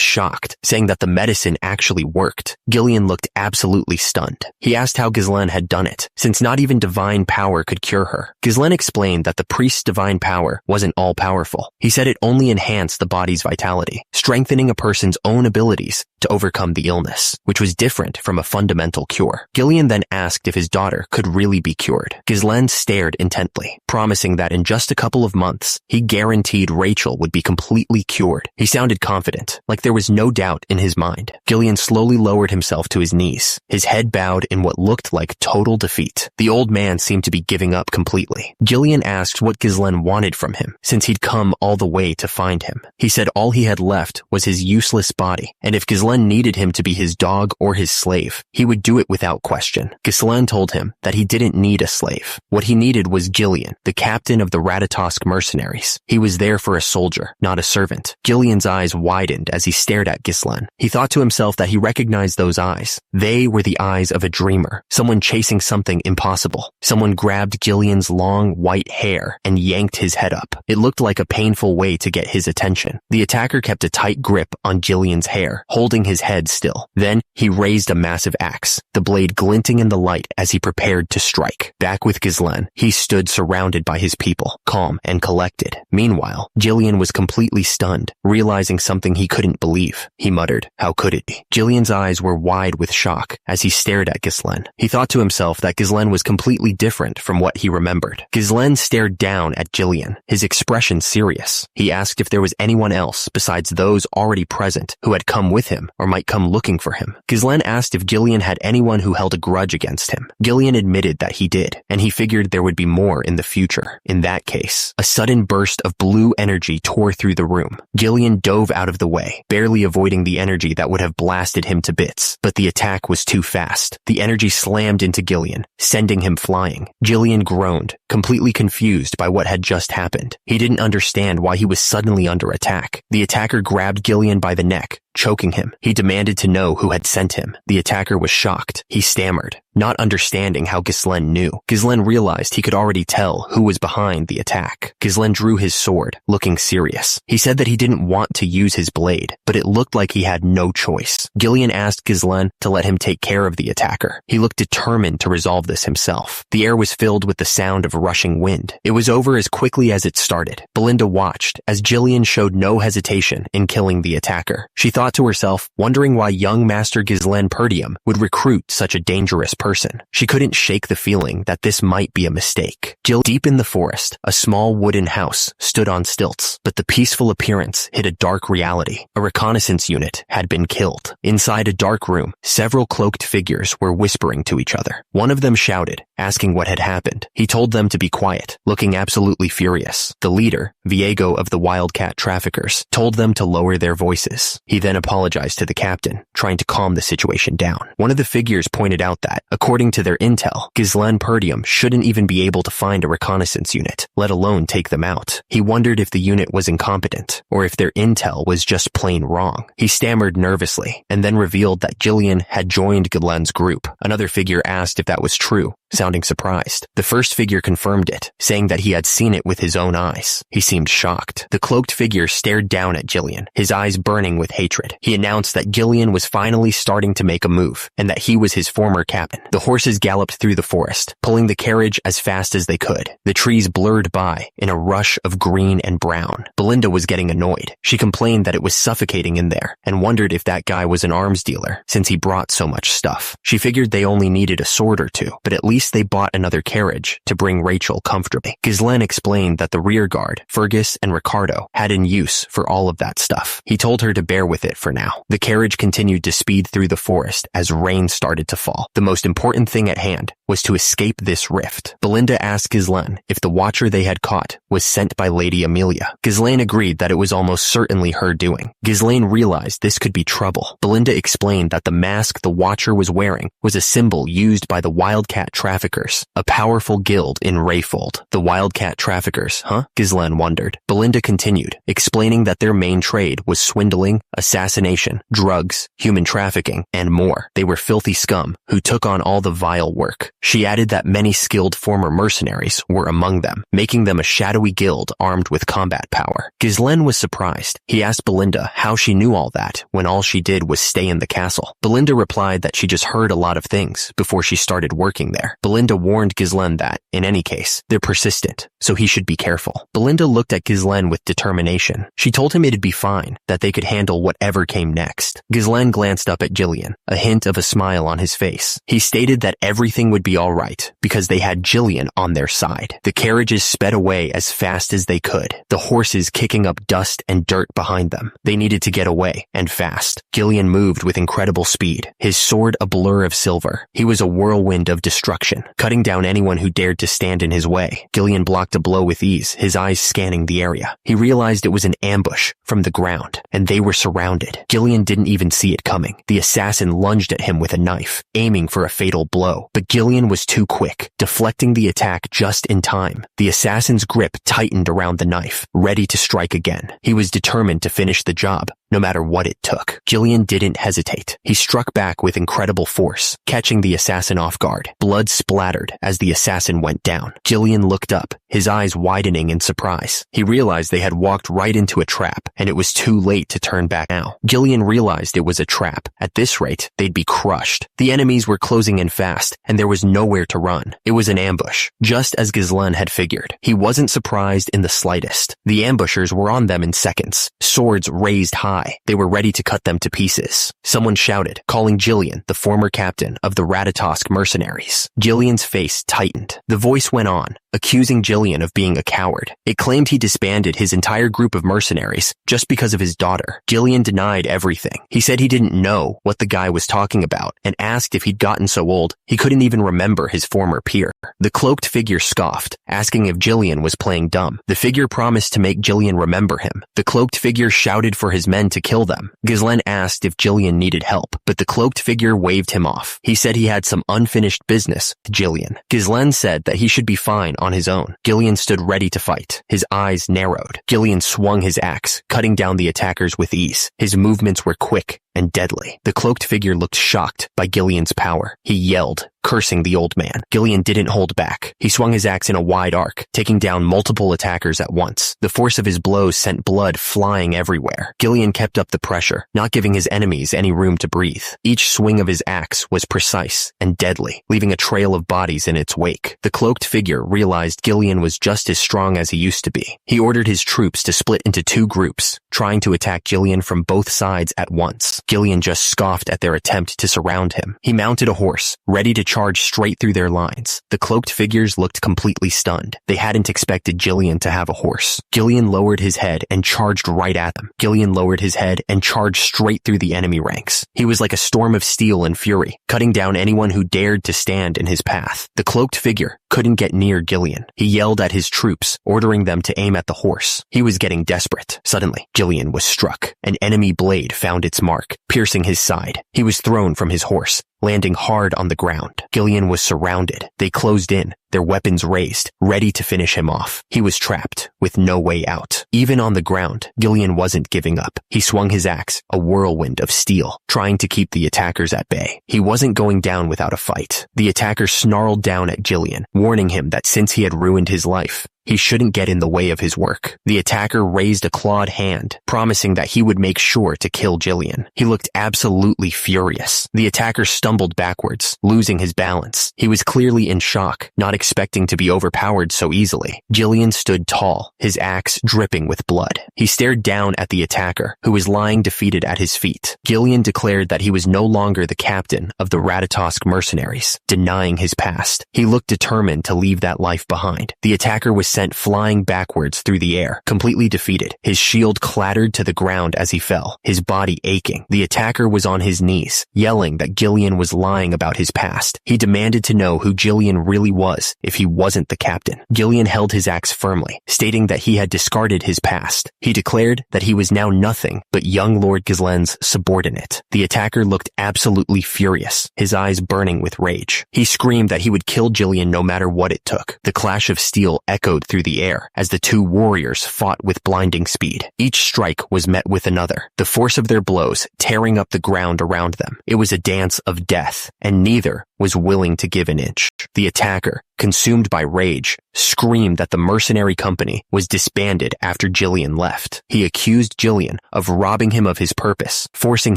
shocked, saying that the medicine actually worked. Gillian looked absolutely stunned. He asked how Ghislaine had done it, since not even divine power could cure her. Ghislaine explained that the priest's divine power wasn't all-powerful. He said it only enhanced the body's vitality, strengthening a person's own abilities to overcome the illness, which was different from a fundamental cure. Gillian then asked if his daughter could really be cured. Ghislaine stared intently, promising that in just a couple of months, he guaranteed Rachel would be completely cured. He sounded confident, like there was no doubt in his mind. Gillian slowly lowered himself to his knees, his head bowed in what looked like total defeat. The old man seemed to be giving up completely. Gillian asked what Ghislaine wanted from him, since he'd come all the way to find him. He said all he had left was his useless body, and if Ghislaine needed him to be his dog or his slave, he would do it without question. Ghislaine told him that he didn't need a slave. What he needed was Gillian, the captain of the Ratatosk mercenaries. He was there for a soldier, not a servant. Gillian's eyes widened as he stared at Ghislaine. He thought to himself that he recognized those eyes. They were the eyes of a dreamer, someone chasing something impossible. Someone grabbed Gillian's long, white hair and yanked his head up. It looked like a painful way to get his attention. The attacker kept a tight grip on Gillian's hair, holding his head still. Then, he raised a massive axe, the blade glinting in the light as he prepared to strike. Back with Ghislaine, he stood surrounded by his people, calm and collected. Meanwhile, Gillian was completely stunned, realizing something he couldn't believe. He muttered, "How could it be?" Gillian's eyes were wide with shock as he stared at Ghislaine. He thought to himself that Ghislaine was completely different from what he remembered. Ghislaine stared down at Gillian, his expression serious. He asked if there was anyone else besides those already present who had come with him or might come looking for him. Ghislaine asked if Gillian had anyone who held a grudge against him. Gillian admitted that he did, and he figured there would be more in the future. In that case, a sudden burst of blue energy tore through the room. Gillian dove out of the way, barely avoiding the energy that would have blasted him to bits, but the attack was too fast. The energy slammed into Gillian, sending him flying. Gillian groaned, completely confused by what had just happened. He didn't understand why he was suddenly under attack. The attacker grabbed Gillian by the neck, choking him. He demanded to know who had sent him. The attacker was shocked. He stammered, not understanding how Ghislaine knew. Ghislaine realized he could already tell who was behind the attack. Ghislaine drew his sword, looking serious. He said that he didn't want to use his blade, but it looked like he had no choice. Gillian asked Ghislaine to let him take care of the attacker. He looked determined to resolve this himself. The air was filled with the sound of rushing wind. It was over as quickly as it started. Belinda watched as Gillian showed no hesitation in killing the attacker. She thought to herself, wondering why young Master Ghislaine Perdium would recruit such a dangerous person. She couldn't shake the feeling that this might be a mistake. Deep in the forest, a small wooden house stood on stilts, but the peaceful appearance hid a dark reality. A reconnaissance unit had been killed. Inside a dark room, several cloaked figures were whispering to each other. One of them shouted, asking what had happened. He told them to be quiet, looking absolutely furious. The leader, Viego of the Wildcat Traffickers, told them to lower their voices. He then apologized to the captain, trying to calm the situation down. One of the figures pointed out that, according to their intel, Ghislaine Perdium shouldn't even be able to find a reconnaissance unit, let alone take them out. He wondered if the unit was incompetent, or if their intel was just plain wrong. He stammered nervously, and then revealed that Gillian had joined Ghislaine's group. Another figure asked if that was true, sounding surprised. The first figure confirmed it, saying that he had seen it with his own eyes. He seemed shocked. The cloaked figure stared down at Gillian, his eyes burning with hatred. He announced that Gillian was finally starting to make a move, and that he was his former captain. The horses galloped through the forest, pulling the carriage as fast as they could. The trees blurred by in a rush of green and brown. Belinda was getting annoyed. She complained that it was suffocating in there, and wondered if that guy was an arms dealer, since he brought so much stuff. She figured they only needed a sword or two, but at least they bought another carriage to bring Rachel comfortably. Ghislaine explained that the rear guard, Fergus and Ricardo, had in use for all of that stuff. He told her to bear with it for now. The carriage continued to speed through the forest as rain started to fall. The most important thing at hand was to escape this rift. Belinda asked Ghislaine if the watcher they had caught was sent by Lady Amelia. Ghislaine agreed that it was almost certainly her doing. Ghislaine realized this could be trouble. Belinda explained that the mask the watcher was wearing was a symbol used by the Wildcat Traffickers, a powerful guild in Rayfold. The Wildcat Traffickers, huh? Ghislaine wondered. Belinda continued, explaining that their main trade was swindling, assassination, drugs, human trafficking, and more. They were filthy scum who took on all the vile work. She added that many skilled former mercenaries were among them, making them a shadowy guild armed with combat power. Ghislaine was surprised. He asked Belinda how she knew all that when all she did was stay in the castle. Belinda replied that she just heard a lot of things before she started working there. Belinda warned Ghislaine that, in any case, they're persistent, so he should be careful. Belinda looked at Ghislaine with determination. She told him it'd be fine, that they could handle whatever came next. Ghislaine glanced up at Jillian, a hint of a smile on his face. He stated that everything would be all right because they had Jillian on their side. The carriages sped away as fast as they could, the horses kicking up dust and dirt behind them. They needed to get away, and fast. Gillian moved with incredible speed, his sword a blur of silver. He was a whirlwind of destruction, cutting down anyone who dared to stand in his way. Gillian blocked a blow with ease, his eyes scanning the area. He realized it was an ambush from the ground, and they were surrounded. Gillian didn't even see it coming. The assassin lunged at him with a knife, aiming for a fatal blow. But Gillian was too quick, deflecting the attack just in time. The assassin's grip tightened around the knife, ready to strike again. He was determined to finish the job, no matter what it took. Gillian didn't hesitate. He struck back with incredible force, catching the assassin off guard. Blood splattered as the assassin went down. Gillian looked up, his eyes widening in surprise. He realized they had walked right into a trap, and it was too late to turn back now. Gillian realized it was a trap. At this rate, they'd be crushed. The enemies were closing in fast, and there was nowhere to run. It was an ambush, just as Ghislaine had figured. He wasn't surprised in the slightest. The ambushers were on them in seconds, swords raised high. They were ready to cut them to pieces. Someone shouted, calling Jillian, the former captain of the Ratatosk mercenaries. Jillian's face tightened. The voice went on, accusing Jillian of being a coward. It claimed he disbanded his entire group of mercenaries just because of his daughter. Jillian denied everything. He said he didn't know what the guy was talking about and asked if he'd gotten so old he couldn't even remember his former peer. The cloaked figure scoffed, asking if Jillian was playing dumb. The figure promised to make Jillian remember him. The cloaked figure shouted for his men to kill them. Ghislaine asked if Jillian needed help, but the cloaked figure waved him off. He said he had some unfinished business with Jillian. Ghislaine said that he should be fine on his own. Gillian stood ready to fight. His eyes narrowed. Gillian swung his axe, cutting down the attackers with ease. His movements were quick and deadly. The cloaked figure looked shocked by Gillian's power. He yelled, cursing the old man. Gillian didn't hold back. He swung his axe in a wide arc, taking down multiple attackers at once. The force of his blows sent blood flying everywhere. Gillian kept up the pressure, not giving his enemies any room to breathe. Each swing of his axe was precise and deadly, leaving a trail of bodies in its wake. The cloaked figure realized Gillian was just as strong as he used to be. He ordered his troops to split into two groups, trying to attack Gillian from both sides at once. Gillian just scoffed at their attempt to surround him. He mounted a horse, ready to charge straight through their lines. The cloaked figures looked completely stunned. They hadn't expected Gillian to have a horse. Gillian lowered his head and charged right at them. Gillian lowered his head and charged straight through the enemy ranks. He was like a storm of steel and fury, cutting down anyone who dared to stand in his path. The cloaked figure couldn't get near Gillian. He yelled at his troops, ordering them to aim at the horse. He was getting desperate. Suddenly, Gillian was struck. An enemy blade found its mark, piercing his side. He was thrown from his horse, landing hard on the ground. Gillian was surrounded. They closed in, their weapons raised, ready to finish him off. He was trapped, with no way out. Even on the ground, Gillian wasn't giving up. He swung his axe, a whirlwind of steel, trying to keep the attackers at bay. He wasn't going down without a fight. The attacker snarled down at Gillian, warning him that since he had ruined his life, he shouldn't get in the way of his work. The attacker raised a clawed hand, promising that he would make sure to kill Gillian. He looked absolutely furious. The attacker stumbled backwards, losing his balance. He was clearly in shock, not expecting to be overpowered so easily. Gillian stood tall, his axe dripping with blood. He stared down at the attacker, who was lying defeated at his feet. Gillian declared that he was no longer the captain of the Ratatosk mercenaries, denying his past. He looked determined to leave that life behind. The attacker was sent flying backwards through the air, completely defeated. His shield clattered to the ground as he fell, his body aching. The attacker was on his knees, yelling that Gillian was lying about his past. He demanded to know who Gillian really was if he wasn't the captain. Gillian held his axe firmly, stating that he had discarded his past. He declared that he was now nothing but young Lord Ghislaine's subordinate. The attacker looked absolutely furious, his eyes burning with rage. He screamed that he would kill Gillian no matter what it took. The clash of steel echoed boomed through the air as the two warriors fought with blinding speed. Each strike was met with another, the force of their blows tearing up the ground around them. It was a dance of death, and neither was willing to give an inch. The attacker, consumed by rage, screamed that the mercenary company was disbanded after Jillian left. He accused Jillian of robbing him of his purpose, forcing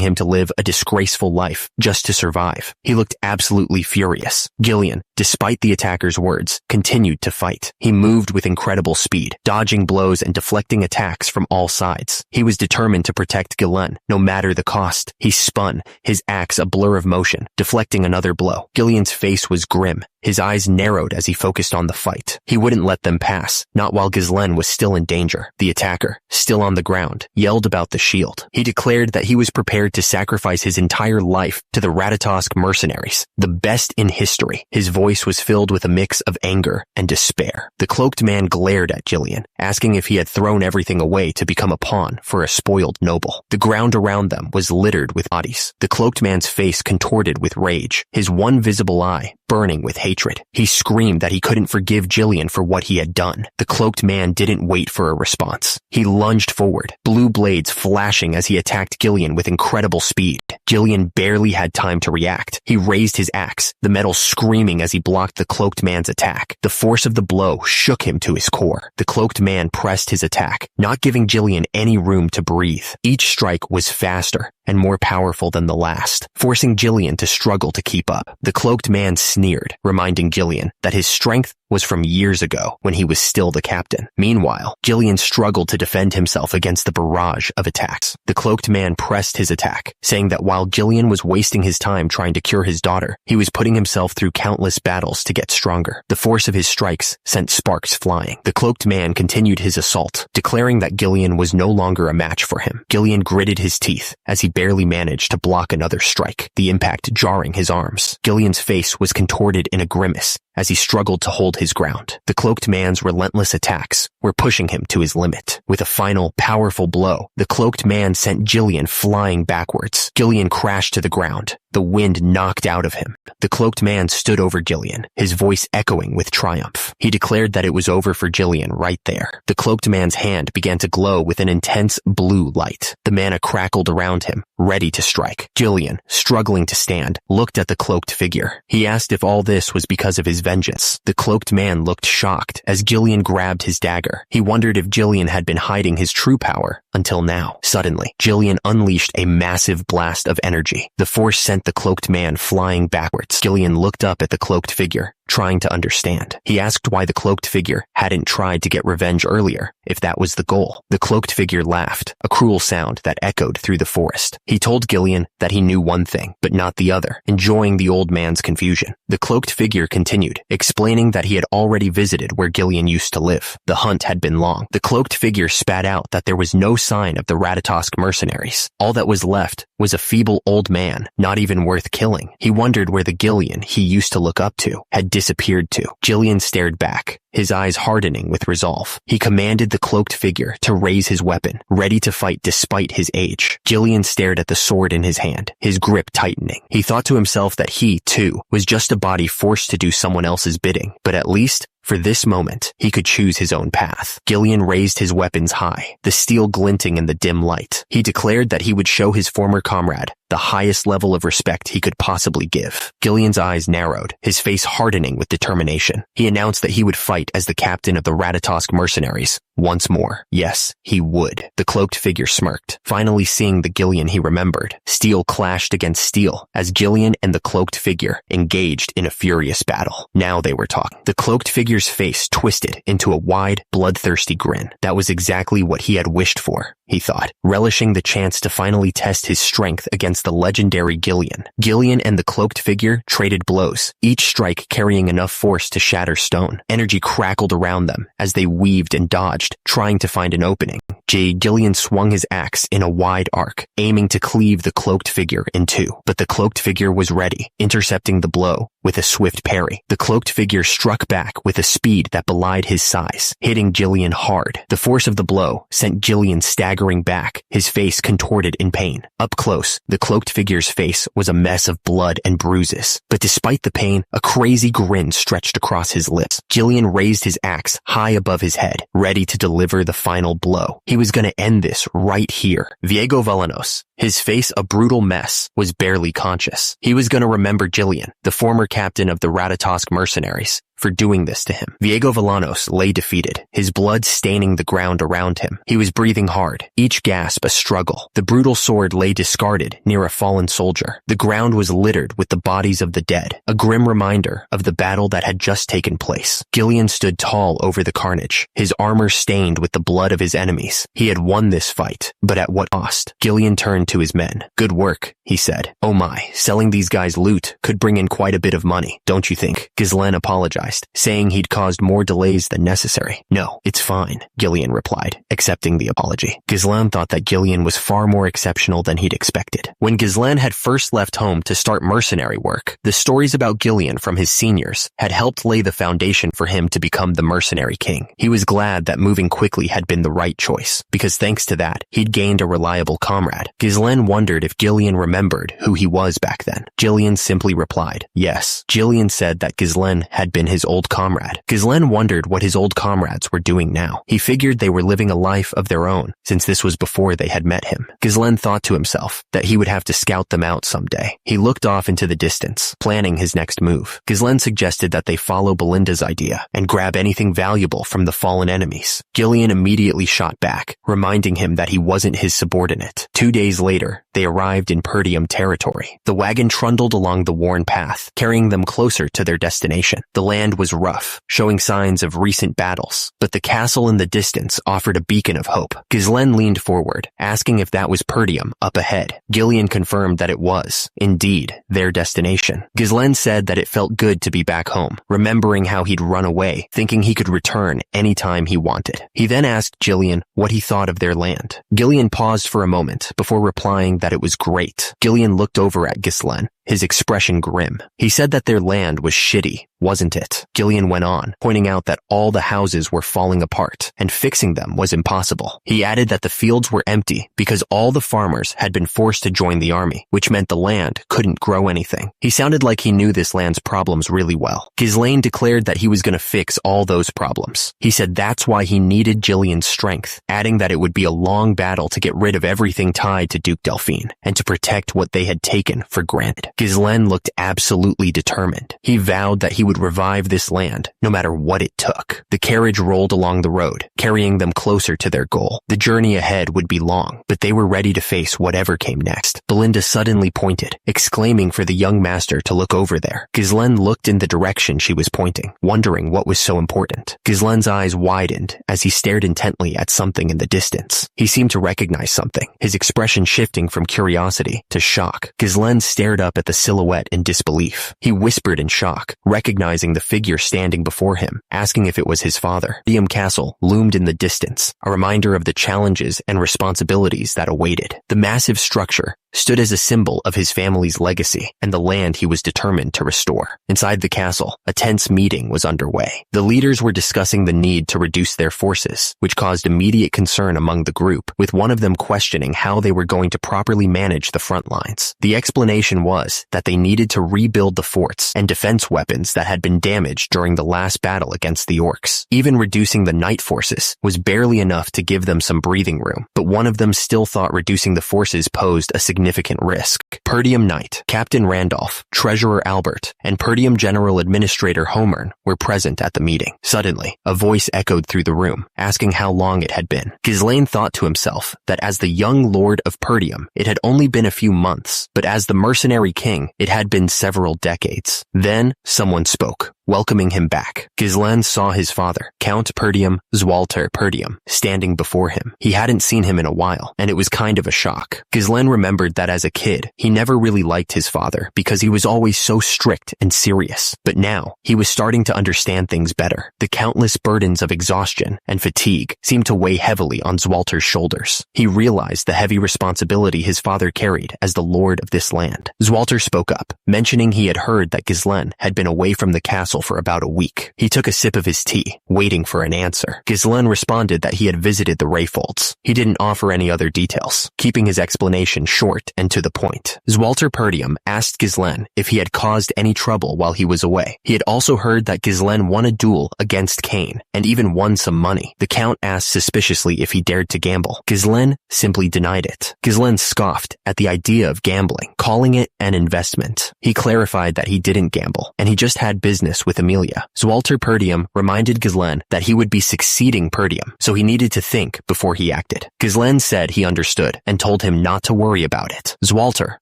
him to live a disgraceful life just to survive. He looked absolutely furious. Jillian, despite the attacker's words, continued to fight. He moved with incredible speed, dodging blows and deflecting attacks from all sides. He was determined to protect Gillen, no matter the cost. He spun, his axe a blur of motion, deflecting another blow. Gillian's face was grim. His eyes narrowed as he focused on the fight. He wouldn't let them pass, not while Ghislaine was still in danger. The attacker, still on the ground, yelled about the shield. He declared that he was prepared to sacrifice his entire life to the Ratatosk mercenaries, the best in history. His voice was filled with a mix of anger and despair. The cloaked man glared at Jillian, asking if he had thrown everything away to become a pawn for a spoiled noble. The ground around them was littered with bodies. The cloaked man's face contorted with rage, his one visible eye burning with hatred. He screamed that he couldn't forgive Jillian for what he had done. The cloaked man didn't wait for a response. He lunged forward, blue blades flashing as he attacked Jillian with incredible speed. Jillian barely had time to react. He raised his axe, the metal screaming as he blocked the cloaked man's attack. The force of the blow shook him to his core. The cloaked man pressed his attack, not giving Jillian any room to breathe. Each strike was faster and more powerful than the last, forcing Jillian to struggle to keep up. The cloaked man sneered, reminding Jillian that his strength was from years ago when he was still the captain. Meanwhile, Jillian struggled to defend himself against the barrage of attacks. The cloaked man pressed his attack, saying that while Jillian was wasting his time trying to cure his daughter, he was putting himself through countless battles to get stronger. The force of his strikes sent sparks flying. The cloaked man continued his assault, declaring that Jillian was no longer a match for him. Jillian gritted his teeth as he barely managed to block another strike, the impact jarring his arms. Jillian's face was contorted in a grimace as he struggled to hold his ground. The cloaked man's relentless attacks were pushing him to his limit. With a final, powerful blow, the cloaked man sent Jillian flying backwards. Jillian crashed to the ground, the wind knocked out of him. The cloaked man stood over Jillian, his voice echoing with triumph. He declared that it was over for Jillian right there. The cloaked man's hand began to glow with an intense blue light. The mana crackled around him, ready to strike. Jillian, struggling to stand, looked at the cloaked figure. He asked if all this was because of his vengeance. The cloaked man looked shocked as Jillian grabbed his dagger. He wondered if Jillian had been hiding his true power until now. Suddenly, Jillian unleashed a massive blast of energy. The force sent the cloaked man flying backwards. Jillian looked up at the cloaked figure, trying to understand. He asked why the cloaked figure hadn't tried to get revenge earlier, if that was the goal. The cloaked figure laughed, a cruel sound that echoed through the forest. He told Jillian that he knew one thing, but not the other, enjoying the old man's confusion. The cloaked figure continued, explaining that he had already visited where Jillian used to live. The hunt had been long. The cloaked figure spat out that there was no sign of the Ratatosk mercenaries. All that was left was a feeble old man, not even worth killing. He wondered where the Jillian he used to look up to had disappeared to. Jillian stared back, his eyes hardening with resolve. He commanded the cloaked figure to raise his weapon, ready to fight despite his age. Jillian stared at the sword in his hand, his grip tightening. He thought to himself that he, too, was just a body forced to do someone else's bidding, but at least, for this moment, he could choose his own path. Jillian raised his weapons high, the steel glinting in the dim light. He declared that he would show his former comrade the highest level of respect he could possibly give. Jillian's eyes narrowed, his face hardening with determination. He announced that he would fight as the captain of the Ratatosk mercenaries once more. Yes, he would. The cloaked figure smirked, finally seeing the Jillian he remembered. Steel clashed against steel as Jillian and the cloaked figure engaged in a furious battle. Now they were talking. The cloaked figure's face twisted into a wide, bloodthirsty grin. That was exactly what he had wished for, he thought, relishing the chance to finally test his strength against the legendary Jillian. Jillian and the cloaked figure traded blows, each strike carrying enough force to shatter stone. Energy crackled around them as they weaved and dodged, trying to find an opening. Jillian swung his axe in a wide arc, aiming to cleave the cloaked figure in two. But the cloaked figure was ready, intercepting the blow with a swift parry. The cloaked figure struck back with a speed that belied his size, hitting Jillian hard. The force of the blow sent Jillian staggering back, his face contorted in pain. Up close, the cloaked figure's face was a mess of blood and bruises. But despite the pain, a crazy grin stretched across his lips. Jillian raised his axe high above his head, ready to deliver the final blow. He was going to end this right here. Diego Villanos, his face a brutal mess, was barely conscious. He was going to remember Jillian, the former captain of the Ratatosk mercenaries, for doing this to him. Diego Villanos lay defeated, his blood staining the ground around him. He was breathing hard, each gasp a struggle. The brutal sword lay discarded near a fallen soldier. The ground was littered with the bodies of the dead, a grim reminder of the battle that had just taken place. Gillian stood tall over the carnage, his armor stained with the blood of his enemies. He had won this fight, but at what cost? Gillian turned to his men. "Good work," he said. "Oh my, selling these guys loot could bring in quite a bit of money, don't you think?" Ghislaine apologized, saying he'd caused more delays than necessary. "No, it's fine," Gillian replied, accepting the apology. Ghislaine thought that Gillian was far more exceptional than he'd expected. When Ghislaine had first left home to start mercenary work, the stories about Gillian from his seniors had helped lay the foundation for him to become the mercenary king. He was glad that moving quickly had been the right choice, because thanks to that, he'd gained a reliable comrade. Ghislaine wondered if Gillian remembered who he was back then. Gillian simply replied, yes. Gillian said that Ghislaine had been his old comrade. Ghislaine wondered what his old comrades were doing now. He figured they were living a life of their own, since this was before they had met him. Ghislaine thought to himself that he would have to scout them out someday. He looked off into the distance, planning his next move. Ghislaine suggested that they follow Belinda's idea and grab anything valuable from the fallen enemies. Gillian immediately shot back, reminding him that he wasn't his subordinate. 2 days later, they arrived in Perdium territory. The wagon trundled along the worn path, carrying them closer to their destination. The land was rough, showing signs of recent battles, but the castle in the distance offered a beacon of hope. Ghislaine leaned forward, asking if that was Perdium up ahead. Gillian confirmed that it was, indeed, their destination. Ghislaine said that it felt good to be back home, remembering how he'd run away, thinking he could return anytime he wanted. He then asked Gillian what he thought of their land. Gillian paused for a moment before replying that it was great. Gillian looked over at Ghislaine, his expression grim. He said that their land was shitty, wasn't it? Gillian went on, pointing out that all the houses were falling apart, and fixing them was impossible. He added that the fields were empty because all the farmers had been forced to join the army, which meant the land couldn't grow anything. He sounded like he knew this land's problems really well. Ghislaine declared that he was going to fix all those problems. He said that's why he needed Gillian's strength, adding that it would be a long battle to get rid of everything tied to Duke Delphine, and to protect what they had taken for granted. Ghislaine looked absolutely determined. He vowed that he would revive this land, no matter what it took. The carriage rolled along the road, carrying them closer to their goal. The journey ahead would be long, but they were ready to face whatever came next. Belinda suddenly pointed, exclaiming for the young master to look over there. Ghislaine looked in the direction she was pointing, wondering what was so important. Ghislaine's eyes widened as he stared intently at something in the distance. He seemed to recognize something, his expression shifting from curiosity to shock. Ghislaine stared up at the silhouette in disbelief. He whispered in shock, recognizing the figure standing before him, asking if it was his father. Perdium Castle loomed in the distance, a reminder of the challenges and responsibilities that awaited. The massive structure stood as a symbol of his family's legacy and the land he was determined to restore. Inside the castle, a tense meeting was underway. The leaders were discussing the need to reduce their forces, which caused immediate concern among the group, with one of them questioning how they were going to properly manage the front lines. The explanation was that they needed to rebuild the forts and defense weapons that had been damaged during the last battle against the orcs. Even reducing the night forces was barely enough to give them some breathing room, but one of them still thought reducing the forces posed a significant risk. Perdium Knight, Captain Randolph, Treasurer Albert, and Perdium General Administrator Homern were present at the meeting. Suddenly, a voice echoed through the room, asking how long it had been. Ghislaine thought to himself that as the young lord of Perdium, it had only been a few months, but as the mercenary king, it had been several decades. Then, someone spoke. welcoming him back. Ghislaine saw his father, Count Perdium Zwalter Perdium, standing before him. He hadn't seen him in a while, and it was kind of a shock. Ghislaine remembered that as a kid, he never really liked his father because he was always so strict and serious. But now, he was starting to understand things better. The countless burdens of exhaustion and fatigue seemed to weigh heavily on Zwalter's shoulders. He realized the heavy responsibility his father carried as the lord of this land. Zwalter spoke up, mentioning he had heard that Ghislaine had been away from the castle for about a week. He took a sip of his tea, waiting for an answer. Ghislaine responded that he had visited the Rayfolds. He didn't offer any other details, keeping his explanation short and to the point. Zwalter Perdium asked Ghislaine if he had caused any trouble while he was away. He had also heard that Ghislaine won a duel against Cain, and even won some money. The Count asked suspiciously if he dared to gamble. Ghislaine simply denied it. Ghislaine scoffed at the idea of gambling, calling it an investment. He clarified that he didn't gamble, and he just had business with Amelia. Zwalter Perdium reminded Ghislaine that he would be succeeding Perdium, so he needed to think before he acted. Ghislaine said he understood and told him not to worry about it. Zwalter,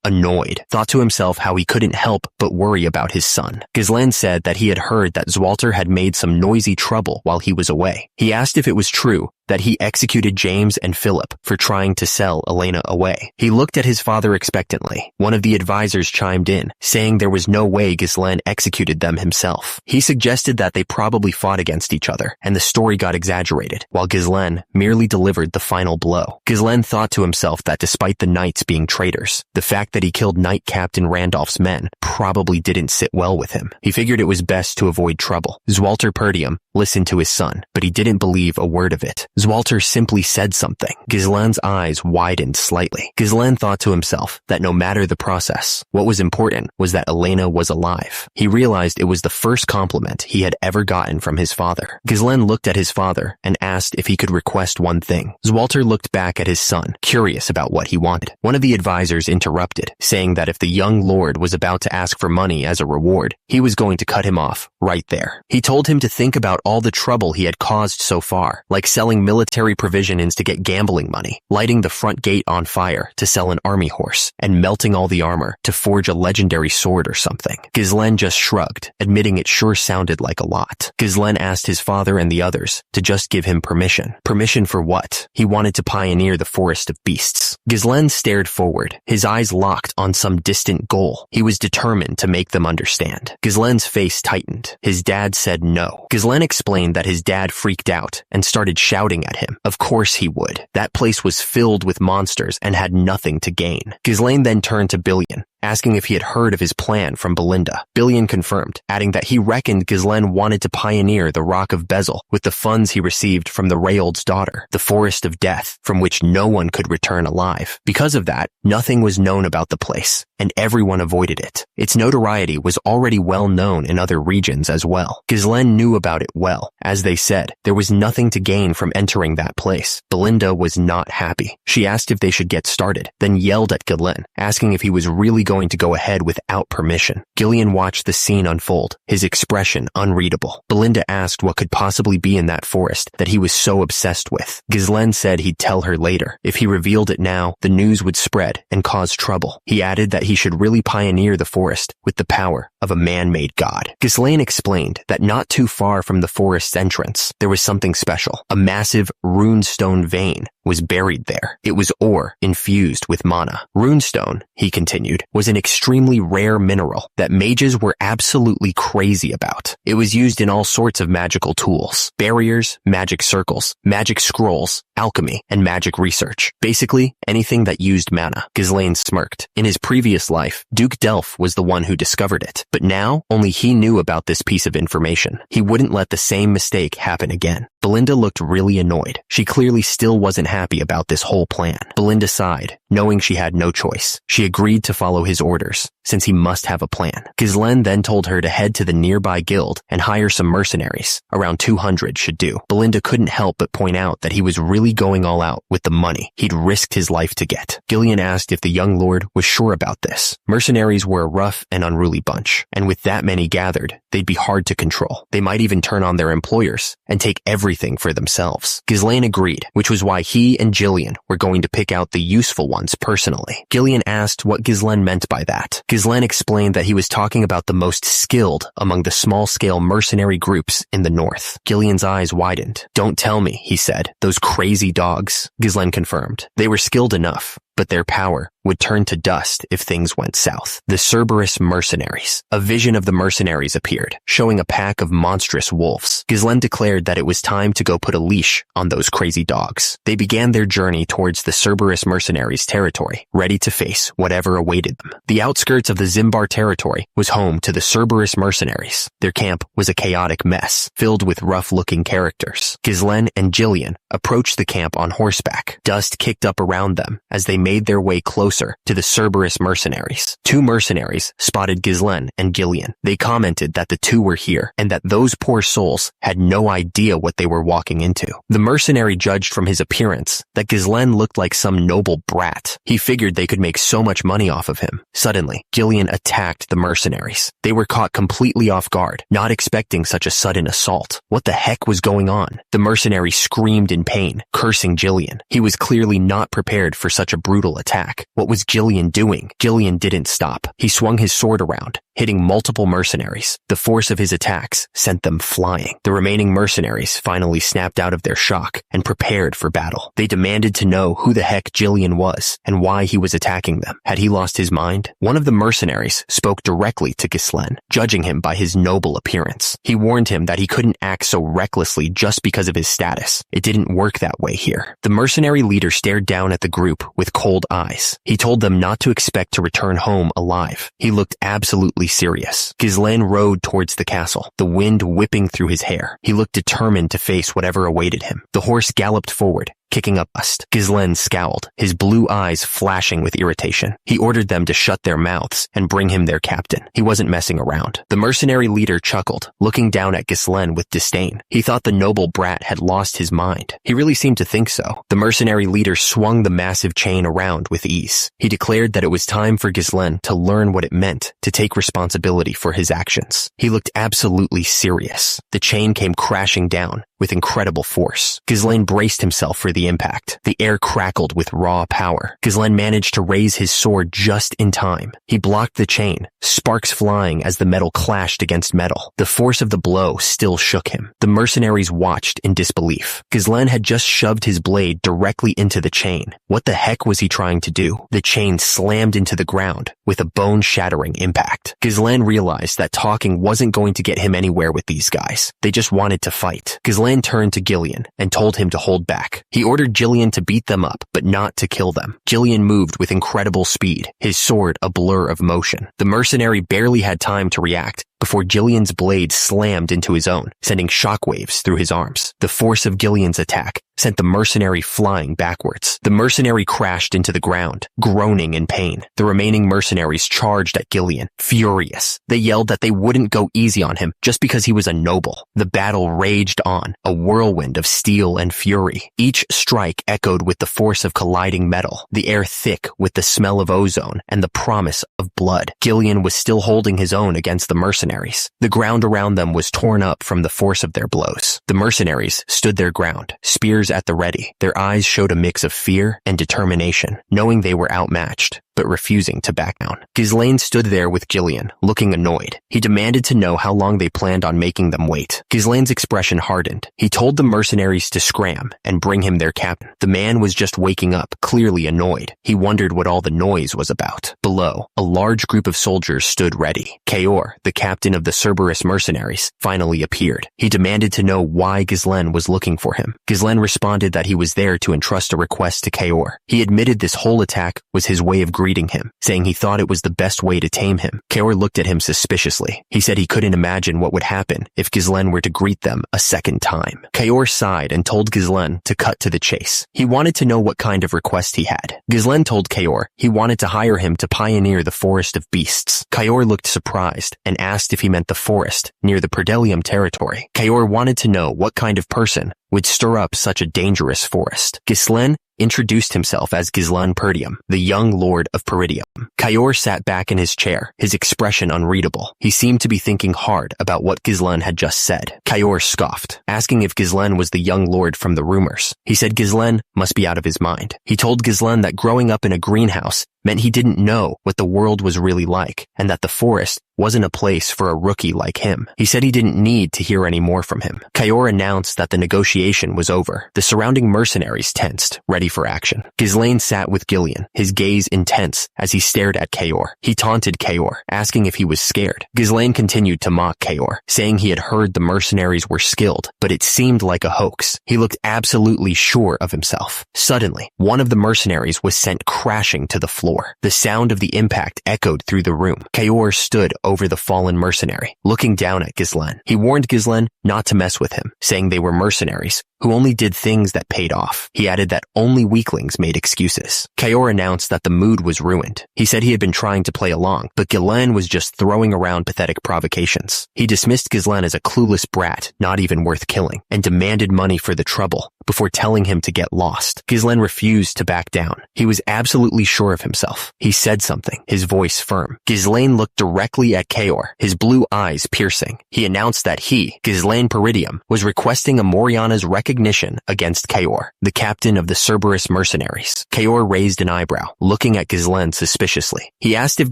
annoyed, thought to himself how he couldn't help but worry about his son. Ghislaine said that he had heard that Zwalter had made some noisy trouble while he was away. He asked if it was true that he executed James and Philip for trying to sell Elena away. He looked at his father expectantly. One of the advisors chimed in, saying there was no way Ghislaine executed them himself. He suggested that they probably fought against each other, and the story got exaggerated, while Ghislaine merely delivered the final blow. Ghislaine thought to himself that despite the knights being traitors, the fact that he killed Knight Captain Randolph's men probably didn't sit well with him. He figured it was best to avoid trouble. Zwalter Perdium listened to his son, but he didn't believe a word of it. Zwalter simply said something. Ghislaine's eyes widened slightly. Ghislaine thought to himself that no matter the process, what was important was that Elena was alive. He realized it was the first compliment he had ever gotten from his father. Ghislaine looked at his father and asked if he could request one thing. Zwalter looked back at his son, curious about what he wanted. One of the advisors interrupted, saying that if the young lord was about to ask for money as a reward, he was going to cut him off right there. He told him to think about all the trouble he had caused so far, like selling military provisions to get gambling money, lighting the front gate on fire to sell an army horse, and melting all the armor to forge a legendary sword or something. Ghislaine just shrugged, admitting it sure sounded like a lot. Ghislaine asked his father and the others to just give him permission. Permission for what? He wanted to pioneer the forest of beasts. Ghislaine stared forward, his eyes locked on some distant goal. He was determined to make them understand. Ghislaine's face tightened. His dad said no. Ghislaine explained that his dad freaked out and started shouting at him. Of course he would. That place was filled with monsters and had nothing to gain. Ghislaine then turned to Billion, asking if he had heard of his plan from Belinda. Billion confirmed, adding that he reckoned Ghislaine wanted to pioneer the Rock of Bezel with the funds he received from the Rayold's daughter, the Forest of Death, from which no one could return alive. Because of that, nothing was known about the place, and everyone avoided it. Its notoriety was already well known in other regions as well. Ghislaine knew about it well. As they said, there was nothing to gain from entering that place. Belinda was not happy. She asked if they should get started, then yelled at Ghislaine, asking if he was really going to go ahead without permission. Gillian watched the scene unfold, his expression unreadable. Belinda asked what could possibly be in that forest that he was so obsessed with. Ghislaine said he'd tell her later. If he revealed it now, the news would spread and cause trouble. He added that he should really pioneer the forest with the power of a man-made god. Ghislaine explained that not too far from the forest's entrance, there was something special. A massive runestone vein was buried there. It was ore infused with mana. Runestone, he continued, was an extremely rare mineral that mages were absolutely crazy about. It was used in all sorts of magical tools, barriers, magic circles, magic scrolls, alchemy, and magic research. Basically, anything that used mana. Ghislaine smirked. In his previous life, Duke Delph was the one who discovered it, but now only he knew about this piece of information. He wouldn't let the same mistake happen again. Belinda looked really annoyed. She clearly still wasn't happy about this whole plan. Belinda sighed, knowing she had no choice. She agreed to follow his orders, since he must have a plan. Ghislaine then told her to head to the nearby guild and hire some mercenaries. Around 200 should do. Belinda couldn't help but point out that he was really going all out with the money he'd risked his life to get. Gillian asked if the young lord was sure about this. Mercenaries were a rough and unruly bunch, and with that many gathered, they'd be hard to control. They might even turn on their employers and take everything everything for themselves. Ghislaine agreed, which was why he and Jillian were going to pick out the useful ones personally. Gillian asked what Ghislaine meant by that. Ghislaine explained that he was talking about the most skilled among the small-scale mercenary groups in the north. Gillian's eyes widened. "Don't tell me," he said. "Those crazy dogs." Ghislaine confirmed. They were skilled enough, but their power would turn to dust if things went south. The Cerberus mercenaries. A vision of the mercenaries appeared, showing a pack of monstrous wolves. Ghislaine declared that it was time to go put a leash on those crazy dogs. They began their journey towards the Cerberus mercenaries' territory, ready to face whatever awaited them. The outskirts of the Zimbar territory was home to the Cerberus mercenaries. Their camp was a chaotic mess, filled with rough-looking characters. Ghislaine and Jillian approached the camp on horseback. Dust kicked up around them as they made their way closer to the Cerberus mercenaries. Two mercenaries spotted Ghislaine and Gillian. They commented that the two were here and that those poor souls had no idea what they were walking into. The mercenary judged from his appearance that Ghislaine looked like some noble brat. He figured they could make so much money off of him. Suddenly, Gillian attacked the mercenaries. They were caught completely off guard, not expecting such a sudden assault. What the heck was going on? The mercenary screamed in pain, cursing Gillian. He was clearly not prepared for such a brutal attack. What was Gillian doing? Gillian didn't stop. He swung his sword around, hitting multiple mercenaries. The force of his attacks sent them flying. The remaining mercenaries finally snapped out of their shock and prepared for battle. They demanded to know who the heck Gillian was and why he was attacking them. Had he lost his mind? One of the mercenaries spoke directly to Ghislaine, judging him by his noble appearance. He warned him that he couldn't act so recklessly just because of his status. It didn't work that way here. The mercenary leader stared down at the group with cold eyes. He told them not to expect to return home alive. He looked absolutely serious. Ghislaine rode towards the castle, the wind whipping through his hair. He looked determined to face whatever awaited him. The horse galloped forward, kicking up dust. Ghislaine scowled, his blue eyes flashing with irritation. He ordered them to shut their mouths and bring him their captain. He wasn't messing around. The mercenary leader chuckled, looking down at Ghislaine with disdain. He thought the noble brat had lost his mind. He really seemed to think so. The mercenary leader swung the massive chain around with ease. He declared that it was time for Ghislaine to learn what it meant to take responsibility for his actions. He looked absolutely serious. The chain came crashing down with incredible force. Ghislaine braced himself for the impact. The air crackled with raw power. Ghislaine managed to raise his sword just in time. He blocked the chain, sparks flying as the metal clashed against metal. The force of the blow still shook him. The mercenaries watched in disbelief. Ghislaine had just shoved his blade directly into the chain. What the heck was he trying to do? The chain slammed into the ground with a bone-shattering impact. Ghislaine realized that talking wasn't going to get him anywhere with these guys. They just wanted to fight. Ghislaine turned to Gillian and told him to hold back. He ordered Jillian to beat them up, but not to kill them. Jillian moved with incredible speed, his sword a blur of motion. The mercenary barely had time to react before Jillian's blade slammed into his own, sending shockwaves through his arms. The force of Gillian's attack sent the mercenary flying backwards. The mercenary crashed into the ground, groaning in pain. The remaining mercenaries charged at Gillian, furious. They yelled that they wouldn't go easy on him just because he was a noble. The battle raged on, a whirlwind of steel and fury. Each strike echoed with the force of colliding metal, the air thick with the smell of ozone and the promise of blood. Gillian was still holding his own against the mercenaries. The ground around them was torn up from the force of their blows. The mercenaries stood their ground, spears at the ready. Their eyes showed a mix of fear and determination, knowing they were outmatched, but refusing to back down. Ghislaine stood there with Gillian, looking annoyed. He demanded to know how long they planned on making them wait. Ghislaine's expression hardened. He told the mercenaries to scram and bring him their captain. The man was just waking up, clearly annoyed. He wondered what all the noise was about. Below, a large group of soldiers stood ready. Kaor, the captain of the Cerberus mercenaries, finally appeared. He demanded to know why Ghislaine was looking for him. Ghislaine responded that he was there to entrust a request to Kaor. He admitted this whole attack was his way of greeting him, saying he thought it was the best way to tame him. Kaor looked at him suspiciously. He said he couldn't imagine what would happen if Ghislaine were to greet them a second time. Kaor sighed and told Ghislaine to cut to the chase. He wanted to know what kind of request he had. Ghislaine told Kaor he wanted to hire him to pioneer the forest of beasts. Kaor looked surprised and asked if he meant the forest near the Perdelium territory. Kaor wanted to know what kind of person would stir up such a dangerous forest. Ghislaine introduced himself as Gislen Perdium, the young lord of Peridium. Kayor sat back in his chair, his expression unreadable. He seemed to be thinking hard about what Gislen had just said. Kayor scoffed, asking if Gislen was the young lord from the rumors. He said Gislen must be out of his mind. He told Gislen that growing up in a greenhouse meant he didn't know what the world was really like, and that the forest wasn't a place for a rookie like him. He said he didn't need to hear any more from him. Kayor announced that the negotiation was over. The surrounding mercenaries tensed, ready for action. Ghislaine sat with Gillian, his gaze intense as he stared at Kayor. He taunted Kayor, asking if he was scared. Ghislaine continued to mock Kayor, saying he had heard the mercenaries were skilled, but it seemed like a hoax. He looked absolutely sure of himself. Suddenly, one of the mercenaries was sent crashing to the floor. The sound of the impact echoed through the room. Kayor stood over the fallen mercenary, looking down at Gislen. He warned Gislen not to mess with him, saying they were mercenaries who only did things that paid off. He added that only weaklings made excuses. Kayor announced that the mood was ruined. He said he had been trying to play along, but Gislen was just throwing around pathetic provocations. He dismissed Gislen as a clueless brat, not even worth killing, and demanded money for the trouble before telling him to get lost. Gislen refused to back down. He was absolutely sure of himself. He said something, his voice firm. Ghislaine looked directly at Kayor, his blue eyes piercing. He announced that he, Gislen Peridium, was requesting a Moriana's recognition against Kayor, the captain of the Cerberus mercenaries. Kayor raised an eyebrow, looking at Gislen suspiciously. He asked if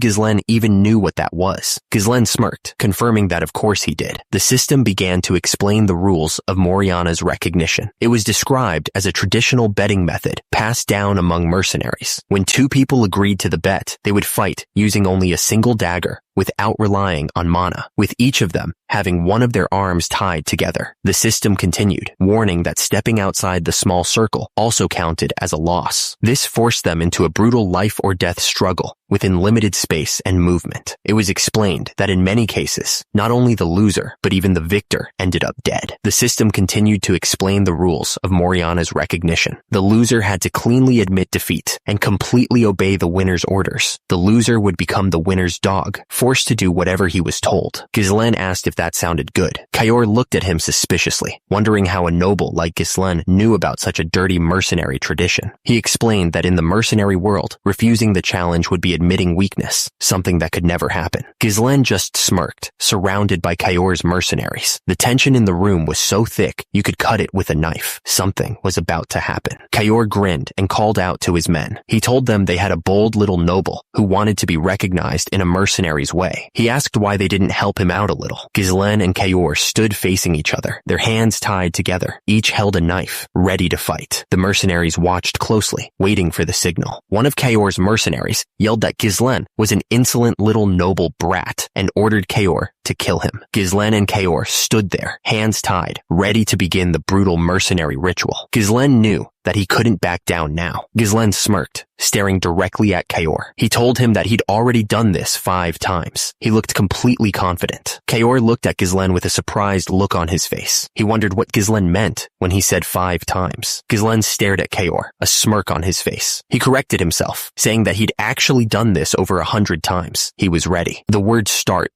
Gislen even knew what that was. Gislen smirked, confirming that of course he did. The system began to explain the rules of Moriana's recognition. It was described as a traditional betting method passed down among mercenaries. When two people agreed to the bet, they would fight using only a single dagger without relying on mana, with each of them having one of their arms tied together. The system continued, warning that stepping outside the small circle also counted as a loss. This forced them into a brutal life or death struggle within limited space and movement. It was explained that in many cases, not only the loser, but even the victor ended up dead. The system continued to explain the rules of Moriana's recognition. The loser had to cleanly admit defeat and completely obey the winner's orders. The loser would become the winner's dog, forced to do whatever he was told. Gislen asked if that sounded good. Kayor looked at him suspiciously, wondering how a noble like Gislen knew about such a dirty mercenary tradition. He explained that in the mercenary world, refusing the challenge would be admitting weakness, something that could never happen. Gislen just smirked, surrounded by Kayor's mercenaries. The tension in the room was so thick, you could cut it with a knife. Something was about to happen. Kayor grinned and called out to his men. He told them they had a bold little noble who wanted to be recognized in a mercenary's way. He asked why they didn't help him out a little. Gislen and Kayor stood facing each other, their hands tied together. Each held a knife, ready to fight. The mercenaries watched closely, waiting for the signal. One of Kayor's mercenaries yelled that Gislen was an insolent little noble brat and ordered Kayor to kill him. Gislen and Kayor stood there, hands tied, ready to begin the brutal mercenary ritual. Gislen knew that he couldn't back down now. Gislen smirked, staring directly at Kayor. He told him that he'd already done this 5 times. He looked completely confident. Kayor looked at Gislen with a surprised look on his face. He wondered what Gislen meant when he said 5 times. Gislen stared at Kayor, a smirk on his face. He corrected himself, saying that he'd actually done this over 100 times. He was ready. The word start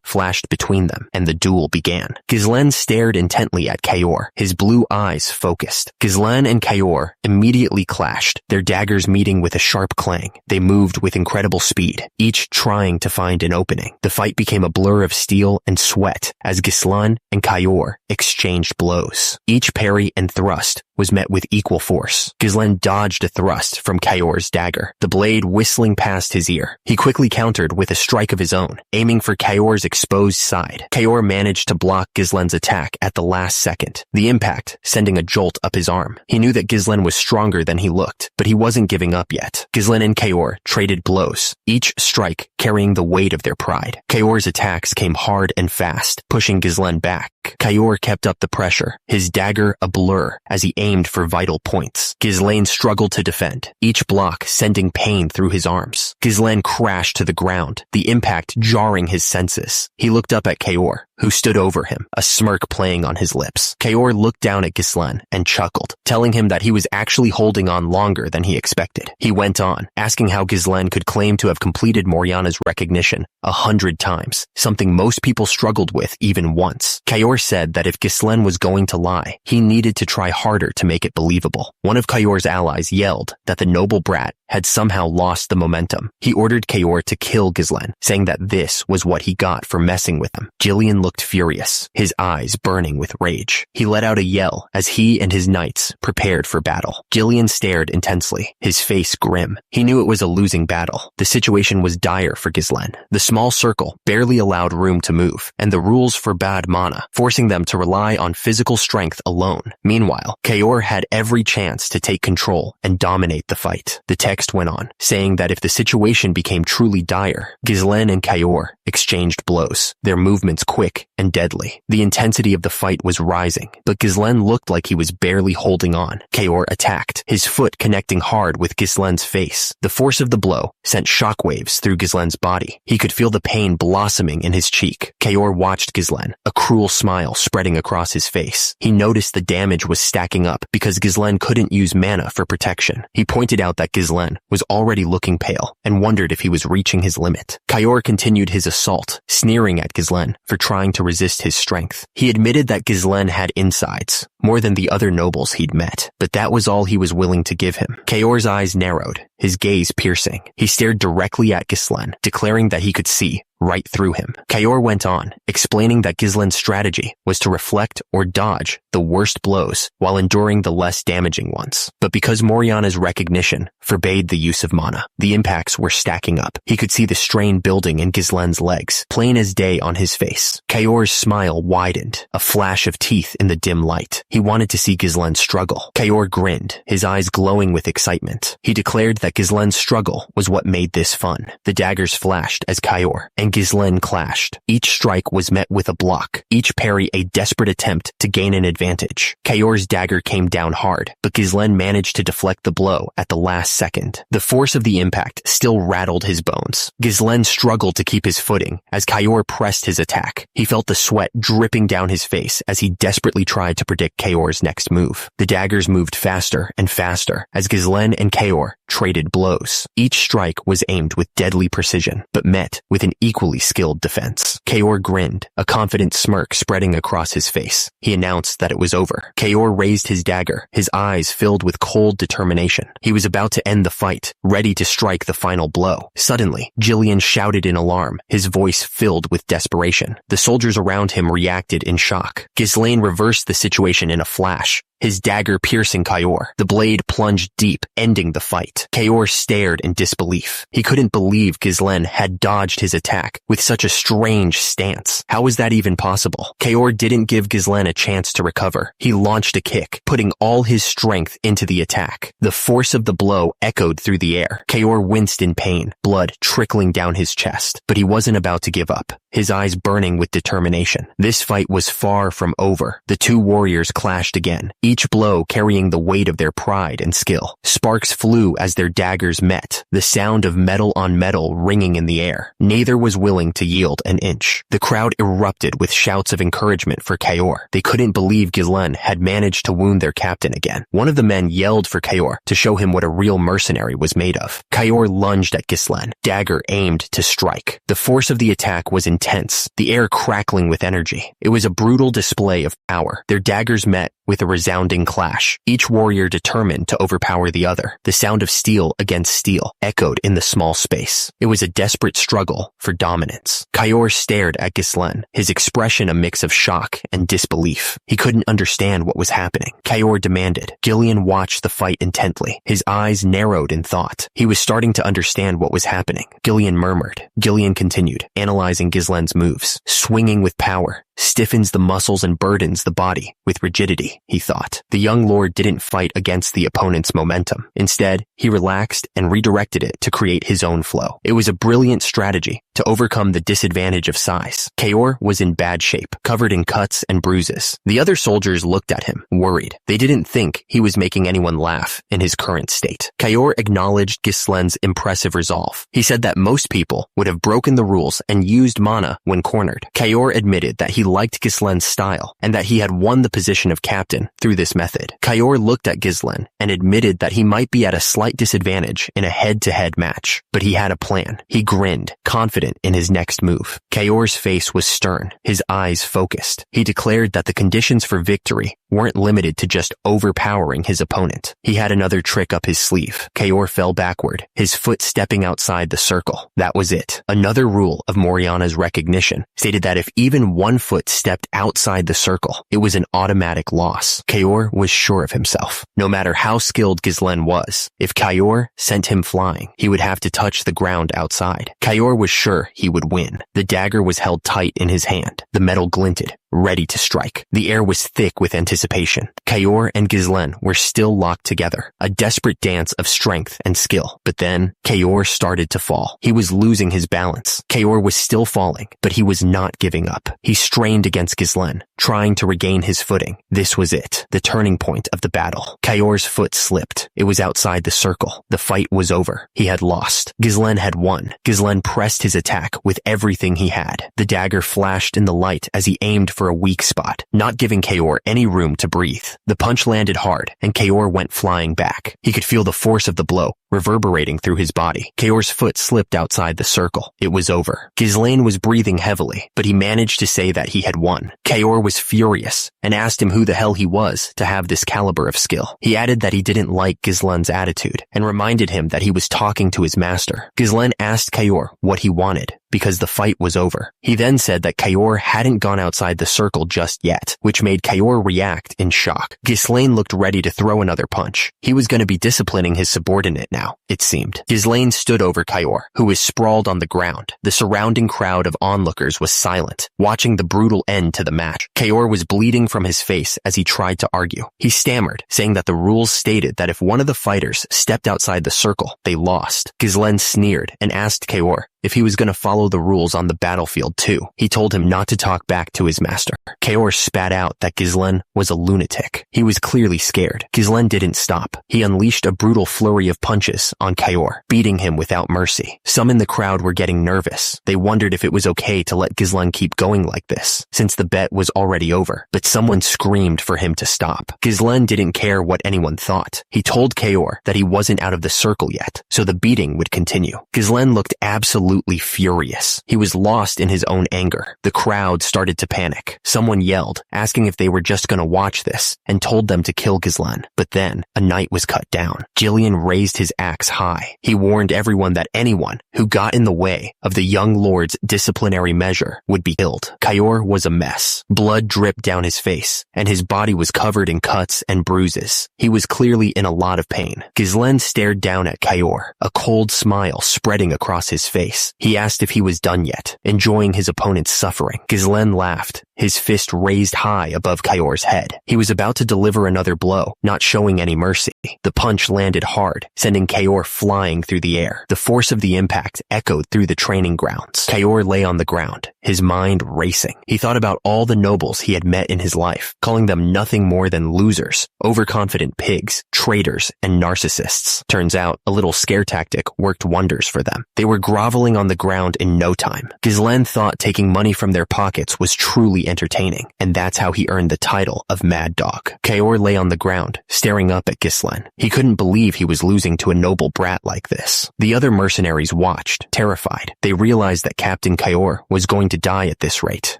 flashed between them, and the duel began. Gislen stared intently at Kayor, his blue eyes focused. Gislen and Kayor immediately clashed, their daggers meeting with a sharp clang. They moved with incredible speed, each trying to find an opening. The fight became a blur of steel and sweat as Gislen and Kayor exchanged blows. Each parry and thrust was met with equal force. Gislen dodged a thrust from Kayor's dagger, the blade whistling past his ear. He quickly countered with a strike of his own, aiming for Kayor's exposed side. Kayor managed to block Gislen's attack at the last second, the impact sending a jolt up his arm. He knew that Gislen was stronger than he looked, but he wasn't giving up yet. Gislen and Kayor traded blows, each strike carrying the weight of their pride. Kayor's attacks came hard and fast, pushing Gislen back. Kayor kept up the pressure, his dagger a blur as he aimed for vital points. Gislen struggled to defend, each block sending pain through his arms. Gislen crashed to the ground, the impact jarring his senses. He looked up at Kayor, who stood over him, a smirk playing on his lips. Kayor looked down at Gislen and chuckled, telling him that he was actually holding on longer than he expected. He went on, asking how Gislen could claim to have completed Moriana's recognition 100 times, something most people struggled with even once. Kayor Kayor said that if Ghislaine was going to lie, he needed to try harder to make it believable. One of Kayor's allies yelled that the noble brat had somehow lost the momentum. He ordered Kayor to kill Ghislaine, saying that this was what he got for messing with him. Jillian looked furious, his eyes burning with rage. He let out a yell as he and his knights prepared for battle. Jillian stared intensely, his face grim. He knew it was a losing battle. The situation was dire for Ghislaine. The small circle barely allowed room to move, and the rules forbade mana, forcing them to rely on physical strength alone. Meanwhile, Kayor had every chance to take control and dominate the fight. The text went on, saying that if the situation became truly dire, Ghislaine and Kayor exchanged blows, their movements quick and deadly. The intensity of the fight was rising, but Ghislaine looked like he was barely holding on. Kayor attacked, his foot connecting hard with Ghislaine's face. The force of the blow sent shockwaves through Ghislaine's body. He could feel the pain blossoming in his cheek. Kayor watched Ghislaine, a cruel smile spreading across his face. He noticed the damage was stacking up because Ghislaine couldn't use mana for protection. He pointed out that Ghislaine was already looking pale and wondered if he was reaching his limit. Kayor continued his assault, sneering at Ghislaine for trying to resist his strength. He admitted that Ghislaine had insides, more than the other nobles he'd met, but that was all he was willing to give him. Kayor's eyes narrowed, his gaze piercing. He stared directly at Ghislaine, declaring that he could see right through him. Kayor went on, explaining that Ghislaine's strategy was to reflect or dodge the worst blows while enduring the less damaging ones. But because Moriana's recognition forbade the use of mana, the impacts were stacking up. He could see the strain building in Ghislaine's legs, plain as day on his face. Kayor's smile widened, a flash of teeth in the dim light. He wanted to see Ghislaine struggle. Kayor grinned, his eyes glowing with excitement. He declared that Ghislaine's struggle was what made this fun. The daggers flashed as Kayor and Ghislaine clashed. Each strike was met with a block, each parry a desperate attempt to gain an advantage. Kayor's dagger came down hard, but Ghislaine managed to deflect the blow at the last second. The force of the impact still rattled his bones. Ghislaine struggled to keep his footing as Kayor pressed his attack. He felt the sweat dripping down his face as he desperately tried to predict Kayor's next move. The daggers moved faster and faster as Ghislaine and Kayor traded blows. Each strike was aimed with deadly precision, but met with an equally skilled defense. Kayor grinned, a confident smirk spreading across his face. He announced that it was over. Kayor raised his dagger, his eyes filled with cold determination. He was about to end the fight, ready to strike the final blow. Suddenly, Jillian shouted in alarm, his voice filled with desperation. The soldiers around him reacted in shock. Ghislaine reversed the situation in a flash, his dagger piercing Kayor. The blade plunged deep, ending the fight. Kayor stared in disbelief. He couldn't believe Ghislaine had dodged his attack with such a strange stance. How was that even possible? Kayor didn't give Ghislaine a chance to recover. He launched a kick, putting all his strength into the attack. The force of the blow echoed through the air. Kayor winced in pain, blood trickling down his chest, but he wasn't about to give up, his eyes burning with determination. This fight was far from over. The two warriors clashed again, each blow carrying the weight of their pride and skill. Sparks flew as their daggers met, the sound of metal on metal ringing in the air. Neither was willing to yield an inch. The crowd erupted with shouts of encouragement for Kayor. They couldn't believe Ghislaine had managed to wound their captain again. One of the men yelled for Kayor to show him what a real mercenary was made of. Kayor lunged at Ghislaine, dagger aimed to strike. The force of the attack was intense, the air crackling with energy. It was a brutal display of power. Their daggers met with a resounding clash, each warrior determined to overpower the other. The sound of steel against steel echoed in the small space. It was a desperate struggle for dominance. Kayor stared at Ghislaine, his expression a mix of shock and disbelief. He couldn't understand what was happening. Kayor demanded. Gillian watched the fight intently, his eyes narrowed in thought. He was starting to understand what was happening. Gillian murmured. Gillian continued, analyzing Ghislaine's moves. Swinging with power stiffens the muscles and burdens the body with rigidity, he thought. The young lord didn't fight against the opponent's momentum. Instead, he relaxed and redirected it to create his own flow. It was a brilliant strategy to overcome the disadvantage of size. Kayor was in bad shape, covered in cuts and bruises. The other soldiers looked at him, worried. They didn't think he was making anyone laugh in his current state. Kayor acknowledged Ghislaine's impressive resolve. He said that most people would have broken the rules and used mana when cornered. Kayor admitted that he liked Ghislaine's style and that he had won the position of captain through this method. Kayor looked at Ghislaine and admitted that he might be at a slight disadvantage in a head-to-head match, but he had a plan. He grinned, confident confident in his next move. Kayor's face was stern, his eyes focused. He declared that the conditions for victory weren't limited to just overpowering his opponent. He had another trick up his sleeve. Kayor fell backward, his foot stepping outside the circle. That was it. Another rule of Moriana's recognition stated that if even one foot stepped outside the circle, it was an automatic loss. Kayor was sure of himself. No matter how skilled Ghislaine was, if Kayor sent him flying, he would have to touch the ground outside. Kayor was sure he would win. The dagger was held tight in his hand. The metal glinted, ready to strike. The air was thick with anticipation. Kayor and Ghislaine were still locked together, a desperate dance of strength and skill. But then, Kayor started to fall. He was losing his balance. Kayor was still falling, but he was not giving up. He strained against Ghislaine, trying to regain his footing. This was it, the turning point of the battle. Kayor's foot slipped. It was outside the circle. The fight was over. He had lost. Ghislaine had won. Ghislaine pressed his attack with everything he had. The dagger flashed in the light as he aimed for a weak spot, not giving Kayor any room to breathe. The punch landed hard, and Kayor went flying back. He could feel the force of the blow reverberating through his body. Kayor's foot slipped outside the circle. It was over. Ghislaine was breathing heavily, but he managed to say that he had won. Kayor was furious and asked him who the hell he was to have this caliber of skill. He added that he didn't like Ghislaine's attitude and reminded him that he was talking to his master. Ghislaine asked Kayor what he wanted, because the fight was over. He then said that Kayor hadn't gone outside the circle just yet, which made Kayor react in shock. Ghislaine looked ready to throw another punch. He was going to be disciplining his subordinate now, it seemed. Ghislaine stood over Kayor, who was sprawled on the ground. The surrounding crowd of onlookers was silent, watching the brutal end to the match. Kayor was bleeding from his face as he tried to argue. He stammered, saying that the rules stated that if one of the fighters stepped outside the circle, they lost. Ghislaine sneered and asked Kayor if he was going to follow the rules on the battlefield too. He told him not to talk back to his master. Kayor spat out that Ghislaine was a lunatic. He was clearly scared. Ghislaine didn't stop. He unleashed a brutal flurry of punches on Kayor, beating him without mercy. Some in the crowd were getting nervous. They wondered if it was okay to let Ghislaine keep going like this, since the bet was already over. But someone screamed for him to stop. Ghislaine didn't care what anyone thought. He told Kayor that he wasn't out of the circle yet, so the beating would continue. Ghislaine looked absolutely furious. He was lost in his own anger. The crowd started to panic. Someone yelled, asking if they were just going to watch this, and told them to kill Ghislaine. But then, a knight was cut down. Jillian raised his axe high. He warned everyone that anyone who got in the way of the young lord's disciplinary measure would be killed. Kayor was a mess. Blood dripped down his face, and his body was covered in cuts and bruises. He was clearly in a lot of pain. Ghislaine stared down at Kayor, a cold smile spreading across his face. He asked if he was done yet, enjoying his opponent's suffering. Ghislaine laughed, his fist raised high above Kayor's head. He was about to deliver another blow, not showing any mercy. The punch landed hard, sending Kayor flying through the air. The force of the impact echoed through the training grounds. Kayor lay on the ground, his mind racing. He thought about all the nobles he had met in his life, calling them nothing more than losers, overconfident pigs, traitors, and narcissists. Turns out, a little scare tactic worked wonders for them. They were groveling on the ground in no time. Ghislaine thought taking money from their pockets was truly entertaining, and that's how he earned the title of Mad Dog. Kayor lay on the ground, staring up at Ghislaine. He couldn't believe he was losing to a noble brat like this. The other mercenaries watched, terrified. They realized that Captain Kayor was going to die at this rate,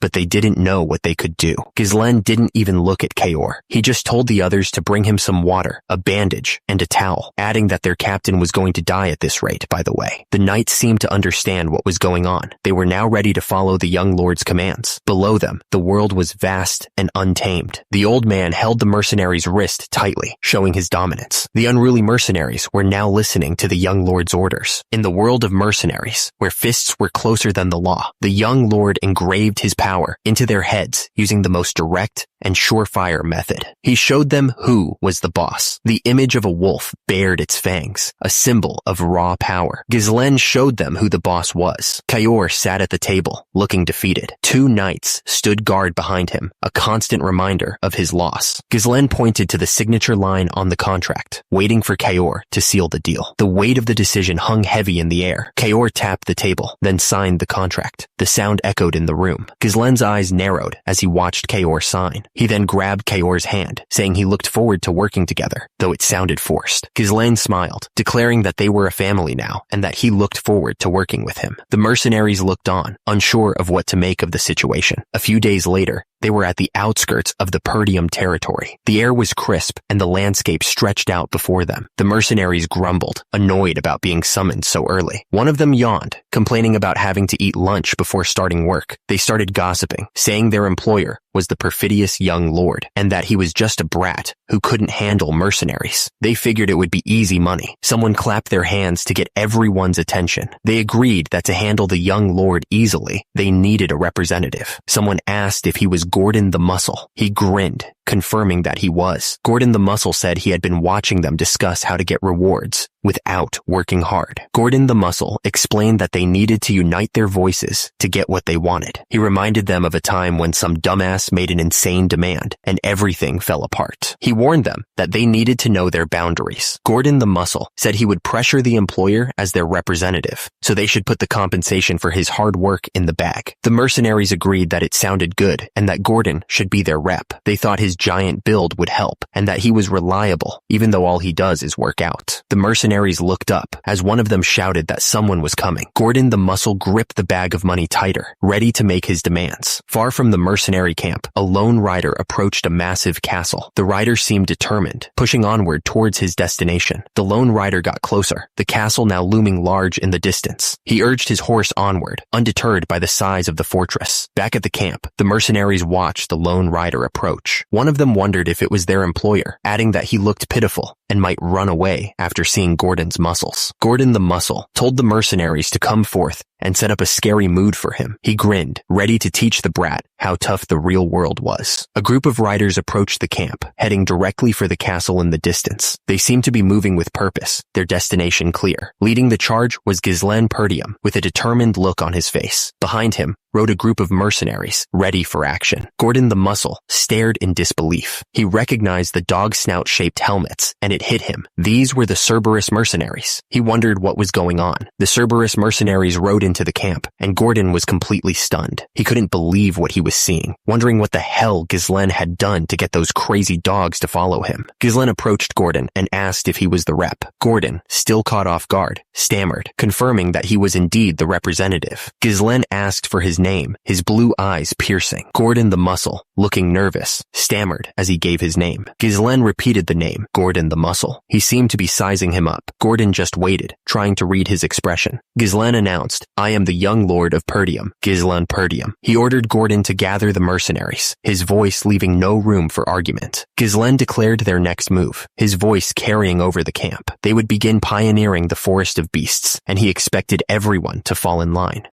but they didn't know what they could do. Ghislaine didn't even look at Kayor. He just told the others to bring him some water, a bandage, and a towel, adding that their captain was going to die at this rate, by the way. The knights seemed to understand what was going on. They were now ready to follow the young lord's commands. Below them, the world was vast and untamed. The old man held the mercenary's wrist tightly, showing his dominance. The unruly mercenaries were now listening to the young lord's orders. In the world of mercenaries, where fists were closer than the law, the young lord engraved his power into their heads using the most direct and surefire method. He showed them who was the boss. The image of a wolf bared its fangs, a symbol of raw power. Ghislaine showed them who the boss was. Kayor sat at the table, looking defeated. Two knights stood guard behind him, a constant reminder of his loss. Ghislaine pointed to the signature line on the contract, waiting for Kayor to seal the deal. The weight of the decision hung heavy in the air. Kayor tapped the table, then signed the contract. The sound echoed in the room. Ghislaine's eyes narrowed as he watched Kayor sign. He then grabbed Kaor's hand, saying he looked forward to working together, though it sounded forced. Ghislaine smiled, declaring that they were a family now and that he looked forward to working with him. The mercenaries looked on, unsure of what to make of the situation. A few days later, they were at the outskirts of the Perdium territory. The air was crisp and the landscape stretched out before them. The mercenaries grumbled, annoyed about being summoned so early. One of them yawned, complaining about having to eat lunch before starting work. They started gossiping, saying their employer was the perfidious young lord, and that he was just a brat who couldn't handle mercenaries. They figured it would be easy money. Someone clapped their hands to get everyone's attention. They agreed that to handle the young lord easily, they needed a representative. Someone asked if he was Gordon the Muscle. He grinned, confirming that he was. Gordon the Muscle said he had been watching them discuss how to get rewards without working hard. Gordon the Muscle explained that they needed to unite their voices to get what they wanted. He reminded them of a time when some dumbass made an insane demand and everything fell apart. He warned them that they needed to know their boundaries. Gordon the Muscle said he would pressure the employer as their representative, so they should put the compensation for his hard work in the bag. The mercenaries agreed that it sounded good and that Gordon should be their rep. They thought his giant build would help and that he was reliable, even though all he does is work out. The mercenaries looked up as one of them shouted that someone was coming. Gordon the Muscle gripped the bag of money tighter, ready to make his demands. Far from the mercenary camp, a lone rider approached a massive castle. The rider seemed determined, pushing onward towards his destination. The lone rider got closer, the castle now looming large in the distance. He urged his horse onward, undeterred by the size of the fortress. Back at the camp, the mercenaries watched the lone rider approach. One of them wondered if it was their employer, adding that he looked pitiful and might run away after seeing Gordon's muscles. Gordon the Muscle told the mercenaries to come forth and set up a scary mood for him. He grinned, ready to teach the brat how tough the real world was. A group of riders approached the camp, heading directly for the castle in the distance. They seemed to be moving with purpose, their destination clear. Leading the charge was Ghislaine Perdium, with a determined look on his face. Behind him rode a group of mercenaries, ready for action. Gordon the Muscle stared in disbelief. He recognized the dog snout-shaped helmets, and it hit him. These were the Cerberus mercenaries. He wondered what was going on. The Cerberus mercenaries rode into the camp, and Gordon was completely stunned. He couldn't believe what he was seeing, wondering what the hell Ghislaine had done to get those crazy dogs to follow him. Ghislaine approached Gordon and asked if he was the rep. Gordon, still caught off guard, stammered, confirming that he was indeed the representative. Ghislaine asked for his name, his blue eyes piercing. Gordon the Muscle, looking nervous, stammered as he gave his name. Ghislaine repeated the name, Gordon the Muscle. He seemed to be sizing him up. Gordon just waited, trying to read his expression. Ghislaine announced, "I am the young lord of Perdium, Ghislaine Perdium." He ordered Gordon to gather the mercenaries, his voice leaving no room for argument. Ghislaine declared their next move, his voice carrying over the camp. They would begin pioneering the forest of beasts, and he expected everyone to fall in line.